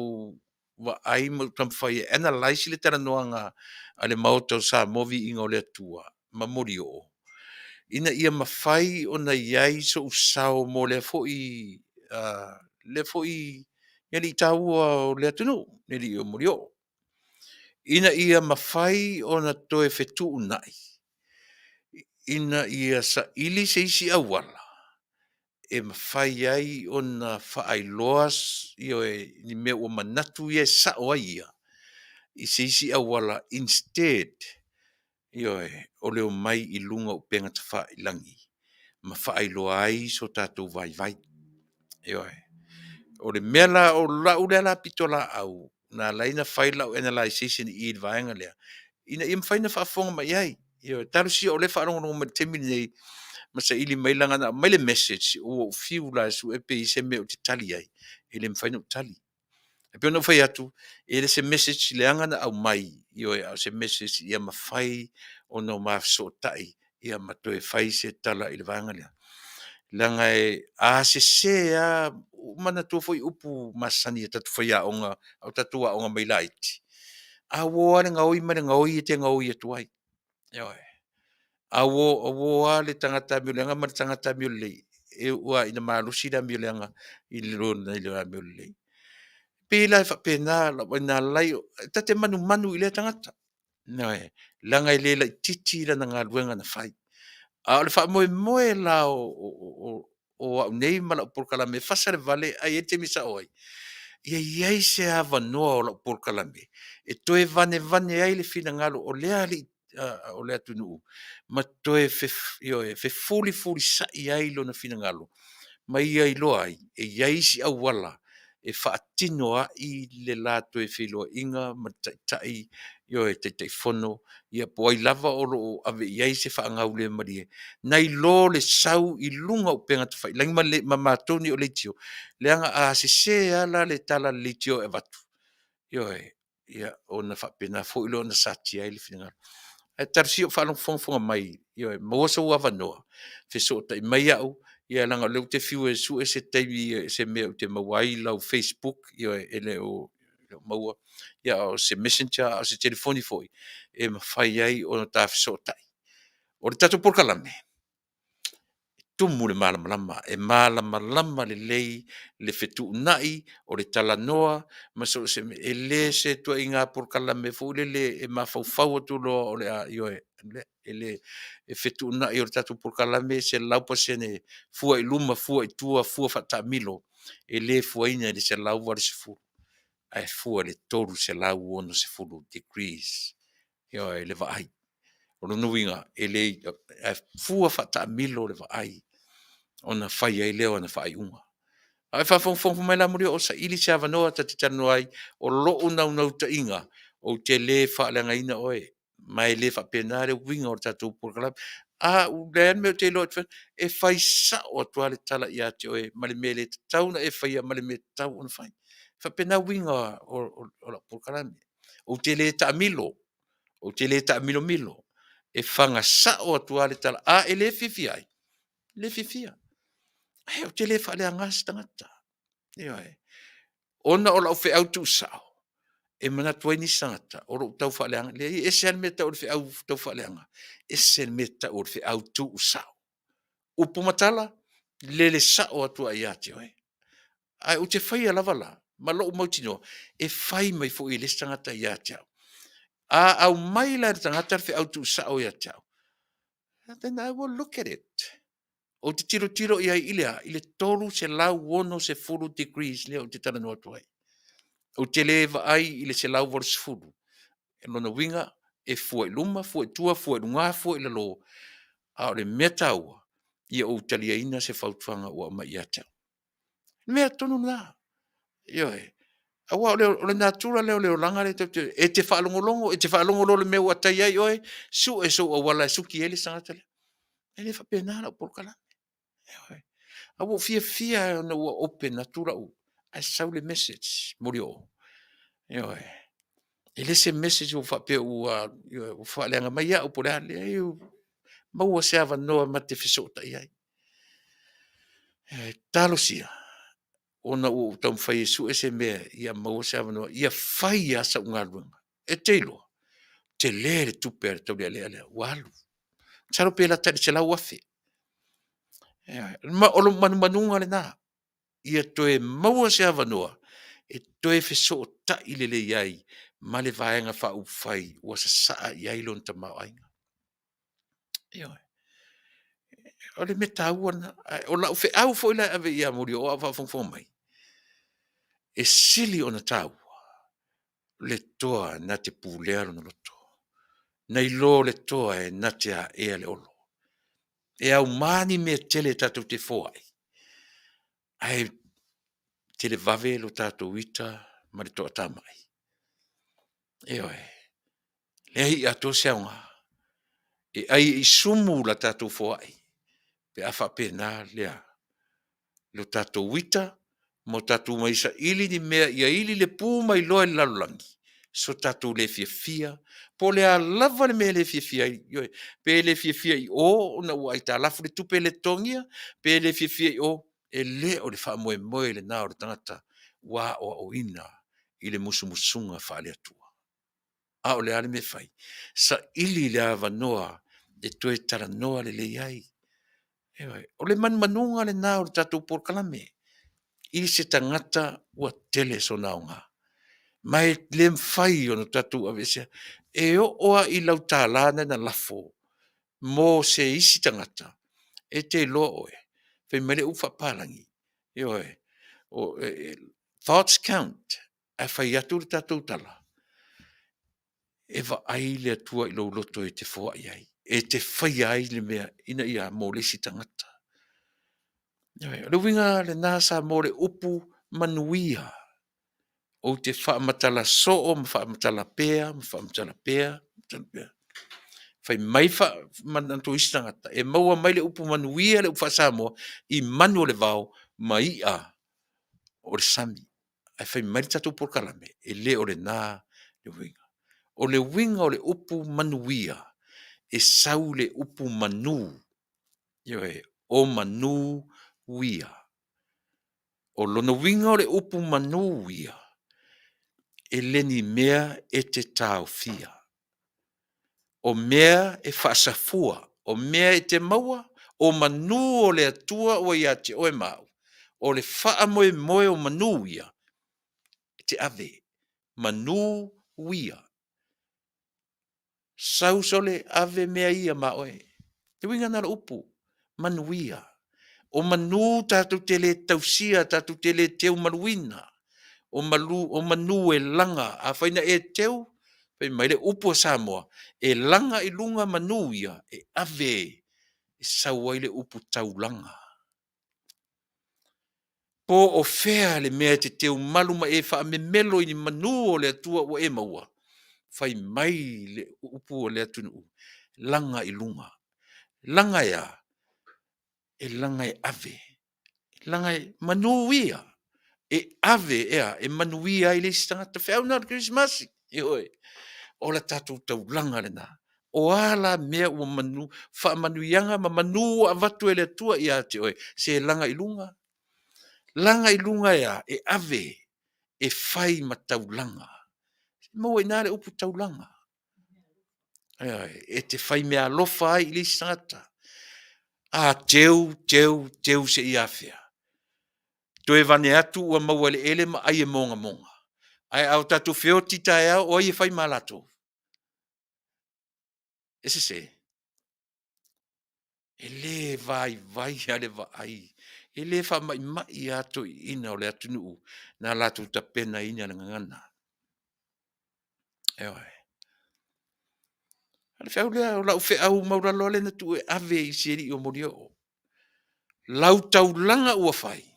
wa ai mo tamwhai analyze le tara noanga ale mauta sa movi inga o le atua ma Molioo ina ia mafai ona iai so usao mo le fo'i ia li tāua o le atunuu ne li o Molioo. Ina ia mafai ona toe fetu'una'i ina ia sa'ili se isi auala e mafai ai ona fa'ailoa ni mea ua manatu ia e sa'o ai ia i se isi auala instead o leo mai i lunga upenga te fa'ilangi ma fa'ailoa ai so tātou vai o le mea la o la'u lea la pito la au na laina fai la'u analyzation i il vaenga lea ina ia mawhaina whaafonga mai ai taru si o le whaarongo ma te mini nei masa ili mai langa na mai le message o fiu la su e pe i se me o te tali ai ele mawhaina o tali e pe ona whai atu ele se message le anga na au mai se message ia mawhai ona o mawso tai ia matoe whai se tala i le vaenga lea langa e a se mana tu foi upu masani tatu foi a onga au tatu a onga mai laiti a wo ale ngau i mane ngau i te ngau i tuai a wo ale tangata mi lenga ma tangata mi le e ua ina malusi da mi lenga i lo na le mi le pila fa pena la lai tate manu i le tangata langa i le la titi la nga luenga na fai a le fa moe la o nei mala Polokalame Fasa le Vale ai e te misa oi ia se ava noa o la Polokalame e toe vane ai le fina ngalo o lea li o lea Taunuu ma toe fe fuli sa ai lo na fina ngalo ma ia i loa ai e iai si awala e whaatino i le lato e whiloa inga ma tai tai fono ia po ai lava o lo ave iai se whaangau le marie nai lo le sau i lunga o penga te whai langi ma matoni o leitio leanga a se ala le tala leitio e vatu ia o na whapena fo ilo na sati ai le whingaro e tarsi o whalong fonga mai mawasa ua wanoa wheso tai mai au ia langa leu te fiu e su e se taimi se mea o te mawai lau Facebook ele o maua o se messenger o se telefoni foi e mawhai ai o na tāwhiso tai o le tatu Polokalame tumu le malamalama e malamalama le lei le fetu'una'i o le talanoa ma so se e lē se tua'iga Polokalame fo'i le e mafaufau atu loa o le a ele e fetu'una'i o le tatu Polokalame se lau pasene fua i luma fua i tua fua fa'ata'amilo e lē fuaina i le se lau valusefulu ae fua le tolu se lau ono sefulu degrees le va'ai o lo nuinga e le fua fa'ata'amilo le va'ai ona fai ai leo na fai unga ai fa fong mai la muri o sa ili sa vanoa ta te tanu ai o lo una ta inga o te le fa le ngaina oe mai le fa penare winga o tatu Polokalame a u le me te lo e fai sa o toale tala ia te oe mali mele tauna e fai mali me tau on fai fa pena winga o la Polokalame o te le ta milo milo e fanga sa o toale tala a ele fifia le fifia ai o te le fa le angas tangata ona o la fe autu sao e mana toi ni sangata o lo tau fa le ang le e sen meta o fe au tau fa le anga e sen meta o fe autu sao o pumatala le sao atu ai ati ai o te fai ala vala ma lo mo tino e fai mai fo i le tangata ia tau a au mai la tangata fe autu sao ia tau then I will look at it. O te tiro ia ile tolu se lau wono se fulu degrees le o te tala noa tuai. O te leva ai ile se lau voru se fulu. E lona winga e fua i luma, fua i tua, fua i lunga, fua i lalo. A o le mea taua ia o talia ina se fautuanga ua ma ia tau. Mea tonu na. Awa o le natura leo langa le e te whaalongolongo le mea ua tai ai oe, su e so o wala suki ele sangata le. E le whapenara o Polokalame. Awo fia na ua open natura u. Ai sau le message, Molioo. Ele se message o whape ua whaaleanga mai au po rea le maua se awa noa ma te whisota iai. Talo sia. Ona ua tau mwhai su e se mea ia maua se awa noa. Ia whai asa unga luenga. E teilo. Te le tupe tau lea. Walu. Salo pela tadi se lau afe. Ma olo manunga le na. Ia toe maua se avanoa. E toe fe so ta ile le iai. Ma le vaenga fa ufai. Ua sa saa iai lon ta mau ainga. Ia. O le meta ua. O la ufe au fo ila ave ia muri o awa fongfong mai. E sili ona tau. Le toa na te pūlea lona loto. Nei lo le toa e na te a ea le olo. E au mani me tele tatou te foai. Ai te le vave lo tatou ita ma le toa tamai. E oe. Le hi ato seaunga. E ai i sumu la tatou foai. Pe afa pena lea. Lo tatou ita mo tatou maisa ili ni mea ia ili le pū mai loa le lalulangi. So tatou le fia. Po le a lava le mea le fia. Pe le fia i o na ua ita lafu le tupe le tongia. Pe le fia i o e le o le wha moe le nao le tangata. Wa o ina i le musumusunga wha le atua. A o le ale me fai. Sa ili le ava noa e toe tara noa le iai. O le manunga le nao le tatou Polokalame. I se tangata ua tele so naonga. Mai le mfai o no tatou avesia. E o oa i lau tālana na lafo. Mo se isi tangata. E te lo oe. Fai mele ufa palangi. Thoughts count. A fai atu le tatou tala. E va ai le atua i lo loto e te foa iai. E te fai ai le mea ina ia mo le si tangata. Le winga le nasa mo le upu manuia. O te whaamatala so'o, whaamatala pēa, whaamatala pēa. Whai mai mananto isi tangata. E maua mai le upu manuia le upa Samoa i manu le vau mai a o le sami. Ai whai mai tatou Polokalame e le o le nā le winga. O le winga o le upu manuia e sau le upu manu. O manu wia. O lona winga o le upu manu wia. E leni mea e te tau fia. O mea e whaasafua. O mea e te maua. O manu o le atua o ia te oe mau. O le wha moe o manu ia. E te ave. Manu wia. Sausole ave mea ia maoe. Te winga nara upu. Manu wia. O manu tātou te le tausia, tātou te le teu maluina. O manu e langa, a whaina e teu, whai mai le upo Samoa, e langa i lunga manu ia, e ave, e sauai le upo tau langa. Po o fea le mea te teu maluma e wha me melo i ni manu o le atua o e maua. Whai mai le upo o le atunu, langa i lunga. Langa ia, e langa e ave. Langa e manu ia. E ave ea, e manuia i le stangata whau nā Christmas. E oi, o la tātou tau langa le nā. O ala mea ua manu, wha manuianga, ma manu a vatu e le atua i a te oi. Se langa i lunga. Langa i lunga ea, e ave, e whai ma tau langa. Mo e nāre upu tau langa. E te whai mea lofa ai i le stangata. A teu se i awhia. Toe vane atu ua maua le ele ma ai e monga. Ai au tatu feo tita e au o ai e whai malato. Ese se. E le vai ale vai. E le wha mai ato ina o le atu nuu. Nā lato ta pena ina na ngana. E oi. Ale whau lea o lau whe au maura loa le na tu e ave i seri o Molioo. Lau tau langa ua whai.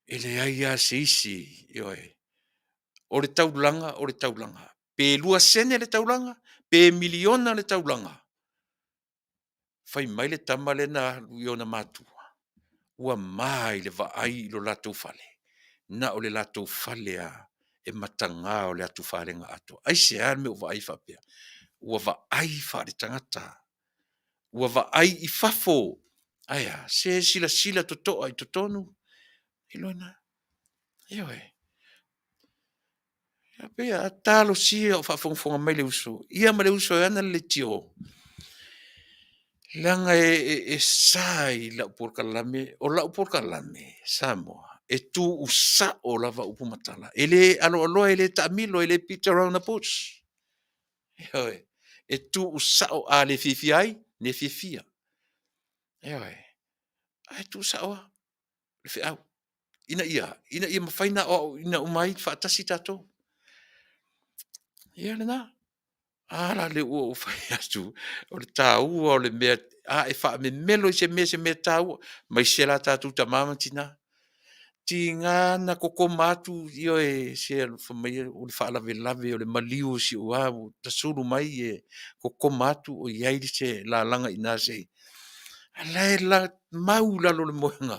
E le ai a se isi. E oi. O le taulanga. Pe lua sene le taulanga. Pe miliona le taulanga. Fai mai le tama le na luiona matua. Ua mai le vaai lo latou fale. Na o le latou fale a e matanga o le atu fale nga ato. Ai se arme o vaai fapea. Ua vaai fale tangata. Ua vaai i fafo. Aia, se sila totoa i totonu. Ilona. Ioe. Pea talo sia o fafonga mai le uso. Ia ma le uso e ana le tio. Langa e sai la Polokalame o la Polokalame Samoa e tu usa o lava upu matala ele alo ele tamilo ele pita around the bush e tu usa o ale fifiai ne fifia ai tu usa o le fi au ina ia mafaina o ina umai fa tasi tato ia na ala le o fai atu o le tau o le mea a e fa me melo se me tau mai se la tatu ta mama tina tinga na koko matu io e se fa mai o le fa lave o le Molioo si o a ta suru mai e koko matu o iai se la langa ina se ala la mau la lo le moenga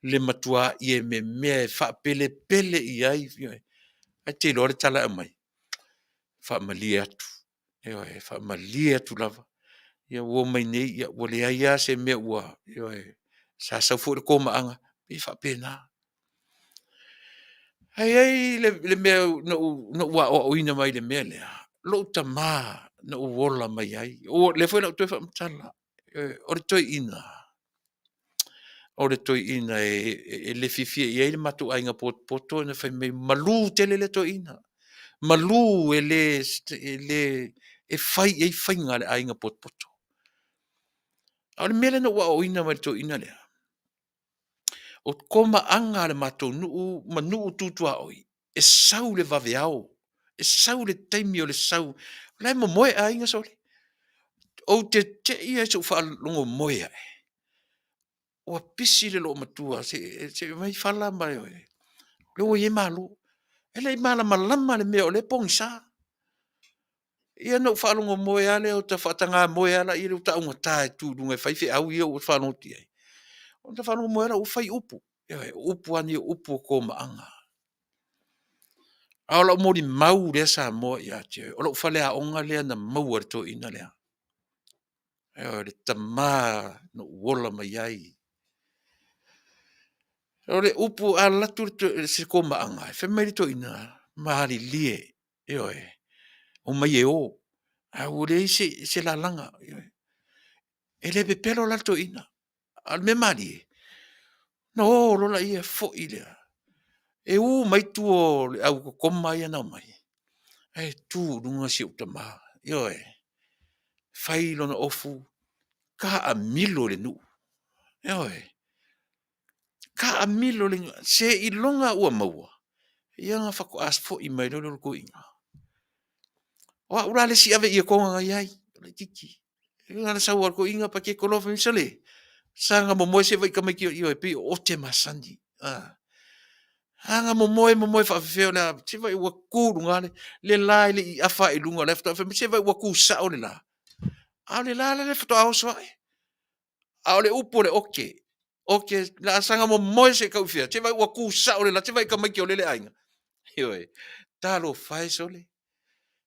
le matua i e me fa pele iai ai te lo le tala mai fa malia atu e fa malia atu lava ia ua mai nei ia ua le aia se mea ua sa sau fu ko maanga i fa pena ai le mea no ua o ina mai le mea le lo tama no wola mai ai o le foi na tu fa mtala o le toi ina e le fifi e le matu ainga poto na fa me malu tele le toi ina malu e fai ngale ainga poto au le mele no wa o ina mai to ina le o koma anga le mato nuu tutua oi e sau le vaveao e sau le taimi o le sau lai mo moe a inga sole o te ia so fa longo moe ai o pisi le lo matua se mai fala mai oi le o ye malo ele mala malama le me o le pongsa ia no fa longo moe ale o ta fatanga moe ala i le ta unga tai tu dunga fai fe au ia o fa no ti ai o ta fa longo moe ala o fai upu upu ani upu ko maanga a lo mori mau le Samoa ia te o lo fale a onga le na mau to ina le le tama no wola mai ai o le upu a la tu se ko maanga fe mai to ina mari lie o mai o a o le se la langa ele be pelo la to ina al me mari no lo la ia fo ile e u mai tu o au ko mai na mai tu dunga si utama fai lona ofu ka a milo le nu ka a milo le se i longa ua maua ia nga fako as fo i mai lolo ko inga wa ura le si ave i ko nga iai le tiki ia na sa ko inga pa ke kolofa mi sale sanga mo mo se vai ka mai ki i pe o te masandi hanga mo mo fa fe na se vai wa ku lunga le lai le i afa i lunga left of se vai wa ku sa o le la ale le foto au so ale upo le oke la sanga mo mo se ka ufia te vai wa ku sa o le la te vai ka mai ki o le ainga talo fai so le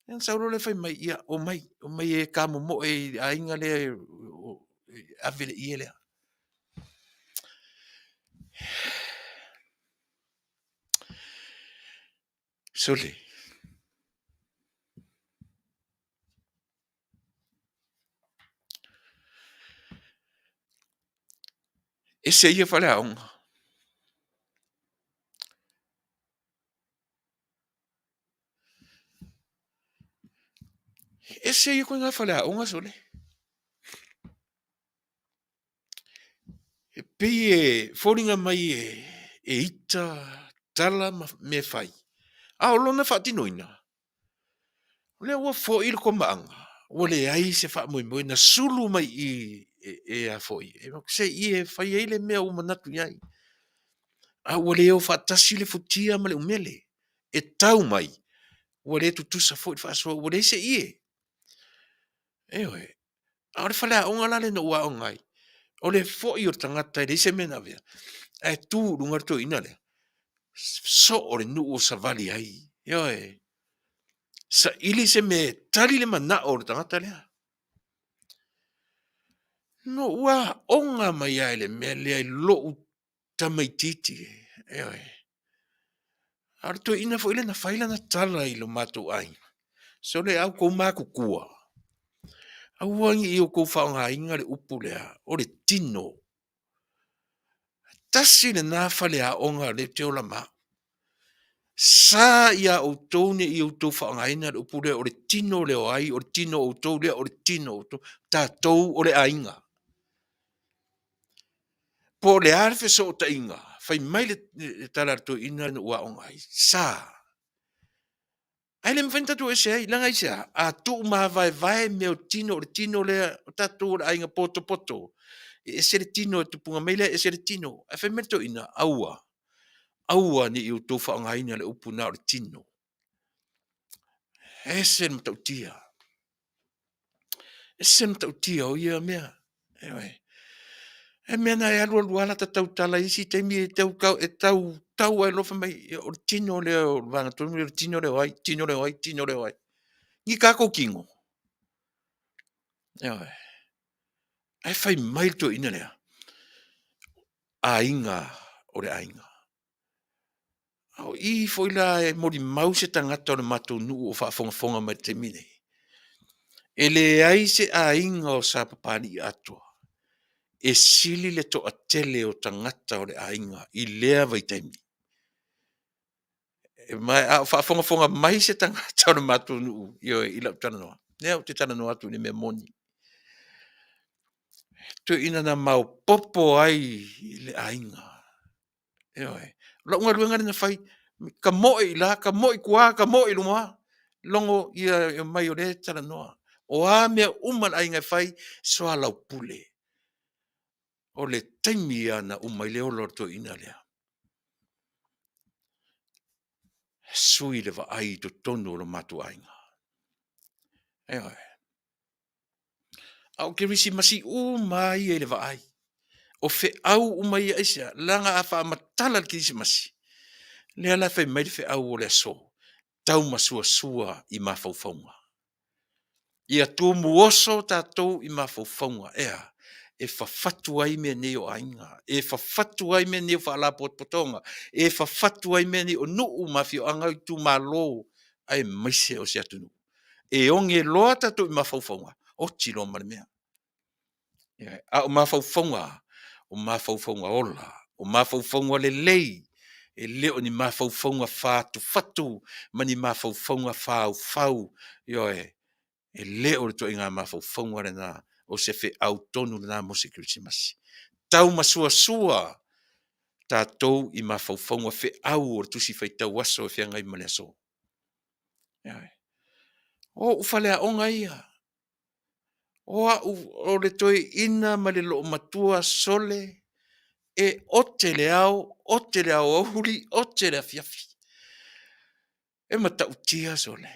en sa le fai mai ia o mai e ka mo e ainga le avele i ele so le e se ia fale aunga e se ia ko nga fale aunga so le e pe e foringa mai e ita tala me fai a o lona fa tinoina le ua fo il ko maanga o le ai se fa mo na sulu mai e a fo e se e fai ele me o manatu yai a o le o fa tasile futia ma le umele e tau mai o le tu sa fo fa so o le se a le fala o ngala le no wa o ngai o le fo i o tangata le se mena vea e tu lunga to ina le so o le nu o sa vali ai sa ili se me tali le mana o le tangata le no ua onga mai ai le me le ai lo tamaititi arto ina fo ile na faila na tala i lo mato ai so le au ko ma kukua Auangi i o kou whaonga le upu lea, o le tino. Tasi le nā whale a onga le te ola mā. Sa ia o tōne i o tō whaonga le upu lea, o le tino leo ai, o le tino o tō lea, o le tino o tō, tā tōu o le ainga. Po le arfe so o ta inga, whai mai le tarato ina na ua onga ai, sa. Ai le mwhenta tu e se ai, langa i se a tō maa vai me o le tino lea, o tā tō o le ainga poto poto. E se le tino e tupunga meile, e se le tino. A whai meto ina, aua. Aua ni i o tō whaonga le upu na o le tino. E se mtau tia. E se mtau tia o ia mea. Ewe. E mea na e alua luala ta tau tala isi, te mi e tau ai lofa mai, o le tino leo, vanga tonu, o le tino leo ai, tino leo ai, tino leo ai. Ni kako kingo. Ewe. Ai whai mai to ina lea. A inga o le ainga. Au I foi la e mori mause tangata o le matou nuu o whaafonga mai te mine. E le ai se a inga o sa papani atua. E sili le to atele o tangata o le a inga I lea vai taimi. E mai a whaafonga mai se tangata o le matou nuu. Io e ila utana noa. Nea o te tana noa atu ni me moni. Tu ina na mau popo ai le a inga. Io e. La unga luenga na whai. Ka moi la, ka moi kua, ka moi lunga. Longo ia mai o le tala noa. O a mea uman ai ngai whai, soa lau pule. O le taimi ana umai leo lorto ina lea. Sui le wa ai to tono lo matu ainga. Eo e. Au ke risi masi umai e le wa ai. O fe au umai aisa, langa a wha matala ki risi masi. Lea la whai mai fe au o le so. Tau masua sua I mawhauwhaunga. Ia tō muoso tātou I mawhauwhaunga. Ea, e whawhatu ai mea ne o ainga. E whawhatu ai mea ne o whaala potonga. E whawhatu ai mea ne o nuu mawhi o anga I tū Malo. Ai maise o se atunu. E onge loa tātou I mawhauwhaunga. O tiro mara mea. A o mawhauwhaunga. O mawhauwhaunga ola. O mawhauwhaunga le lei. E leo ni mawhauwhaunga whātu whatu. Mani mawhauwhaunga whau. Ioe. E leo le to inga mawhauwhaunga re nā. O se fe au tonu nā mose Krismasi. Tau masua sua. Tātou I mawhauwhaunga fe au o tusi whai tau aso e whiangai male aso. O ufalea onga ia. O le toi ina ma le loo matua sole. E ote le au ahuri, ote le afiafi. E matau tia sole.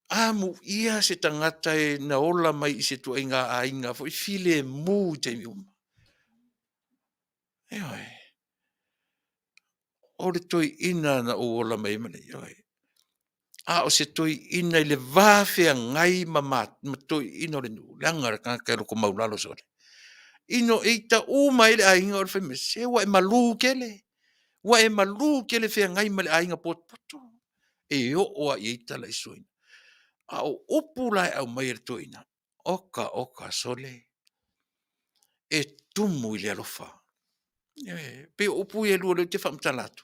Amu ia se tangata e na ola mai I se tua inga a inga fo I file mu te miuma. Eoi. O le toi ina na o ola mai mane. Eoi. A o se toi ina I le vāwhea ngai ma toi ina o le nu. Langara kanka loko maulalo sole. Ino eita uma ele a inga o le whaime. Se wa e malu kele. Wa e malu kele whea ngai ma le a inga poto. E o oa I eita la isoina. A o upu lai au mai le toina. Oka sole. E tumu I le alofa. Pe upu I lua le te whamtalatu.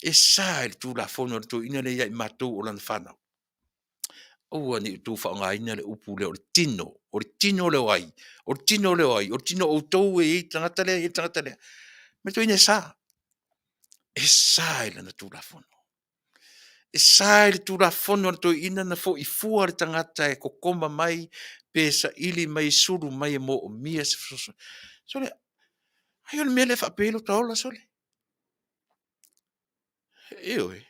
E sa le tu la fono le toina le ia I matou o lan whanau. Oua ni tu whaonga ina le upu le o le tino. O le tino le wai. O le tino le wai. O le tino o tau e tangata lea. Me toina e sa. E sa le na tu la fono. E sa le tu la fono le toi ina na fo I fua le tangata e kokoma mai pe sa ili mai suru mai e mo o mia se foso. Sole, ai o le mea le whapelo taola sole. Eoi.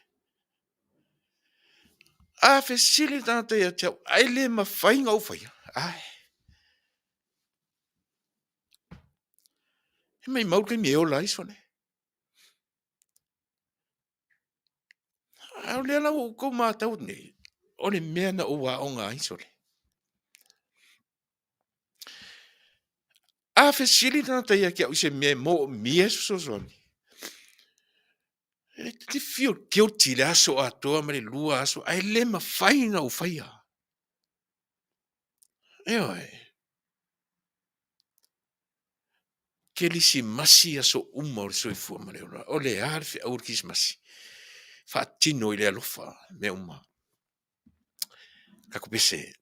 A fe sili tangata ia tau. Ai le ma whainga o whaia. Ai. E mai maukai me o lai sole. Au le ala o ko mātau nei. O le mea na o wa o ngā isole. A fe sili tangata ia kia use mea mo o mia susoni. E te feel guilty le aso a toa ma le lua aso. Ai le ma whainga o whaia. ke lisi masi aso uma o le soifua ma le ola. O le a le fi au kismasi. Faatino i le alofa me uma. Kako pese,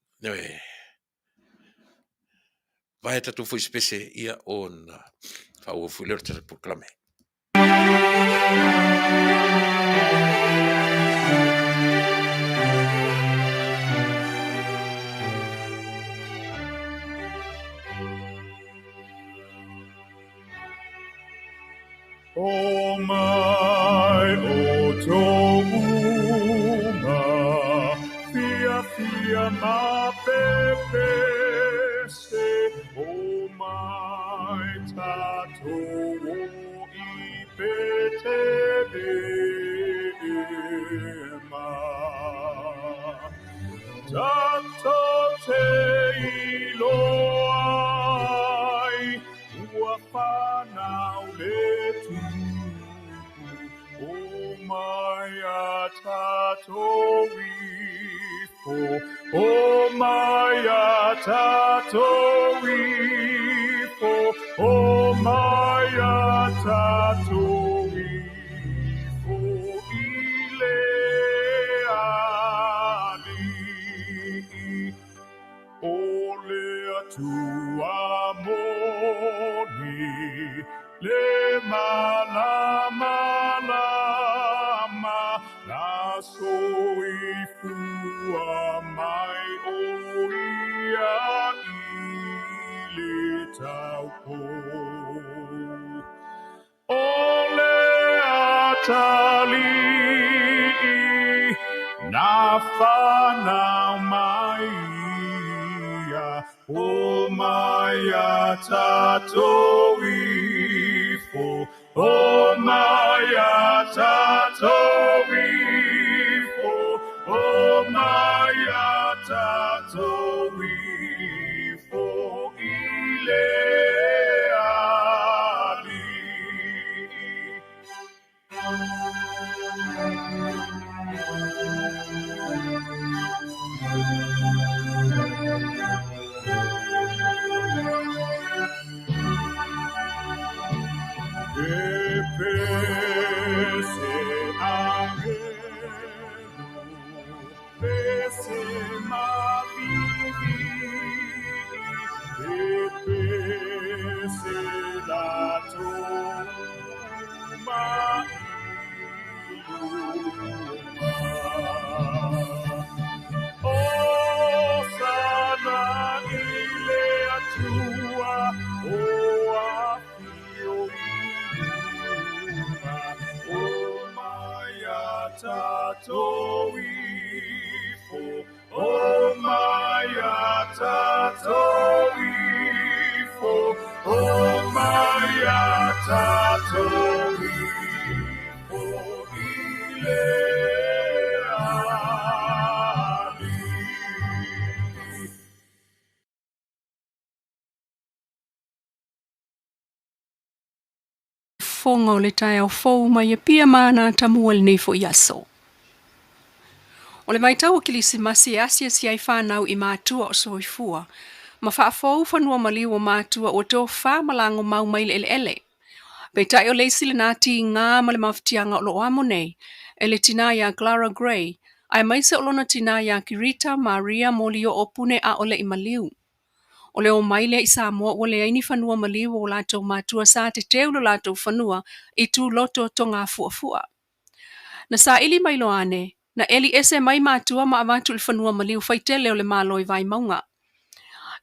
vai tatu foi spese ia on fa o fu le tatu Polokalame. Oh my, oh Touma, fia ma pepe se, oh my tato I pete ma, tato te iloai, uapanau le tu. Oh my tato oh my tato oh my tato ile ali ole tua amoni le malama na soifua mai oia ile taupo ole atali na whanau mai o mai tato ifo o mai tato ifo o mai tato ifo ile ali Pese angelo, pese mavivi, pese lato oh sana ile atua oh afio oh maya tato ifo oh maya tato ifo oh maya tato ifo ile fonga o le tai au fou mai e pia mana tamua le nei fo iaso. O le maitau o kilisimasi asia si ai whanau I mātua o soifua, ma whaafou whanua Molioo o mātua o tō whamalango mau mai le ele. Pei tai o leisi le nāti ngā ma le mawhitianga o lo amo nei, e le tina ia Clara Gray, ai maise o lona tina ia Kirita Maria Molioo o pune a ole I Molioo. O le o maile I Samoa o le aini whanua Molioo o lātou mātua sa te teulo lātou whanua I tū loto to ngā fuafua. Na sa ili mailo ane, na eli ese mai mātua ma avatu le whanua Molioo whaitele o le Malo I vai maunga.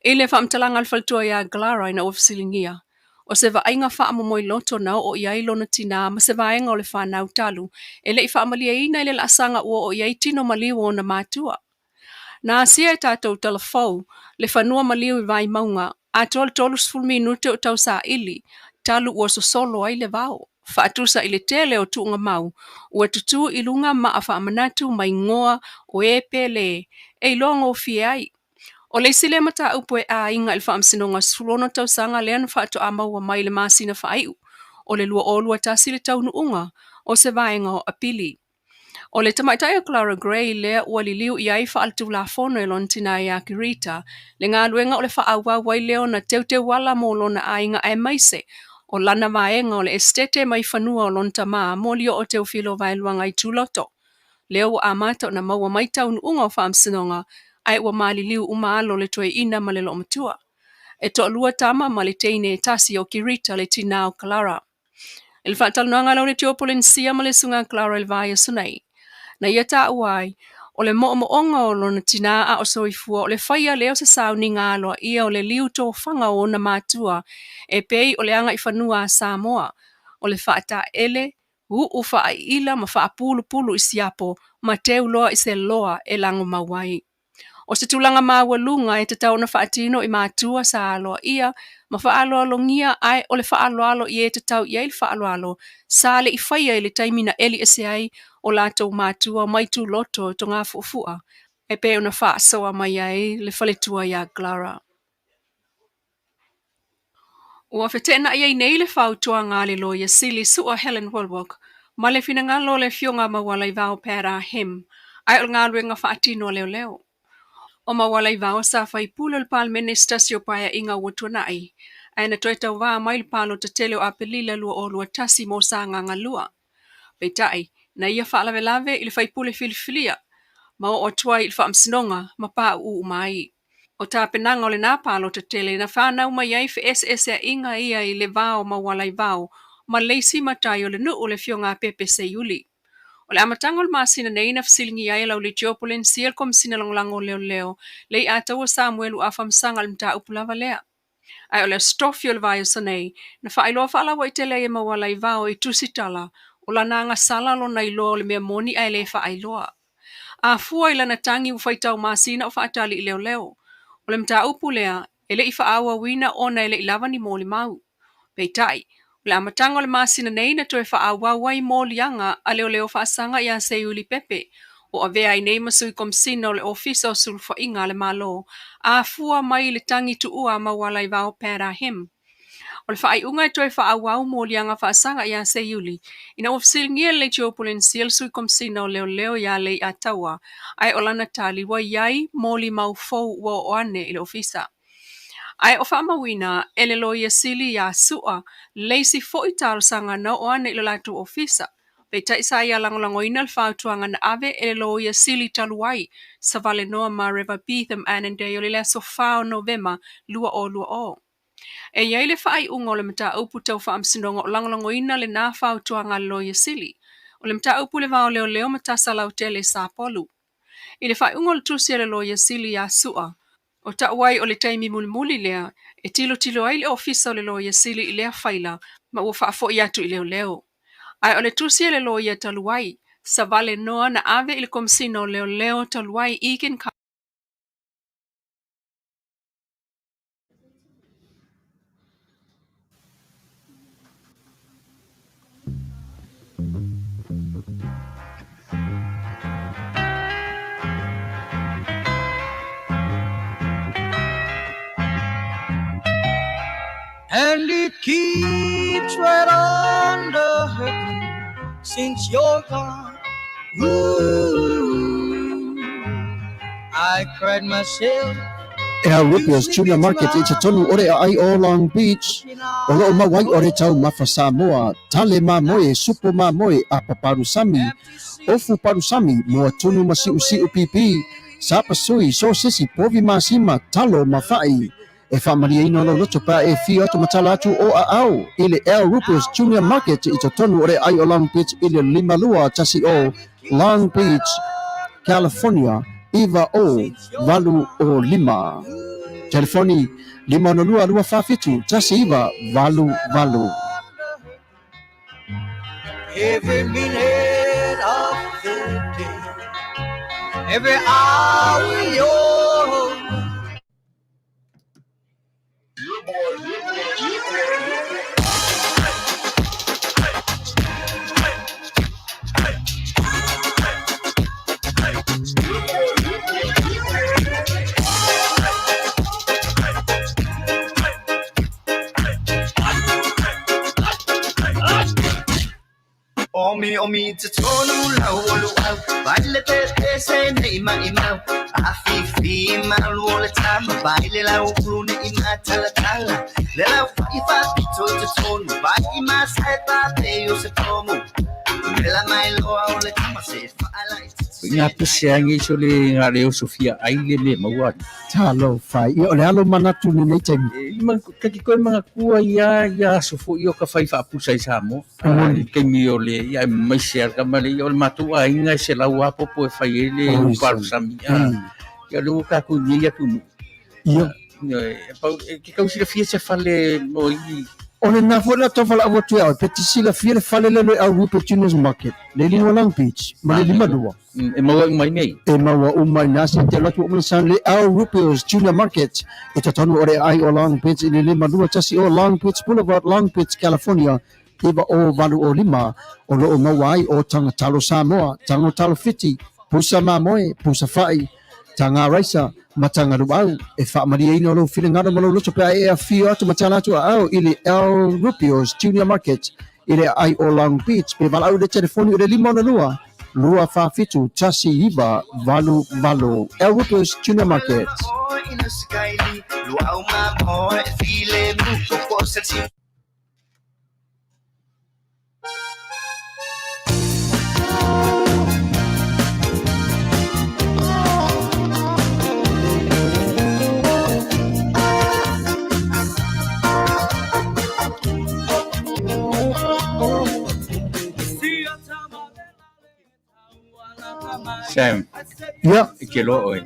E le whaamtalanga le whaltua ia Glara ina ofisilingia. O se vainga whaamomoi loto nao o iai lona tina ma se vaenga o le whanau talu, e le I whaamalia ina ile la asanga ua o iai tino Molioo o na mātua. Na asia e tātou talafou, le whanua Molioo I vai maunga, a tol tolus fulminute o tau sa ili, talu ua sosolo ai le vao. Whaatusa I le tele o tuunga mau, ua tutu I lunga ma a whaamanatu mai ngoa o e pele, e longo fie ai. O le sile mata upo e a inga il whaamsinonga sulono tau sanga leana whaato a maua mai le masina whaaiu, o le lua olua tasi le taunu unga, o se vaenga o apili. O le tamaitai o Clara Gray lea ua liliu i ai fa'aletulafono e lona tina ia Kirita, le galuega o le fa'auauai lea ona teuteu ala mo lona aiga e maise o lana vaenga o le estete mai fanua o lona tamā Molioo o Teofilo vaeluaga i tuloto. Lea ua amata ona maua mai Taunuu o fa'amasinoga ae ua maliliu umalo le toeina ma le lo'o matua. E to'alua tama ma le teine e tasi o Kirita le tina o Clara. E le fa'atalonaga lau le tiopolensia ma le sunga Clara i le vaia sunai. Na ia ta'uai, o le mo'omo'onga o lona tina a o soifua o le whaia leo se sauniga aloa ia o le liu tōwhanga o ona mātua e pei o le anga i whanua a Samoa, o le whaata ele, whaaila ma whaapulu i siapo, ma teu loa i se loa e lango mawai. O se tulanga maua lunga e te tau na whaatino i mātua sa aloa ia, ma whaaloalo ngia ai o le whaaloalo i e te tau i le whaaloalo, sa le i whaia i le taimina eli ese ai o lātou mātua mai tu loto to ngā fuafua, e pe ona whaasoa mai ai le whaletua ia Clara. Ua whetena iai nei le whautua ngā le loia sili sua Helen Walwok, ma le fina ngā lo le fionga mawala i vau pēra hem, ai o ngā luenga whaatino leo leo. O mawala i vau sa whai pula le pal Minisita si o paia inga watua ai, ai na toi tau vā mai le palo te tele o apelila lua o lua tasi mo sa nganga lua. Peitai, na ia whaalawelave i le whaipule filifilia, ma o tuai i le whaamsinonga, ma pā mai. O tā penanga o le nā palo te tele, na whanau mai ai whi SS a inga ia i le vāo mawala i vāo, ma leisi matai o le nu o le fionga pepe se yuli. O le amatanga o le māsina nei na fsilingi ai lau le tiopolen siel kom sina langlango leo leo, le i ataua Samuel u afamsanga le mta upulava lea. Ai o le stofio le vaio sanei, na whaailoa whaalawa i tele e mawala i vāo i tusitala, o la nanga sala lo na iloa o le mea moni ai le whaailoa. A fua i lana tangi u whaitau māsina o whaatali i leo leo. O le mta upulea, ele i whaawa wina ona ele i lava ni mōli mau. Peitai, o le amatanga o le māsina nei na toe whaawa wai mōli anga a leo leo whaasanga i a seiuli pepe, o a vea i nei masui komsina o le ofisa o sulfa inga le Malo, a fua mai le tangi tu ua mawala i vau pēra hem. O le whaai unga e toi whaawau mōli anga whaasanga i a seiuli, ina ofsilingia le tiopolen siel sui komsina o leo leo i a lei a taua, ai o lana tali wa iai mōli mau fau wa oane i le ofisa. Ai o whaamawina, ele loia sili ia sua, leisi fo i talo sanga na oane i le latu ofisa. Peitai sa ia langolangoina le whautuanga na ave ele loia sili taluai, sa Vale noa ma River Beetham Anandei o le leso whao Novema lua o. E iai le whaai unga o le mta upu tau whaamsinonga o langolangoina le nā whautuanga loia sili. O le mta upu le vao leo leo matasa lau tele sa polu. I le whaai unga o le tusia le loia sili ia sua. O tauai o le taimi muli lea, e tilo ai le ofisa o le loia sili i lea whaila, ma ua whaafo i atu i leo leo. Ai o le tusia le loia taluai, sa Vale noa na ave i le komsino leo leo taluai igen ka. And it keeps right under her since you're gone. Ooh, I cried myself. Rupia's Junior Market i te tonu ore ai o Long Beach. O loo mawai ore tau mafa Samoa, tale mamoe, supo mamoe a paparusami. Ofu parusami, mua tunu masiu pipi. Sapa sui, so sisi, povi masima, talo mawhai. E whamaria ino lo loto pa e fi atu matala atu o a au. Ile Rupia's Junior Market i te tonu ore ai o Long Beach ile limalua tasi o Long Beach, California. Iva o valu o lima. Telefoni 502 tasi iva valu. Every minute of the day, every hour yours. On me omi te tonu lau olu au Vale te se nei mai mau Afifi malu ole tama Baile lau brune ima tala tala Le lau ifa pito te tonu Vai ima saeta te o se tomu Mela mai loa ole tama se faala Nga pusiangi sole nga leo Sofia aile me maua. Talo fai. Ia ole alo manatu ni nei taimi. Kaki koe mga kua ia sofo i o ka whai whaapusa i Samoa. Kei mi ole ia mai share ka male i ole matua inga se lau apopo e whai ele o paru sami. Ia leo kaku ni ia tunu. Ia. Ki kau sila fia se whale mo i Ole na fola to fala abo tu au peti sila fia fale le au Rupert Juniors Market. Le lima Long Beach. Ma le lima dua. e maua mai nei. E maua umai nasi te latu o san le au Rupert Junior Market. E te tonu ore ai o Long Beach le lima dua tasi o Long Beach Boulevard, Long Beach, California. Iba o valu o lima o lo o mawai o tanga talo Samoa, tanga talo fiti, pusa mamoe, pusa fai, tanga raisa, matanga ruau, e wha maria ino lo whiringara malo luto pe e a fio atu matana atu au ili El Rupios Junior Market, ili ai o Long Beach, pe walau de telefoni o le lima ona lua wha fitu, tasi iba, valu, El Rupios Junior Market. Sam. Ya. Ke lo oi.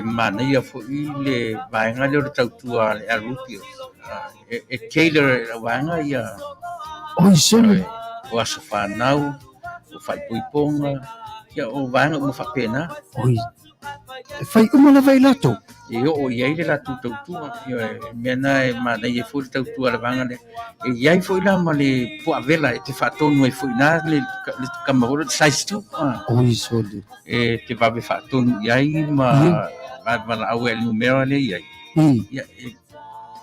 Mana ia fo i le vaenga le tautua le Rupio. E Taylor vaenga ia. Oi sene. O asafanau, o fai puiponga, ia o vaenga mo fapena. Oi. Fai umana vai lato. E o ia le la tautua, ia mena e mana ia fo tautua le vaenga le. E ia fo ila ma le po avela e te fatonu e fo ina le kamahoro size 2. Oi sole. E te vave fatonu ia ma va au el numero le ia. Ia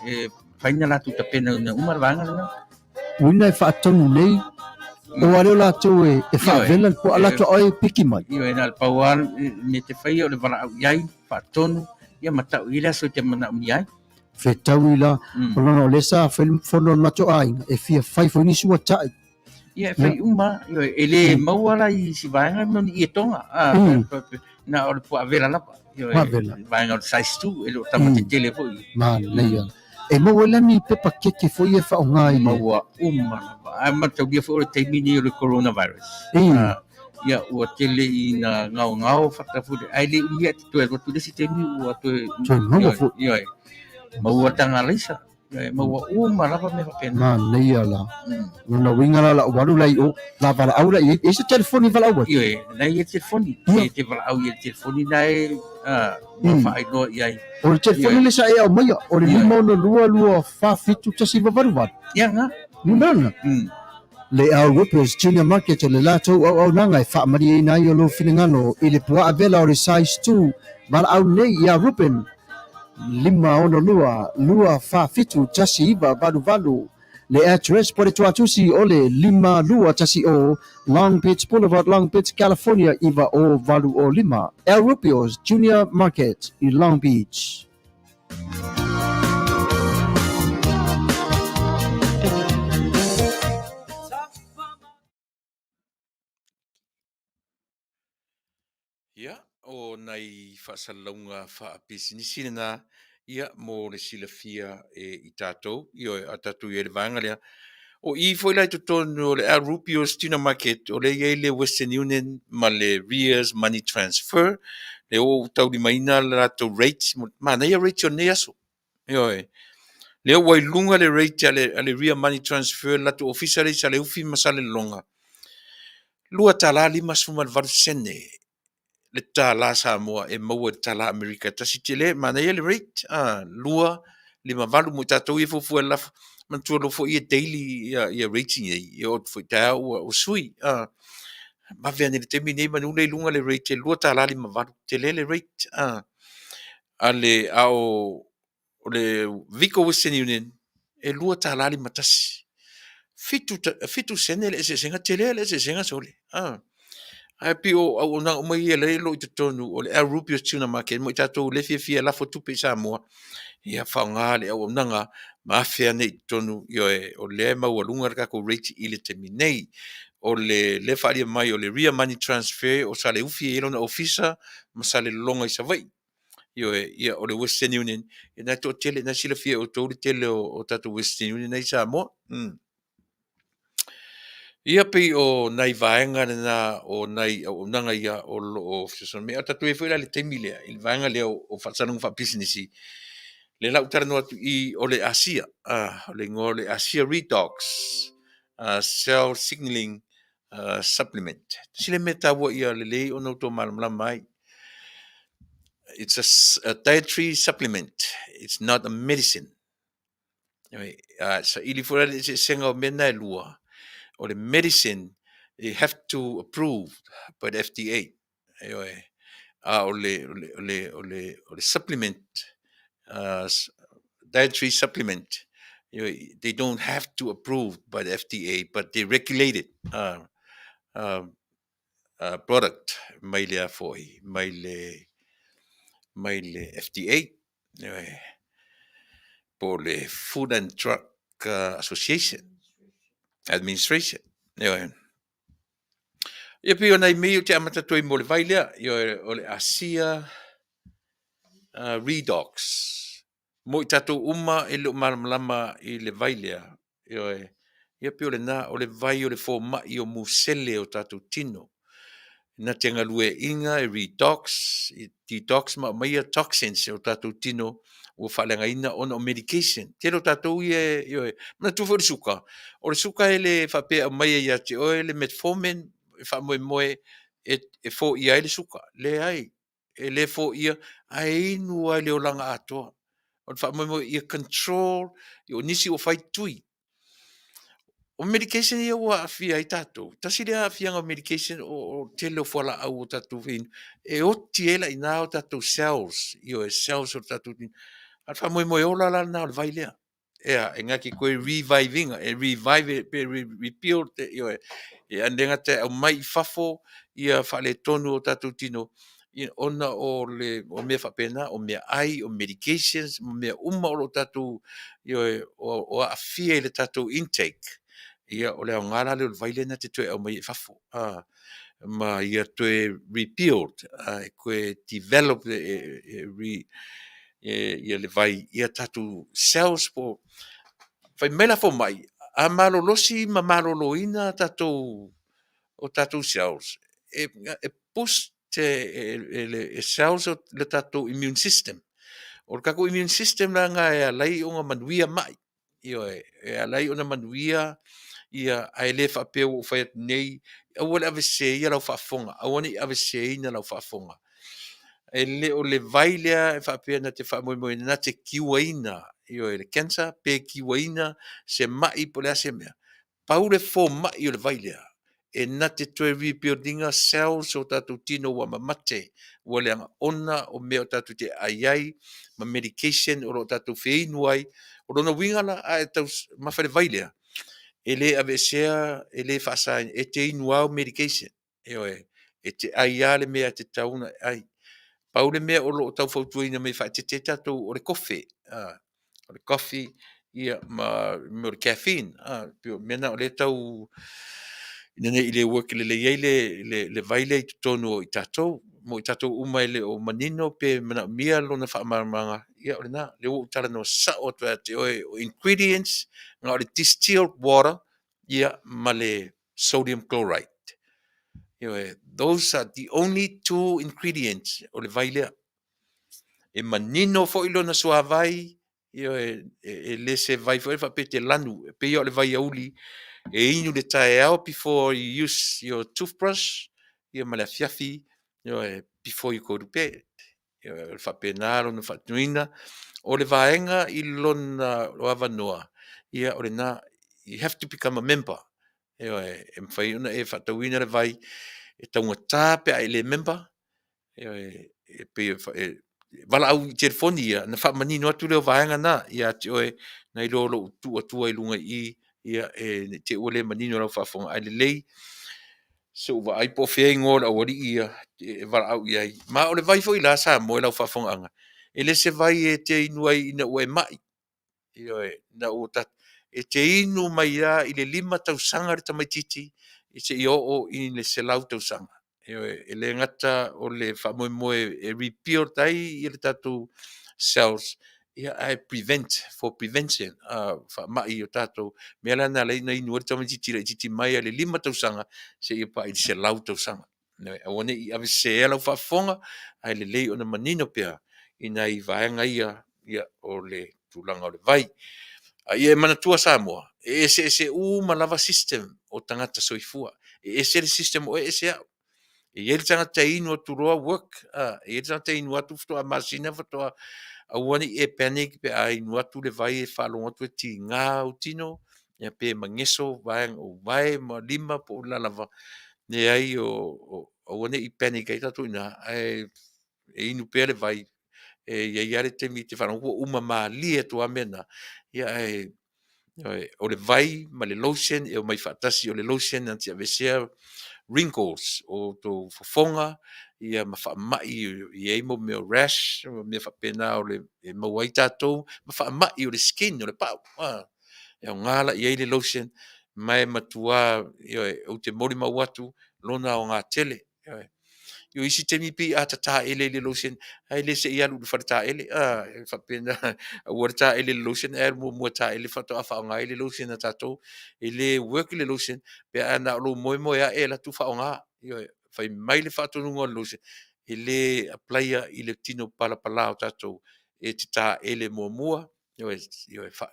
e faina la pena na uma vaenga na. Wina e fatonu nei. O wale la tu e favela po ala to oi piki mai. Io e na pauan me te fai o le vala iai fatonu ia mata ila so te mana iai. Fe tawila ono lesa film fono mato ai e fia fai fo ni sua tai. Ia fai uma io ele mauala i si vaenga no i tonga. Na o po avela la. Io vaenga o size 2 ele o tamate telefoni. Ma leia. E mawala ni pe pakete fo ia fa ngai maua uma. Ama tau dia fo te mini o coronavirus. Ia o tele i na ngau fatafu ai le ia te tu tu desi te mi o tu. Ia. Maua tanga lisa. Maua uma lava me pena. Ma leia la. Na winga la walu lai o la vala aula e se telefoni vala au. Ia, na ia telefoni. Te vala au ia telefoni nai ma fai no ia. O telefoni le sa e au mai o le lima no lua fa fitu tasi varu. Ia nga. Nuna. Le au Rupers Junior Market le lato au nanga e wha maria ina i o lo finingano i le pua avela o le size 2 vala au nei ia Rupen lima ono lua fa fitu tasi iba valu le address po le tuatusi o le lima lua tasi o Long Beach Boulevard, Long Beach, California iba o valu o lima El Rupios Junior Market i Long Beach. Ia, o nei whaasalaunga whaapisinisi na ia mo le silafia i tātou, a tātou i le vanga lea. O i foi lai tonu o le Rupios Junior Market, o le iei le Western Union ma le Rears Money Transfer, le o tau li maina le rato rates, ma nei a rate o ne aso. Le o wailunga le rate ale Rear Money Transfer, lato officially sa le ufi masale longa. Lua tala 5 sene. Le tala Samoa e maua le tala Amerika tasi tele mana ia le rate lua 5 mo tatou i fofu la man tu lo fo ia daily ia rating ia o fo ta o sui ma vene le termine manu le lunga le rate lua tala 5 tele le rate ale ao le Vico Western Union e lua tala 5 tasi fitu sene le se senga tele le se senga sole. Ai pi o na o mai le lo te tonu o le Rupio tuna market mo tato le fia la fo tupe Samoa. Ia whaonga le o nanga mafia nei tonu yo o le maua ka ko rate i le temi nei. O le wharia mai o le real money transfer o sa le ufi e lona ofisa ma sa le longa i sa vai. Ia o le Western Union e na to tele na sila fia o tōri tele o tato Western Union nei Samoa. Ia pe o nai vaenga na o nai o nanga ia o lo o me ata tu e foi le temi le il vaenga le o fatsanung fa business le lau tara no atu i o le Asia le ngole Asia redox cell signaling supplement sile meta wo ia le o no to malam mai. It's a dietary supplement. It's not a medicine. So ili fora le senga o mena e lua. Or the medicine, you have to approve by the FDA. Or the supplement, dietary supplement, they don't have to approve by the FDA, but they regulate it. Product maile foi maile FDA, por le Food and Drug Administration. Ia pe ona i mei o te amata toi mo le vai lea, o le Asia Redox. Mo i tatou uma e leo malamalama i le vai lea. Ia pe o le nā, o le vai o le fō mai o musele o tatou tino. Na te ngalue inga e redox, detox ma maia toxins o tatou tino o whalenga ina ona o medication. Tero tatou na tuwha o le suka e le whapea maia ia te oe le metformin e wha moe e fō ia e le suka. Le ai, e le fō ia ai inua le o langa atoa. O le wha moe ia control, o nisi o whai tui. O medication ia ua afia i tātou. Tasi lea afianga o medication o tele o whala au o tātou whin. E oti ela i nā o tātou cells. E cells o tātou whin. Al wha moe ola la nā o le vai lea. Ea, e ngaki koe reviving. E revive, rebuild. E andenga te au mai i fafo. Ia whale tonu o tātou tino. Ona o mea whapena, o mea ai, o medications, o mea uma o tātou. O afia i le tātou intake. Ia o le ngala le vaile na te toe au mai fafo ma ia toe rebuild koe develop ia le vai ia tatu cells po fai mela fo mai a malo losi ma malo loina tatu o tatu cells e push le cells o le tatu immune system o kako immune system la nga e lai o nga manuia mai e alai ona manuia ia ai le fa pe o fa nei o le avese ia la fa fonga o ni avese ina la fa fonga e le o le vaile fa pe na te fa mo na te kiwaina le cancer pe kiwaina se mai po le se me paule fo mai o le vaile e na te toe rebuildinga cells o tatu tino wa mamate o le ona o me o tatu te ai ma medication o tatu feinuai o no wingala a tau ma fa le vaile ele avesea ele Fasa e te inuau medication e te aiale mea te tauna ai paule mea o lo tau fautuina me fa te tatou o le coffee ia ma o le caffeine pio mena o le tau nene ile work le vaile i tonu i tatou mo i tatou uma ele o manino pe mana mia lona fa manga ia o na le o tala no sa o te o ingredients nga o le distilled water ia ma le sodium chloride those are the only two ingredients o le vaile e manino fo ilo na sua vai le se vai fo fa pe te lanu pe o le vai auli e inu le tae au before you use your toothbrush ia ma le fiafi before you go to bed fa penalo no fa tuina o le vaenga i lona o avanoa ia o le na you have to become a member e mfai una e fa tuina le vai e taunga tape ai le member e pe wala au telefonia na fa manino atu le vaenga na ia te oe na i lolo tu i lunga i ia te ua le manino lau fa'afoga ai lelei so va ai po fe ngol o ri ia va au ia ma o le vai foi la sa mo lau fa'afogaga e le se vai e te inuai ina ua e mai ia na o ta e te inu mai ia i le 5 tausaga le tamaitiiti i se i o i le selau tausaga e le ngata o le fa'amoemoe e repeal tai i le tatou cells ia ai for prevention fa'ama'i o tatou mea lana leina inu o le tamaitiiti le itiiti mai a le 5 tausaga se ia pa i le selau tausaga auā ne'i avesea lau fa'afofoga ae lelei ona manino pea ina i vaega ia o le tulaga o le vai ia e manatua Samoa e ese ma lava system o tagata soifua e ese le system o ese a'u e ia le tagata inu o tuloa work e ia le tagata inu atu foto'a masina foto'a auā ne'i e panic pe a inu atu le vai e fa'alogo atu e tigā ou tino ia pe mageso vaega ou vae ma 5 po o lalava neai o auā ne'i panic ai tatou ina e inu pea le vai ia le temi te whanau uma malia tu amena ia o le vai ma le lotion e o mai whaatasi o le lotion anti avesea wrinkles o to fofonga ia ma whaamai i eimo me o rash me whapena o le mawai tātou ma whaamai o le skin o le pau e o ngala i le lotion mai matua o te mori mawatu lona o ngā tele yo isi temi pi ata ta ele le lotion ai le se ia lu farta ele fa pena warta ele lotion mo ta ele fa to afa nga ele lotion ata to ele work le lotion pe ana lo mo ya ela tu fa nga yo fa mai le fa to ngo lotion ele apply ile tino pala pala ata to e ta ele mo yo fa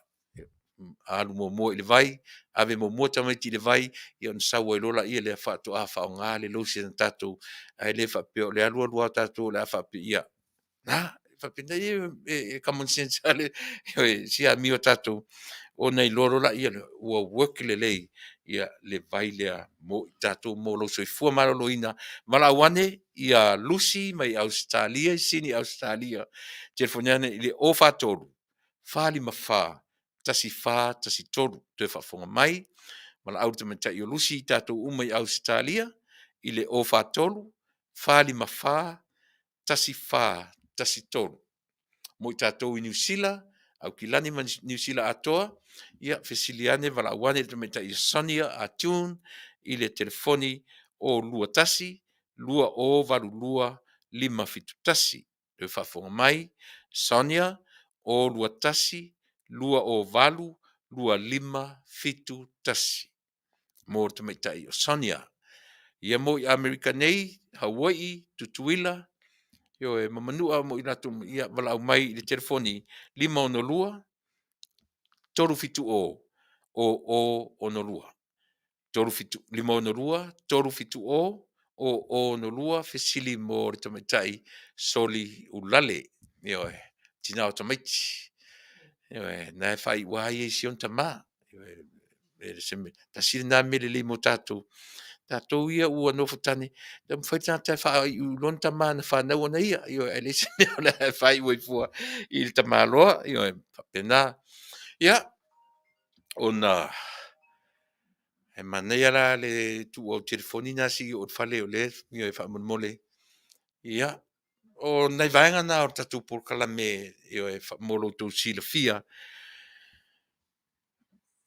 alu mo ile vai ave mo tamai ti le vai ia on sawa lola ia le fa to afa nga le lotion tato ai le fa pe le alu tato le fa pe ia na fa pe e common sense ale si a mio tato o nei loro la ia o work le lei ia le vai le mo tato mo lo so fu malo loina mala wane ia lucy mai Australia sini Australia telefoniane ile o fa tolu fali mafa tasi tolu te whafonga mai, mala au te mata i o lusi tātou umai Australia, i le o whātolu, whāli ma whā, tasi tolu. Mo i tātou i New Zealand, au ki lani ma New Zealand atoa, ia whesiliane wala awane te mata i Saunia a tune, i le telefoni o lua tasi, lua o varu lua, 5 fitu tasi, te whafonga mai, Saunia o lua tasi, lua o valu, lua 5 fitu tasi. Mo te maitai o Saunia. Ia mo i Amerika nei, Hawaii, Tutuila, yo e mamanua mo i natu ia wala au mai i le telefoni 5 ono lua, toru fitu ono lua. Toru fitu, 5 ono lua, toru fitu ono lua, fesili mo te maitai soli ulale. Yo e, tina o tamaiti. Na fai wai e sion tama ta sir na mele le mo tato ia ua no futani da fai ta fa u lon tama na fa na ona ia yo ele se na fai ua fu il tama lo yo pena ia ona e manea la le tu o telefonina si o fale o le yo e fa mole ia o nai vaenga na o tatu Polokalame yo e fa molo tu silafia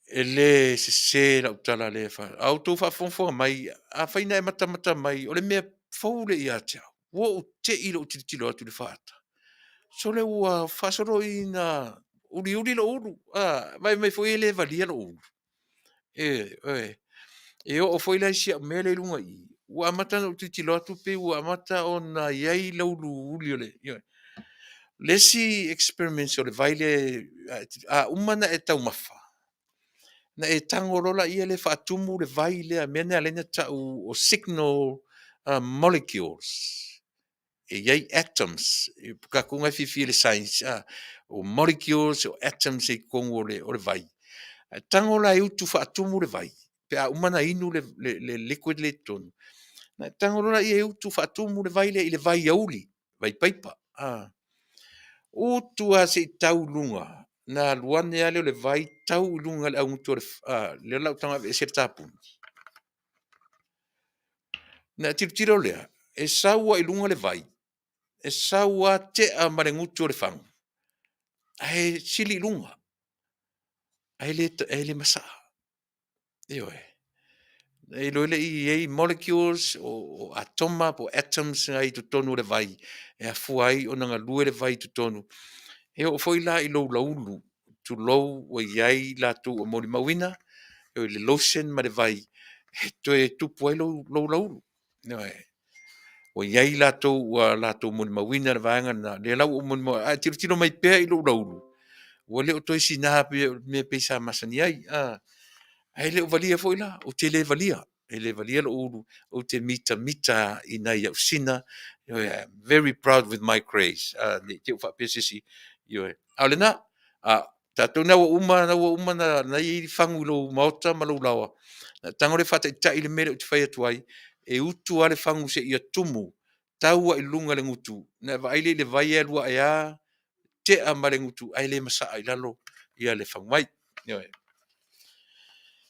ele se la utala le fa auto fa fonfo mai a faina e mata mai o le me foule ia cha wo te ilo titilo atu le fata so le ua fasoro ina uli lo ulu mai foi ele valia lo ulu o foi la sia mele lunga i ua mata no titilo atu pe ua mata ona yai lo ulu uli ole lesi experiments o le vaile a umana e tau mafa na e tangorola ia le whaatumu le vai lea mene alena tau o signal molecules. E iei atoms, e puka kunga fifi le science, o molecules o atoms e kongo o le vai. Tangola e utu whaatumu le vai, pe a umana inu le liquid le tonu. Na tangorola ia e utu whaatumu le vai i le vai auli, vai paipa. Utu a se tau lunga, na luane ale o le vai tau i lunga le aungutu le lau tanga e se tapu. Na tiro lea, e saua i lunga le vai, e saua te a marengutu o le fangu. Ai sili lunga, ai le masaa. Io e. E loile i molecules o atoma po atoms ai tu tonu le vai. E a fuai o nanga lue le vai tu tonu. E o foi la i lou laulu. Tu lou o iai la tu o mori mawina. E o le lotion ma le vai. E to e tupu ai lou laulu. No e. O iai la tu mori mawina le vaenga na. Le lau o mori mawina. A tiro mai pea i lou laulu. O le o toi sina me peisa masani ai. Ai le o valia foi la, o te le valia. E le valia lo ulu, o te mita ina au sina. Very proud with my grace. Ne te ufa pesisi. Aole na, tatou na uma na i fangu lo maota ma lo lawa. Tango le fata i le mere o te whai atuai, e utu ale fangu se ia tumu, taua i lunga le ngutu. Na vaile le vai e lua ea, te a mare ngutu, ai le masaa i lalo, ia le fangu mai.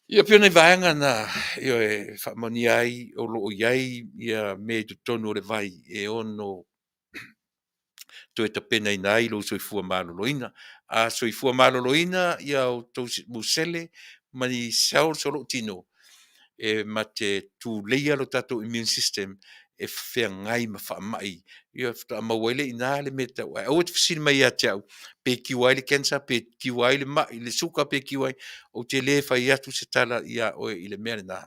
Ia pia nei vaenga na e whamani ai o loo iai ia me tu tonu le vai e ono to e tapena i nai lo soifua maloloina. A soifua maloloina ia o tau musele mani sao solo tino e ma te tu leia lo tato immune system e whea ngai ma whaamai. Ia whata mawele i nā le meta. O te whisini mai a te au. Pe kiwai le cancer, pe kiwai le mai, le suka pe kiwai. O te le whai atu se tala ia oe i le mea le nā.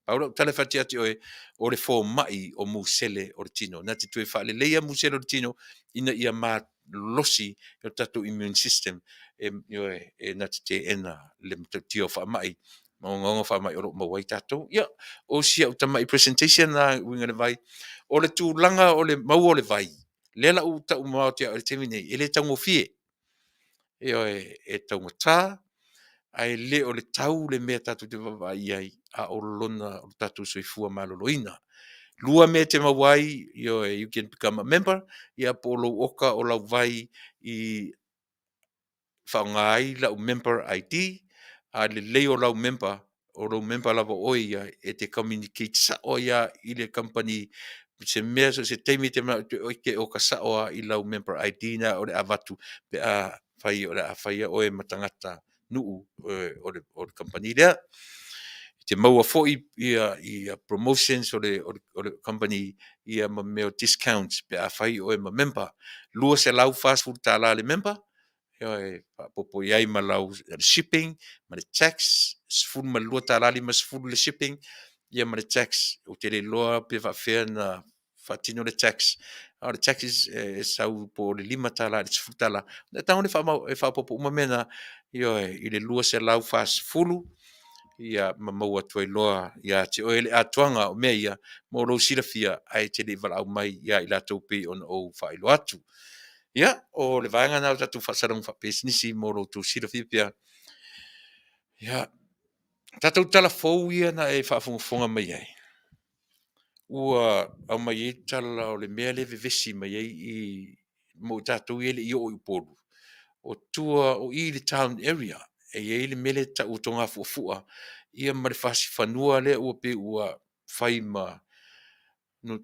Paula tala whati ati oe o le fō mai o musele o le tino. Nā te tue wha le leia musele o le tino ina ia mā losi o tato immune system e nā te ena le mtau whaamai. Ngongo fa mai o mawai tatou ia o sia o tamai presentation na winga le vai o le tūlanga o le mau o le vai lela u ta umao te o le temine ele tango fie e tango tā ai le o le tau le mea tatou te vai ai a o lona o tatou soifua maloloina lua me te mawai you can become a member ia polo oka o lau vai i whaongai lau member ID a le leo lau member lava oia e te communicate sa oia i le company se mea se teimi te oike o ka sa oa i lau member ID na o le avatu pe a whai o le a whai oe matangata nuu o le company lea te maua foi i promotions o le company ia ma meo discounts pe a whai oe ma member lua se lau fast food ta la le member popo iai ma lau shipping, ma le tax, sfulu ma lua talali ma sfulu le shipping, ia ma le tax, o te le loa pe whawhea na whatino le tax. Le tax e sau po le 5 tala, le sfulu tala. Na tango le whapopo umamena, i le lua se lau wha sfulu, ia ma maua tuai loa, ia te oe le atuanga o mea ia, mo lo sirafia, ai te le wala au mai, ia i la taupe on o whailo atu. Ia, o le vaenga nau tatu whasarang whapesinisi moro tu sirafipia. Ia, tatou tala fōu ia na e whaafonga mai ai. Ua au mai e tala o le mea le vevesi mai ai i mo tatou ele i o upolu. O tua o i le town area, e le mele ta utonga fuafua, ia ma le whasi whanua le ua pe ua whai ma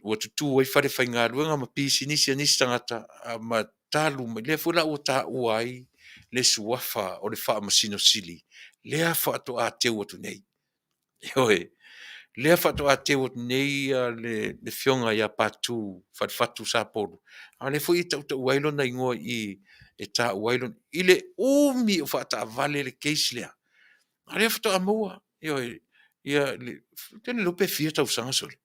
ua tutu ai whare whai ngā ruenga ma pisi nisi tangata ma talu mai le fula o ta uai le suafa o le wha masino sili lea wha to a te watu nei lea wha to a te watu nei le fionga ia patu whatu sa polu a le fui tau tau wailo na ingoa i e ta wailo i le umi o wha ta vale le keis lea a le wha to a mua ia tene lope fia tau sanga soli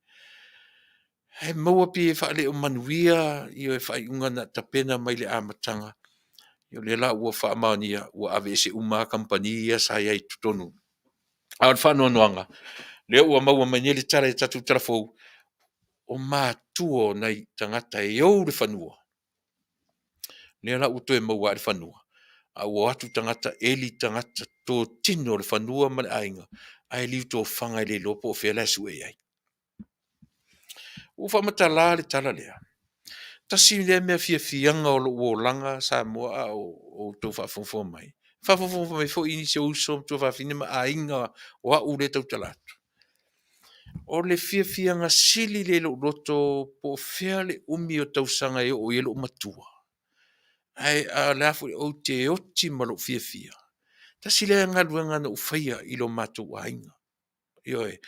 he maua pi e whaale o manuia i o e whaiunga na tapena mai le amatanga. I o le la ua whaamania ua ave se uma kampani ia sa iai tutonu. A whanua noanga. Le ua maua mai nele tara e tatu tarafou o mātua nei tangata e au le whanua. Le la uto e maua le whanua. A ua atu tangata eli tangata tō tino le whanua mani ainga. Ai liu tō whanga le lopo o whela su e ai. Ufa matala le tala lea. tasi le mea fianga o lo langa Samoa o tō whaafonfo mai. Whaafonfo mai fo ini se uso tō whaafine ma a inga o a ure tau talatu. O le fianga sili le lo roto po fea le umi o tausanga e o yelo matua. Ai a lafu o te oti ma lo fia. Tasi le ngaluanga na ufaya ilo matu ainga. Ioe,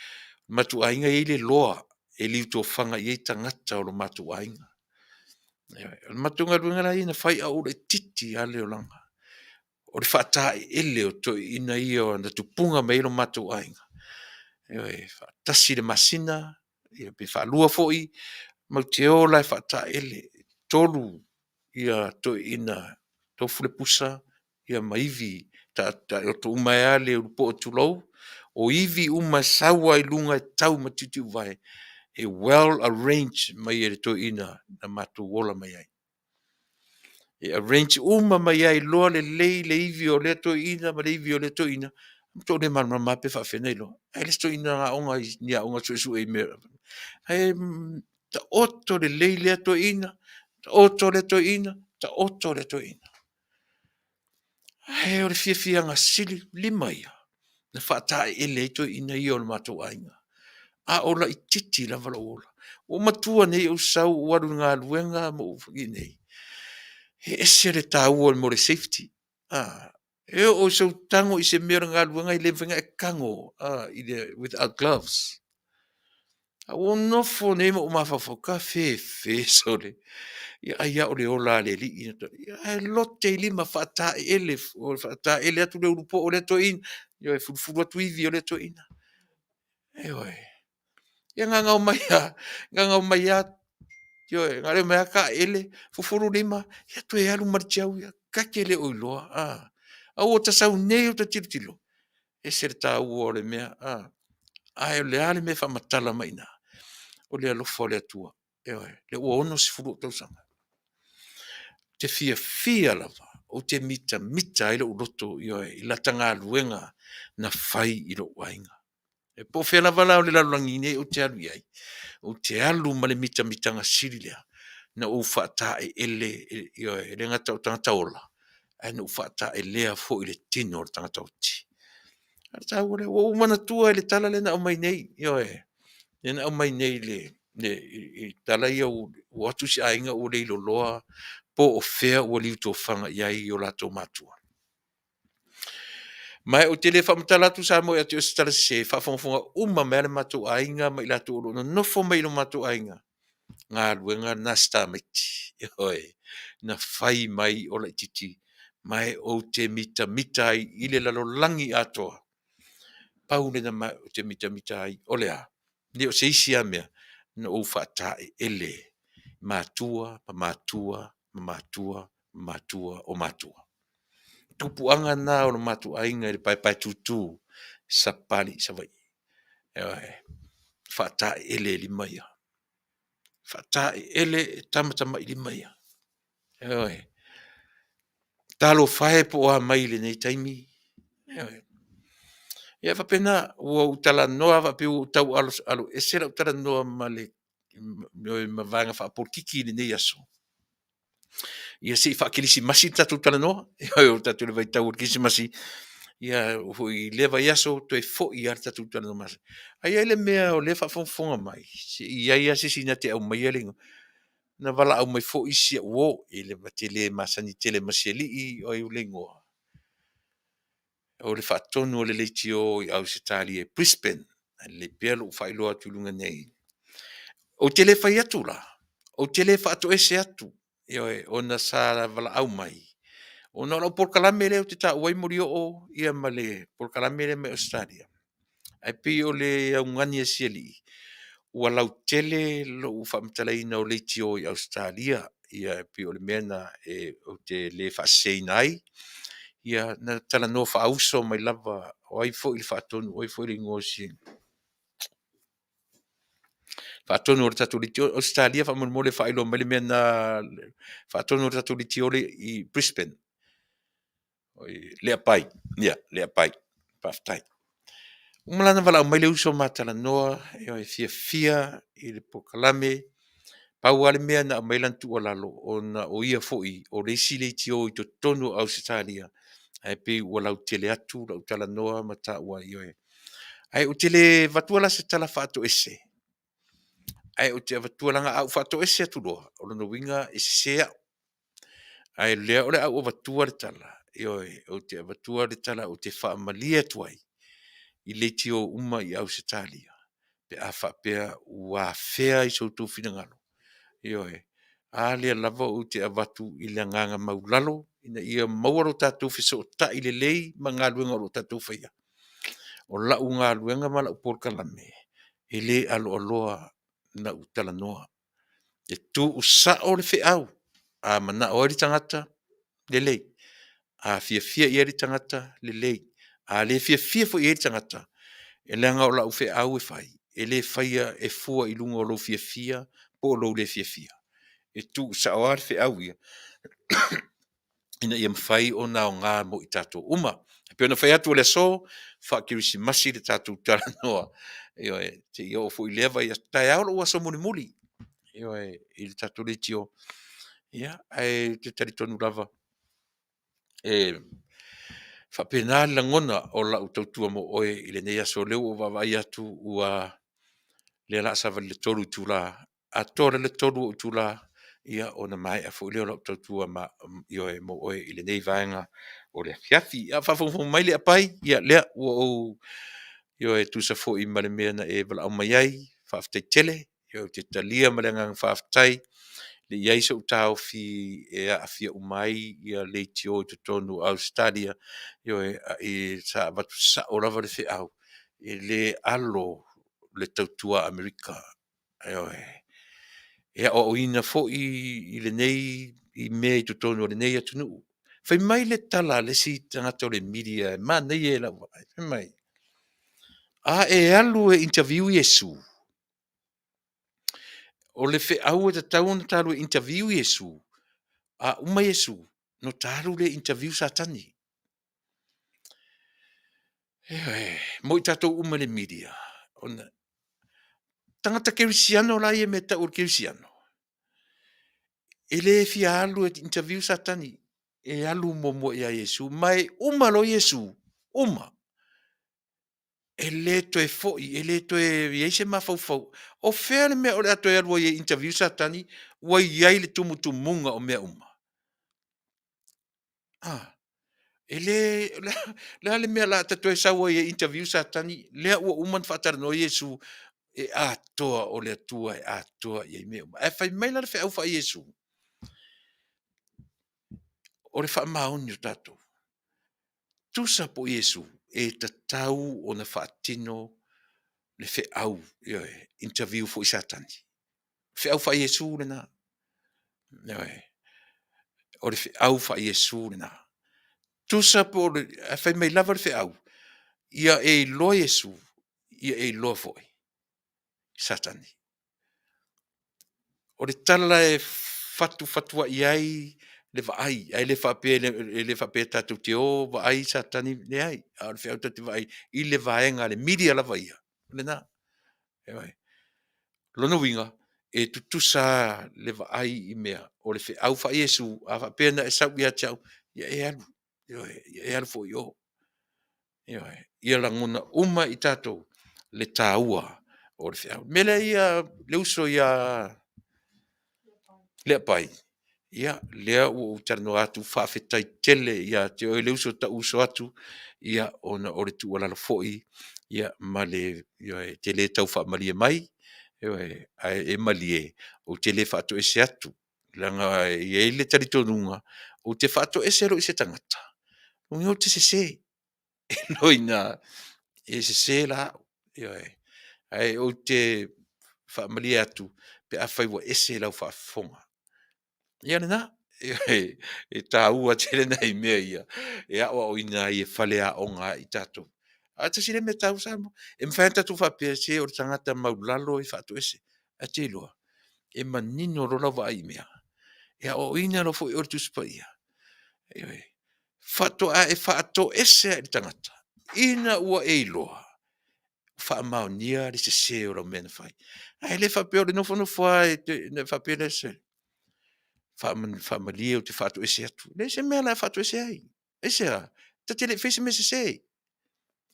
matu ainga e le loa e liu tō whanga i e tangata o lo matu ainga. Matunga runga la ina fai a ore titi a leo langa. O le whaatai ele o to ina ia na tupunga mai lo matu ainga. Tasi le masina, pe whalua foi, mau te ola e whaatai ele, tolu ia to ina tofu le pusa, ia maivi, ta o to umai ale o po o tulou, o ivi uma sawa i lunga e tau matiti vai, e well arranged mai e to ina na matu wola mai ai. E arrange mai ai loa le ivi o le to ina, ma le ivi o le to ina, to le man mape faafetai lo. Ai le to ina nga onga ni a onga su e me. Ai ta oto le to ina, ta oto le to ina, ta oto le to ina. Ai o le fia nga sili lima ia. Na whaatai ele to ina i o le matou ainga. A ola i titi la wala ola. O matua nei o sau waru ngā luenga mo uwhaki nei. He ese le tāua mo le safety. E o sau tango i se mera ngā luenga i le whenga e kango without gloves. A o nofo nei mo mawhawhaka fe sole. Ia o le ola le li ina to. Ia lote i lima whata ele atu le urupo o le to in. Ia e fulfulu atu ivi o le to ina. E oi. Ia ngangau mai a ngare mea ka ele fufuru lima ia tu e alu martiau ia kakele o iloa au o tasau nei o ta tilo e ser ta o le mea ai le ale me fa matala mai na o le alofo le atua le o ono si furu tau sanga te fia lava o te mita i lo roto i la tanga luenga na fai i lo wainga e po fela vala o le lalulangi nei o te alu iai o te alu ma le mita nga siri lea na o whata e ele le ngata o tangata ola ai na o whata e lea fo i le tino o tangata o ti arata ule o umana tua le tala le na o mai nei le na o mai nei le tala ia o atu si ainga o le ilo loa po o fea o liu tō whanga iai o lato matua mai o tele whamatala tu sa mo e ati o stara se whawhonga mea le matua ainga mai lato o no nofo mai lo matua ainga ngā luenga na stamiti na whai mai o la titi mai o te mita ai i le lalolangi atoa paune na mai o te mita ai o lea ni o se isi a mea na o whatae ele matua o matua tupuanga na o la matua ainga i pai tutu sa pali sa vai whatae ele lima ia Fatai ele tamatama i lima ia. Talo whae po a maile nei taimi. Ia whapena ua utala noa wapi u tau alo esera utala noa male mawanga whapolkiki nei aso. Ia si whakilisi masi tatu utala noa. Ia tatu le vai tau kilisi masi. Ia hui lewa iaso to e fo i ar tatu utala noa masi. Ai ele mea o le whafonga mai. Ia ia sisi na te au mai alingo. Na wala au mai fo isi o ele matele masani tele maseli i o ulengoa o le fatonu o le leiti o i Ausitali e Brisbane le pelo failoa tulunga nei o tele fai atu la o tele fato ese atu o na sa wala au mai o na Polokalame le o te ta wai Molioo ia male Polokalame le me Australia ai pi o le ungani e sieli ua lau tele lo u whamtalaina o leiti o i Australia ia pi o le mena o te le whaaseina ai ia na tala no whaauso mai lava o ai fo i whaatonu o ai fo i ngosi whaatonu o le tatu liti o Australia whamon le whailo mai le mena whaatonu o le tatu liti o le i Brisbane lea pai Faafetai Umalana wala mai le uso matala noa e fia i le Polokalame pau ale mea na mai lan tu lalo ona o ia foi o le sile tio I to tonu Australia ai pe wala o tele atu la utala noa mata wa ioe ai o tele vatua se tala fato ese ai o te vatua langa au fato ese atu loa o no winga ese ai le ole au vatua le tala ioe o te vatua le tala o te fa malia tuai I le tio uma I Australia pe a fa pe wa fea I so tu finangalo ioe a le lava o te avatu I le nganga maulalo ina ia mawaro tatu fiso ta I le lei mangaluenga o tatu faia o la unga luenga mala o Polokalame I le alo aloa na utala noa e tu usa o le feau a mana o ri tangata le lei a fia I ri tangata le lei a le fia fo I ri tangata e lenga o la u feau e fai e le faia e fua I lunga o lo fia po lo le fia e tu usa o ar feau ia ina ia mfai o na o ngā mo I tatou uma. Pe ona fai atu le so, fa kirisi masi le tatou tala noa. Ioe, te ia o fu I leva ia tai au ua so muli. Ioe, I le tatou le tio. Ia, ai te tari tonu lava. E, fa pena la ngona o la utautua mo oe I le nei aso leu o vavai atu ua le la sava le tolu tula. A tore le tolu o tula. Ia ona mai a fu leo la utautua ma ioe mo oe I le nei vaenga o le fiafi. A faafofo mai le apai. Ia lea o ioe tu sa fo I male mea na e vala au mai ai. Faafetai tele. Ioe te talia male ngang faafetai. Le iai sa utau fi e a fia umai. Ia le tio te tonu Australia. Ioe I sa vatu sa o lava le fe au. E le alo le tautua Amerika. Ioe. E o ina fo I le nei I mea I tonu le nei atunu. Fai mai le tala le si tangata o le media. Ma nei e la wai. Fai mai. A e alu e interview Yesu. O le fe au e ta tau na talu e interview Yesu. A uma Yesu. No talu le interview satani. Mo I tatou uma le media. Ona. Tangata kerisiano la e meta o kerisiano. E le fi alu e interview satani. E alu momo e a Yesu. Mai uma lo Yesu. Uma. E le to e foi, e le to e yeise mafau. O fere me o le ato e alua e interview satani, wa iai le tumutumunga o mea uma. E le ale mea la tato e sawa e interview satani, lea ua uman whaatara no Yesu, e atoa o le atua e atoa i mea uma. E fai mai la le fe au fa Yesu. O le wha maoni o tato. Tusa po Yesu, e tatau o na whaatino, le fe au interview fo I satani. Fe au fa Yesu le na. O le fe au fa Yesu le na. Tusa po le fai mai lava le fe au. Ia e lo Yesu. Ia e lo foi. Satani. O le tala e fatua iai le vaai. Ai le fape tatu te o vaai satani le ai. A le fe au tatu vaai. I le vaenga le media lava ia. Le na. Lono winga. E tutusa le vaai I mea. O le fe au fa Yesu. A fa pena e sau ia tau. Ia e alu. Ia alu fo yo. Ia langona uma I tatou le taua o le fea. Mele ia le uso ia le pai. Ia lea o tarno atu faafetai tele ia te o le uso ta uso atu ia ona o le tu ala foi ia male te le tau fa malia mai e malie o te le fato ese atu langa ia le taritonunga o te fato ese ro ese tangata. O ngau te se loina e se la ai o te fa malia atu pe a fai wa ese la fa fonga ia na e ta ua tele nei mea ia e a o ina i fale a onga I tato a te sile me tau samo e mwha tatu fa pe se o tangata maulalo I fatu ese a te loa e manino rola wa ai mea e a o ina lo fo I ortu spa ia fatu a e fatu ese I tangata ina ua e loa whaamaunia le se o mena whai. Ai le whapeo le nofo ai ne whapeo le se. Whaamalia o te whatu ese atu. Le se mea la whatu ese ai. Ese a, ta te le whese me se.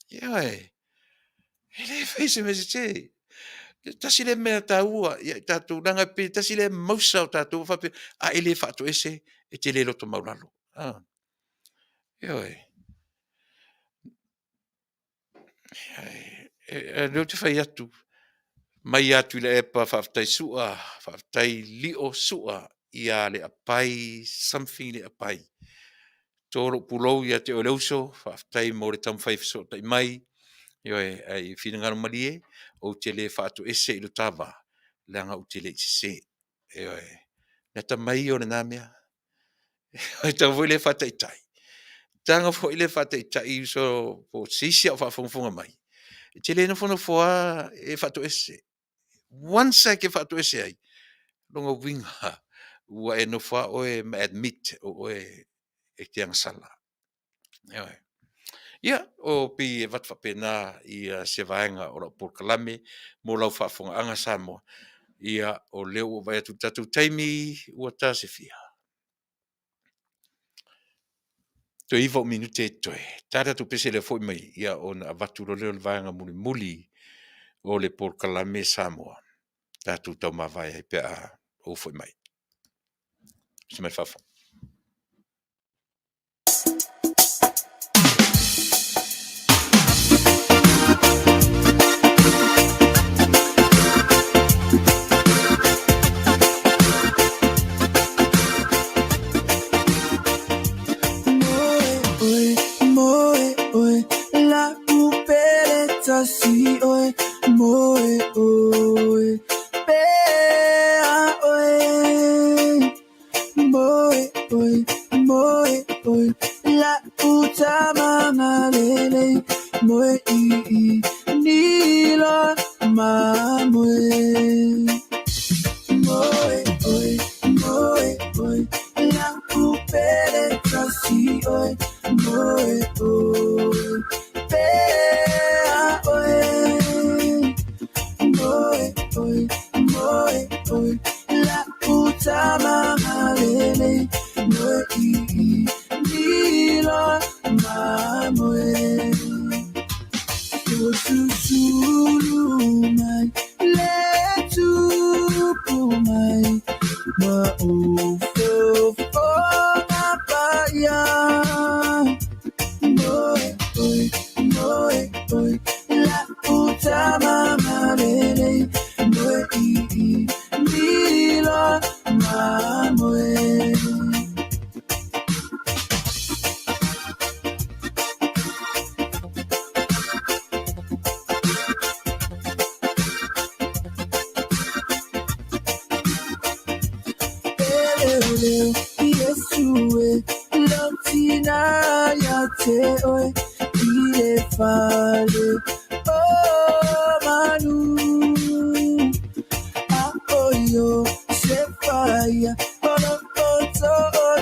Ia e. Le whese me se. Tasi le mea tā ua, tātou nanga pe, tasi le mausa o tātou whapeo. A ele whatu ese, e te le loto maulalo. Ia e. Leo te whai atu. Mai atu le epa Faafetai sua, Faafetai lio sua, ia le apai, something le apai. Toro pulou ia te o leuso, Faafetai mo le tam whai fiso tai mai, io ai whingaro malie, o te le whātu ese ilo tawa, leanga o te le se. Io neta mai o le nāmea, ai tau voi le whātai tai. Tanga fo ile whātai tai so po sisi au whaafonga mai. Te le no fono foa e whātu ese. Once ke whātu ese ai, longa winga, ua e no wha oe ma admit o oe e te angasala. Ia, o pi e watwhapena i se vaenga o la Polokalame, mo lau faafofoga'aga Samoa. Ia o leo o vai atu tatou taimi ua tasefia. Toe iwa o minute toe. Tata tu pese le foi mai, ia o na avatu lo leo le vaenga muli o le Polokalame Samoa. Tatu tau mawai ai pea o foi mai. Se mai fafo. Si oi moe oi pea oi moe oi la puta mama lele moe I nilo ma moe oi la pupereta si oi moe oi pea oi la puta mama lele moe I nilo ma moe Sulu mai le tu mai ma o na paia moe la puta mama lele moe I nilo ma moe Yesue lantina ya te oi ile fale oh manu aoyo se faya ono oto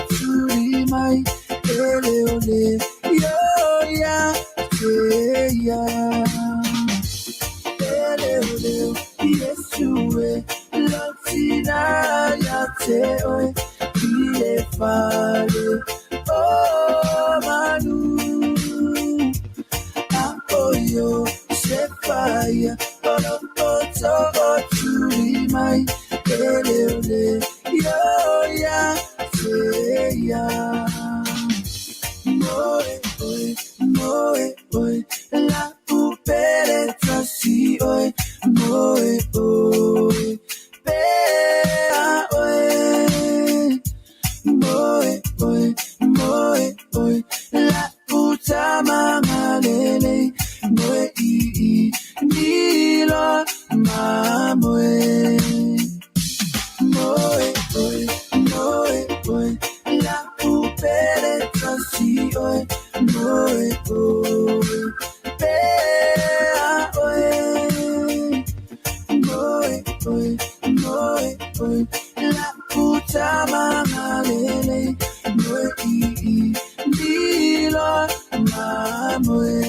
turi mai ele ole yo ya te ya ele ole Yesue lantina ya te oi ile fale oh manu apoyo se faya ono oto turi mai ele ole yo ya se ya moe la pupereta si oi moe pea oi la puta mama lele moe I nilo ma moe la pupereta si oi moe pea oi la puta mama lele moe I nilo ma moe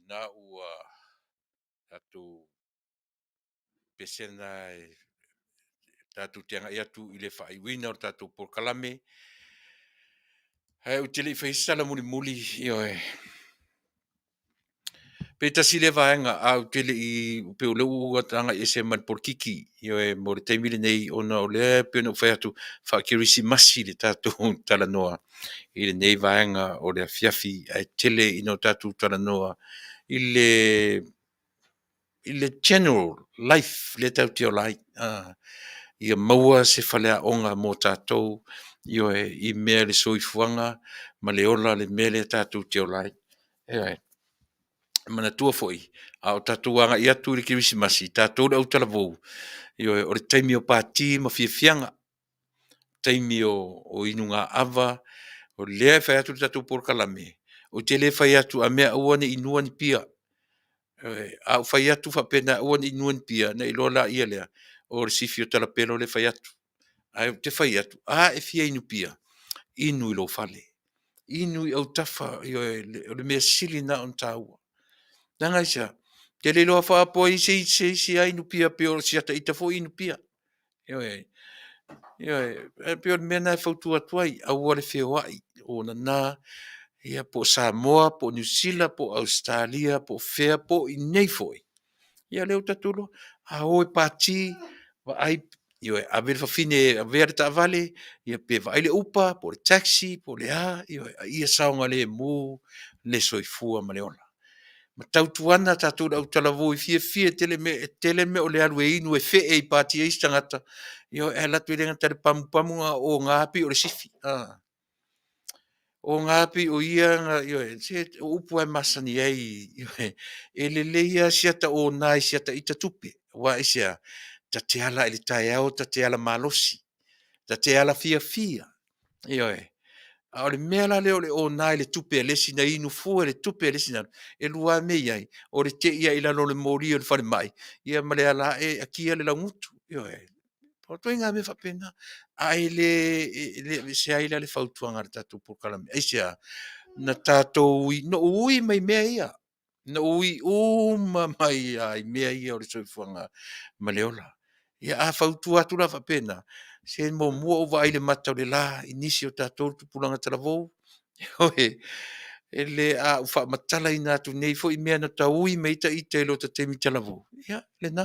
na ua tatu pesena tatu tianga ia tu ile whaiwina o tatu Polokalame. Hai o tele whaisala muli io Pe tasi le vaenga au tele I pe o leu tanga I se man porkiki io mo le taimile nei ona o le pe no whaiatu whakirisi masi le tatu tala noa I le nei vaenga o le afiafi ai tele ino tatu tala noa I le general life le tau tio lai ia maua se whalea onga mo tātou io I mea le soifuanga ma le ola le mea le tātou tio lai mana tua foi a o tātou anga I atu le kirisimasi tātou le au talavou io o le taimi o pāti ma fiafianga taimi o inunga ava o lea whai atu le tātou Polokalame o te le whai atu a mea ua ne inua ni pia a o whai atu whapena ua ne inua ni pia na ilola ia lea o le sifi o talapelo le whai atu ai te whai atu a e fia inu pia inu I lo fale inu I au tafa io o le mea sili na on tāua Nanga isa, te le loa whaapoa I se ai inu pia pe o siata I tafo inu pia. Pe o mea nai whautua tuai, au wale whio ai, o na ia po Samoa, po New Zealand, po Australia, po Fea, po I nei foi. Ia leo tatulo, a oe pāti, wa ai, a vele whawhine, a vele ta Vale, ia pe wa aile upa, po le taxi, po le ia saonga le mu, le soifua ma le ona. Ma tautuana tātou au talavu I fia tele me o le alu e inu e whee I pāti e istangata. Io e latu I renga tale pamupamunga o ngāpi o le sifi. O ngāpi o ia, o upu ai masani ei, e le leia siata o nai siata I ta tupe. Wa isia, ta te ala ele tae au, ta te ala malosi, ta te ala fia. A le mea la leo le o nai le tupe lesi na inu fua le tupe lesi na e lua me iai o le te ia ila no le Molioo le whare mai ia male ala e akia le laungutu po toi ngā me whapena a le se aila le whautuanga le tātou Polokalame eisia na tātou no ui mai mea ia na ui mai ai mea ia o le soifuanga maleola ia a whautu atu la whapena se mo mua o vai le matau le la inisi o tātou tupulanga talavou ele a ufa matala ina tu nei fo I mea na taui me ita lo ta temi talavou ia le na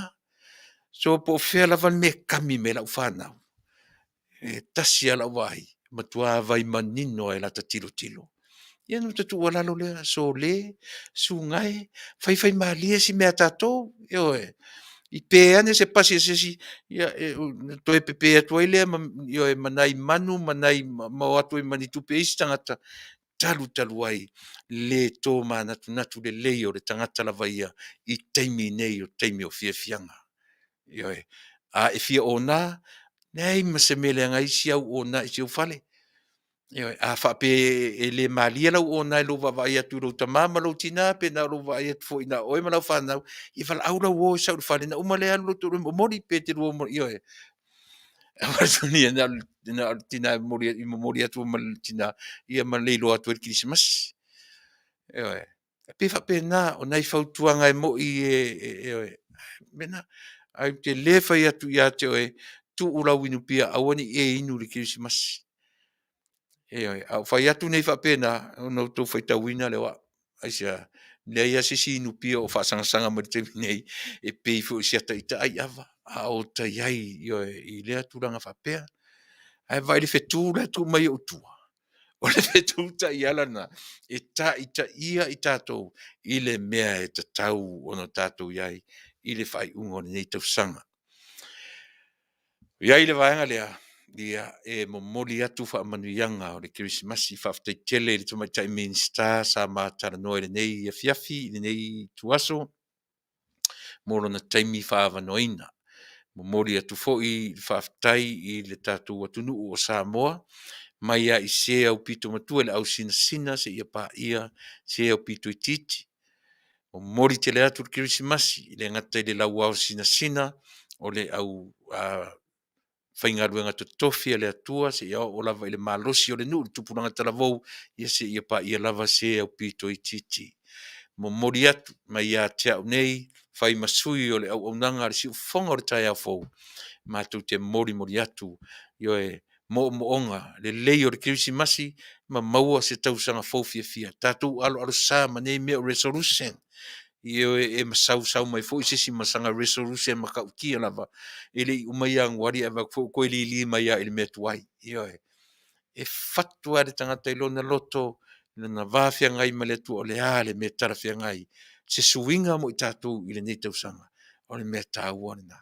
so po fea lava me kami me la ufana tasi ala vai matua vai manino e la ta tilo ia no tatu wala lo le so le sungai fai malia si mea tātou I pe ane se pasi se si ia to e pepe atu ile io e manai manu manai ma atu I mani tupe isi tangata talu ai le to mana natu le leo le tangata lava ia I taimi nei o taimi o fianga io a e fia ona nei ma se mele ngai si au ona I se fale a fa pe ele malia la ona lo va ia tu lo tamama lo tina pe na lo va ia fo ina o ma la fa na I fa au la wo sa fa na o ma le lo to mo di pe te lo mo io a so ni na tina mo tu ma tina ia ma le lo atu Christmas pe fa pe na o nai fa tuanga e mo I mena ai te le fa ia tu te tu ula winu pia awani e inu le Christmas au fai atu nei whapena, no tō whai tauina lewa. Aisia, nei a sisi inu pia o whasangasanga ma te nei, e pei fu siata I ta ai awa, a o ta iai, I lea tūranga whapea. Ai vai le whetū le tu mai o tua. O le whetū ta I alana, e ta ia I tātou, I le mea e ta tau ono tātou iai, I le whai ungo nei tau sanga. Iai le vaenga lea, dia e momoli atu fa manuianga o le Christmas I Faafetai tele le tuma tai Minisita sa ma tara no le nei ia fiafi le nei tuaso molo na taimi fa vanoina momoli atu fo I Faafetai I le tatu Taunuu o Samoa mai ia I se au pito matua le au sina se ia pa ia se au pito I titi momoli tele atu le Christmas le ngata le lau au sina o le au whaingaruenga to tofi le atua se ia o lava I le malosi o le nuu tupuranga talavou ia se ia pa ia lava se au pito I titi mo mori atu mai ia te au nei fai masui o le au nanga le si fonga o le tai au fou mātou te mori atu io e mo onga le lei o le Kirisimasi ma maua se tausanga fou fia tātou alo sā ma nei mea resolution io e masau mai fo sisi masanga resolution makaukia lava ele umai angwari ava ko li mai ia ele metuai io e fatua le tangata ilona loto na vafia ngai maletu o le ale me tarafia ngai se suinga mo tātou ile nei tausanga o le mea tāua na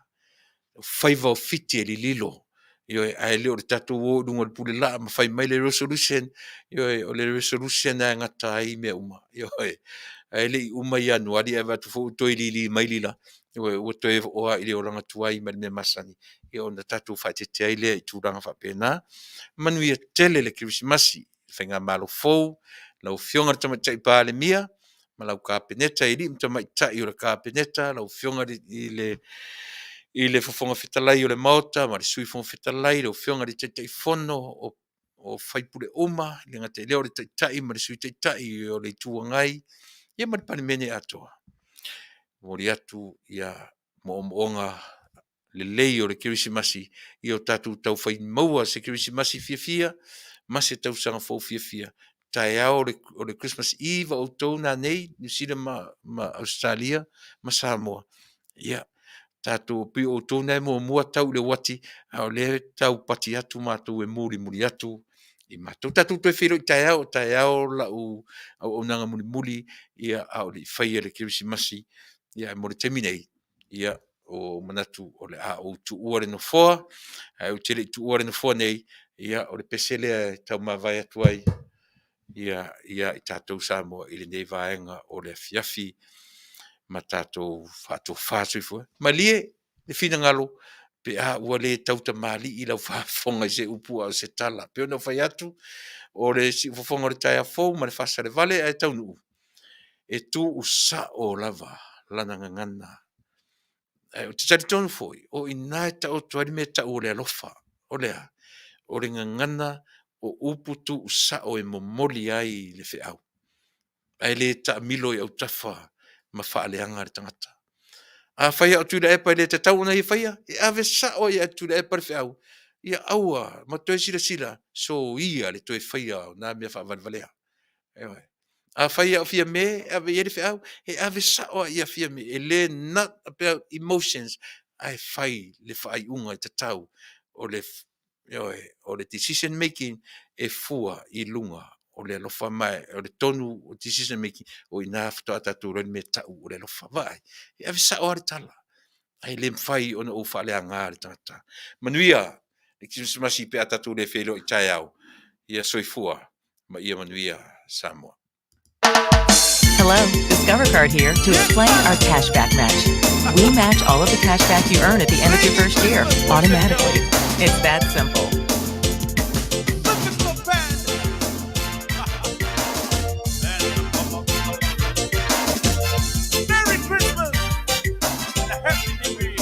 faiva o fiti e lilo io ai le o tātou o dunga le pule la ma fai mai le resolution io o le resolution na ngata ai me uma io ai le uma ia no ali ava tu fo to ili mai lila o to e o ile o langa tuai ma me masani io na tātou fa te te ile i tūranga fa pena manuia tele le Krismasi whenga malo fou lau fionga tama tai pa le mia ma lau ka peneta ili tama tai o le ka peneta lau fionga i le fofonga fitalai o le maota ma le sui fonga fitalai lau fionga le tai fono o faipule uma le ngate leo le tai ma le sui tai o le tuangai ia ma le panemene atoa mori atu ia moonga le lei o le Kirisimasi i o tatu tau fai maua se Kirisimasi fia ma se tau sanga fau fia tai ao o le Christmas Eve o tau na nei New Zealand ma Australia ma Samoa ia tatu pi o tau nei mua tau le wati au le tau pati atu mātou e muri atu i mātou tatu toi whiro i tai ao la au nanga muli ia au li whai le Kirisimasi ia mo le teminei ia o manatu o le a o tu ore no foa o tele tu ore no foa nei ia o le pesele tau mavai atu ai ia i tātou Samoa i le nei vaenga o le fiafi ma tātou whātou i fua ma lie le fina ngalo pe a ua le tauta mali i lau whaafonga i se upu au se tala pe ona whai atu o le si ufafonga o le tai a fou ma le Fasa le Vale ai Taunuu e tu usa o lava lana ngangana o te tari tonu foi, o ina e ta o tuari me ta o le alofa, o lea, o le ngangana o uputu usa o e momoli ai le fe au. Ai le ta milo i au tafa ma faa le anga le tangata. A whaia o Tuilaepa le te tau na i whaia, e ave sa o i a Tuilaepa le fe au. Ia aua, ma toe sila, so ia le toe whaia o nā mea wha valvalea. Ewa. A whaia o fia me, ave iere fe au, e ave sa o ia fia me, e le not about emotions, ai whai le whai unga i te tau, o le decision making, e fua i lunga, o le alofa mai, o le tonu o decision making, o i nā whatoa tatu roi me tau, o le alofa vai, e ave sa o are tala, ai le mwhai o na o wha lea ngā le tangata. Manuia, le Krismasi pe atatu le whelo i tai au, ia soifua, ma ia Manuia Samoa. Hello, Discover Card here to explain our cashback match. We match all of the cashback you earn at the end of your first year, automatically. It's that simple. Merry Christmas and a Happy New Year.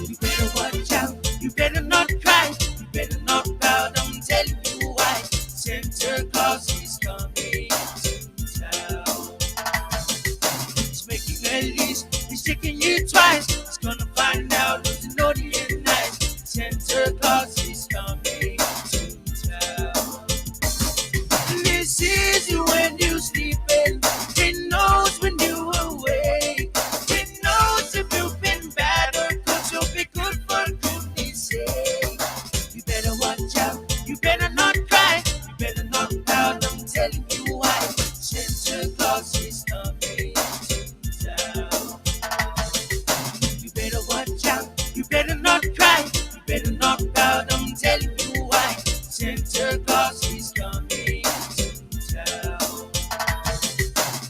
You better watch out, you better not cry, you better not pout, I'm telling you why. Santa Claus is coming to town. He's making a list, he's checking you twice. He's gonna find out who's naughty and nice. Santa Claus is coming to town. This is when you're sleeping, he knows when you're awake. He knows if you've been bad or good, so be good for goodness sake. You better watch out, you better not cry, you better not pout, I'm telling you why. Santa Claus is coming to town. You better watch out, you better not cry, you better not pout, I'm telling you why. Santa Claus is coming to town.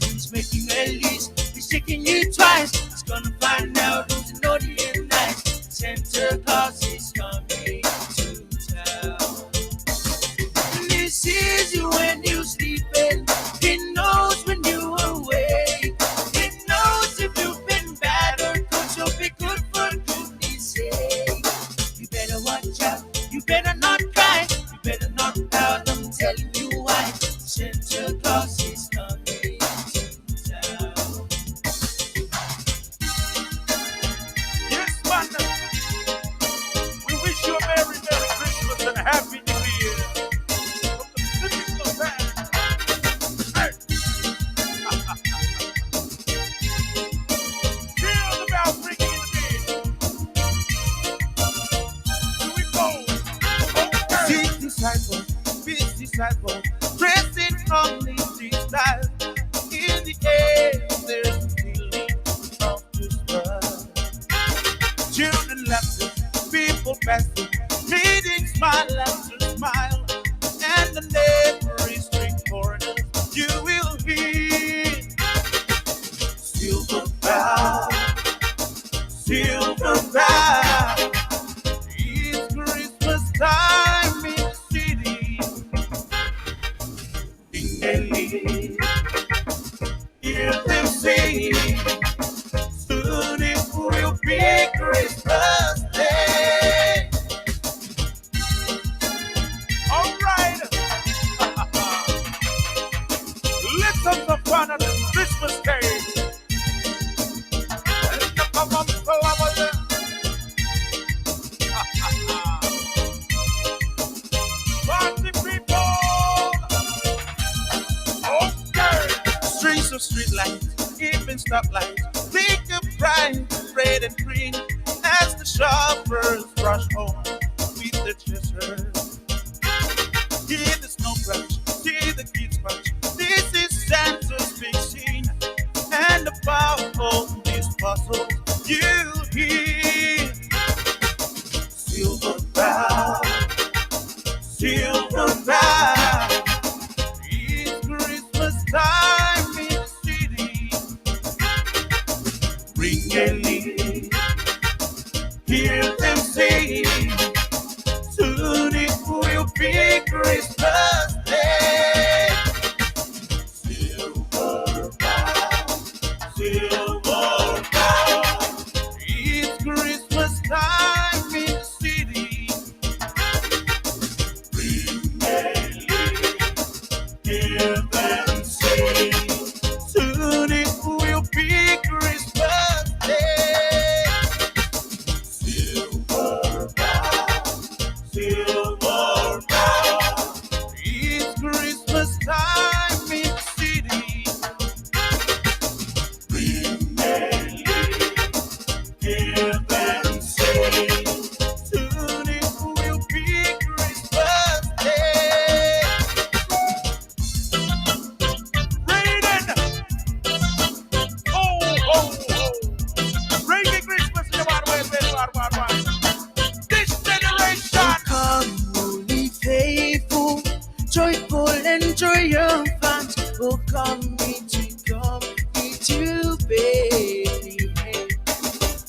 He's making a list, he's checking you twice. He's gonna find out who's naughty and nice. Santa Claus is coming to town. This is when you're sleeping, he knows when you're awake. He knows if you've been bad or good, so be good for goodness sake. You better watch out, you better not cry, you better not pout, I'm telling you why. Santa Claus is coming to busy sidewalk, dressing only style. In the air, there's a feeling of Christmas. Children laughing, people passing, meeting smile after smile, and on every street corner you will hear silver bow, silver bow. It's Christmas time in the city. Ding-a-ling, hear them sing. Soon it will be Christmas Day. All right. Let's have some fun on this Christmas Day. And the mama Polokalame. Party people. Okay. Streets of street lights, even stoplights, pink and bright, red and green, as the shoppers rush home with the treasures. Hear the snow crash, see the kids march. This is Santa's big scene, and above all these puzzles, you hear silver bow, silver bow. It's Christmas time in the city. Ring-a-ling, hear them sing. Soon it will be Christmas Day. Silver bow, silver bow. It's Christmas time in the city. Ring-a-ling, hear them sing. Soon it will be Christmas Day. Silver bow, silver bow. It's Christmas time in the city. Ring-a-ling, hear them sing. Soon it will be Christmas Day. Raining. Oh, oh, oh. Reggae Christmas in the one way, this generation. Come, holy faithful, joyful and triumphant. Oh, come me to Bethlehem.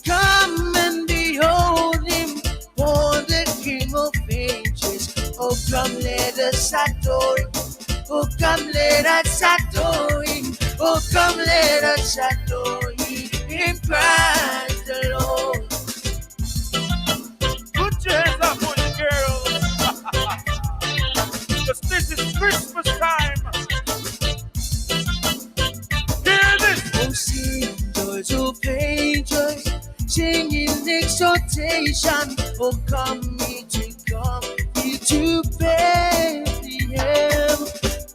Come and behold him, for the King of Ages. Oh, come, let us adore him. Oh, come, let us adore him. Oh, come, let us adore him. In Christ the Lord. Put your hands up for the girls. Because this is Christmas time. Hear this. Oh, sing joys, oh, pages, singing exhortation. Oh, come me to Bethlehem.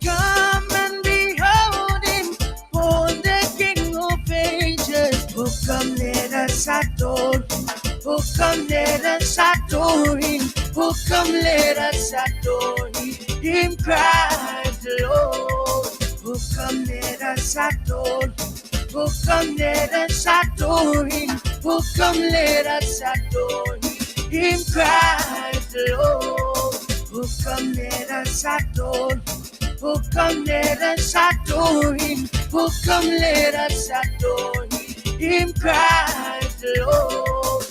Come and behold him, for the King of Ages. Oh, come, let us adore him. Oh, come, let us adore him. Oh, come, let us adore him. In Christ the Lord. Oh, come, let us adore him. Oh, come, let us adore him. Oh, come, let us adore him. In Christ the Lord. Oh, come, let us adore him. Oh, come, let us adore him. Oh, come, let us adore him. In Christ the Lord.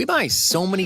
We buy so many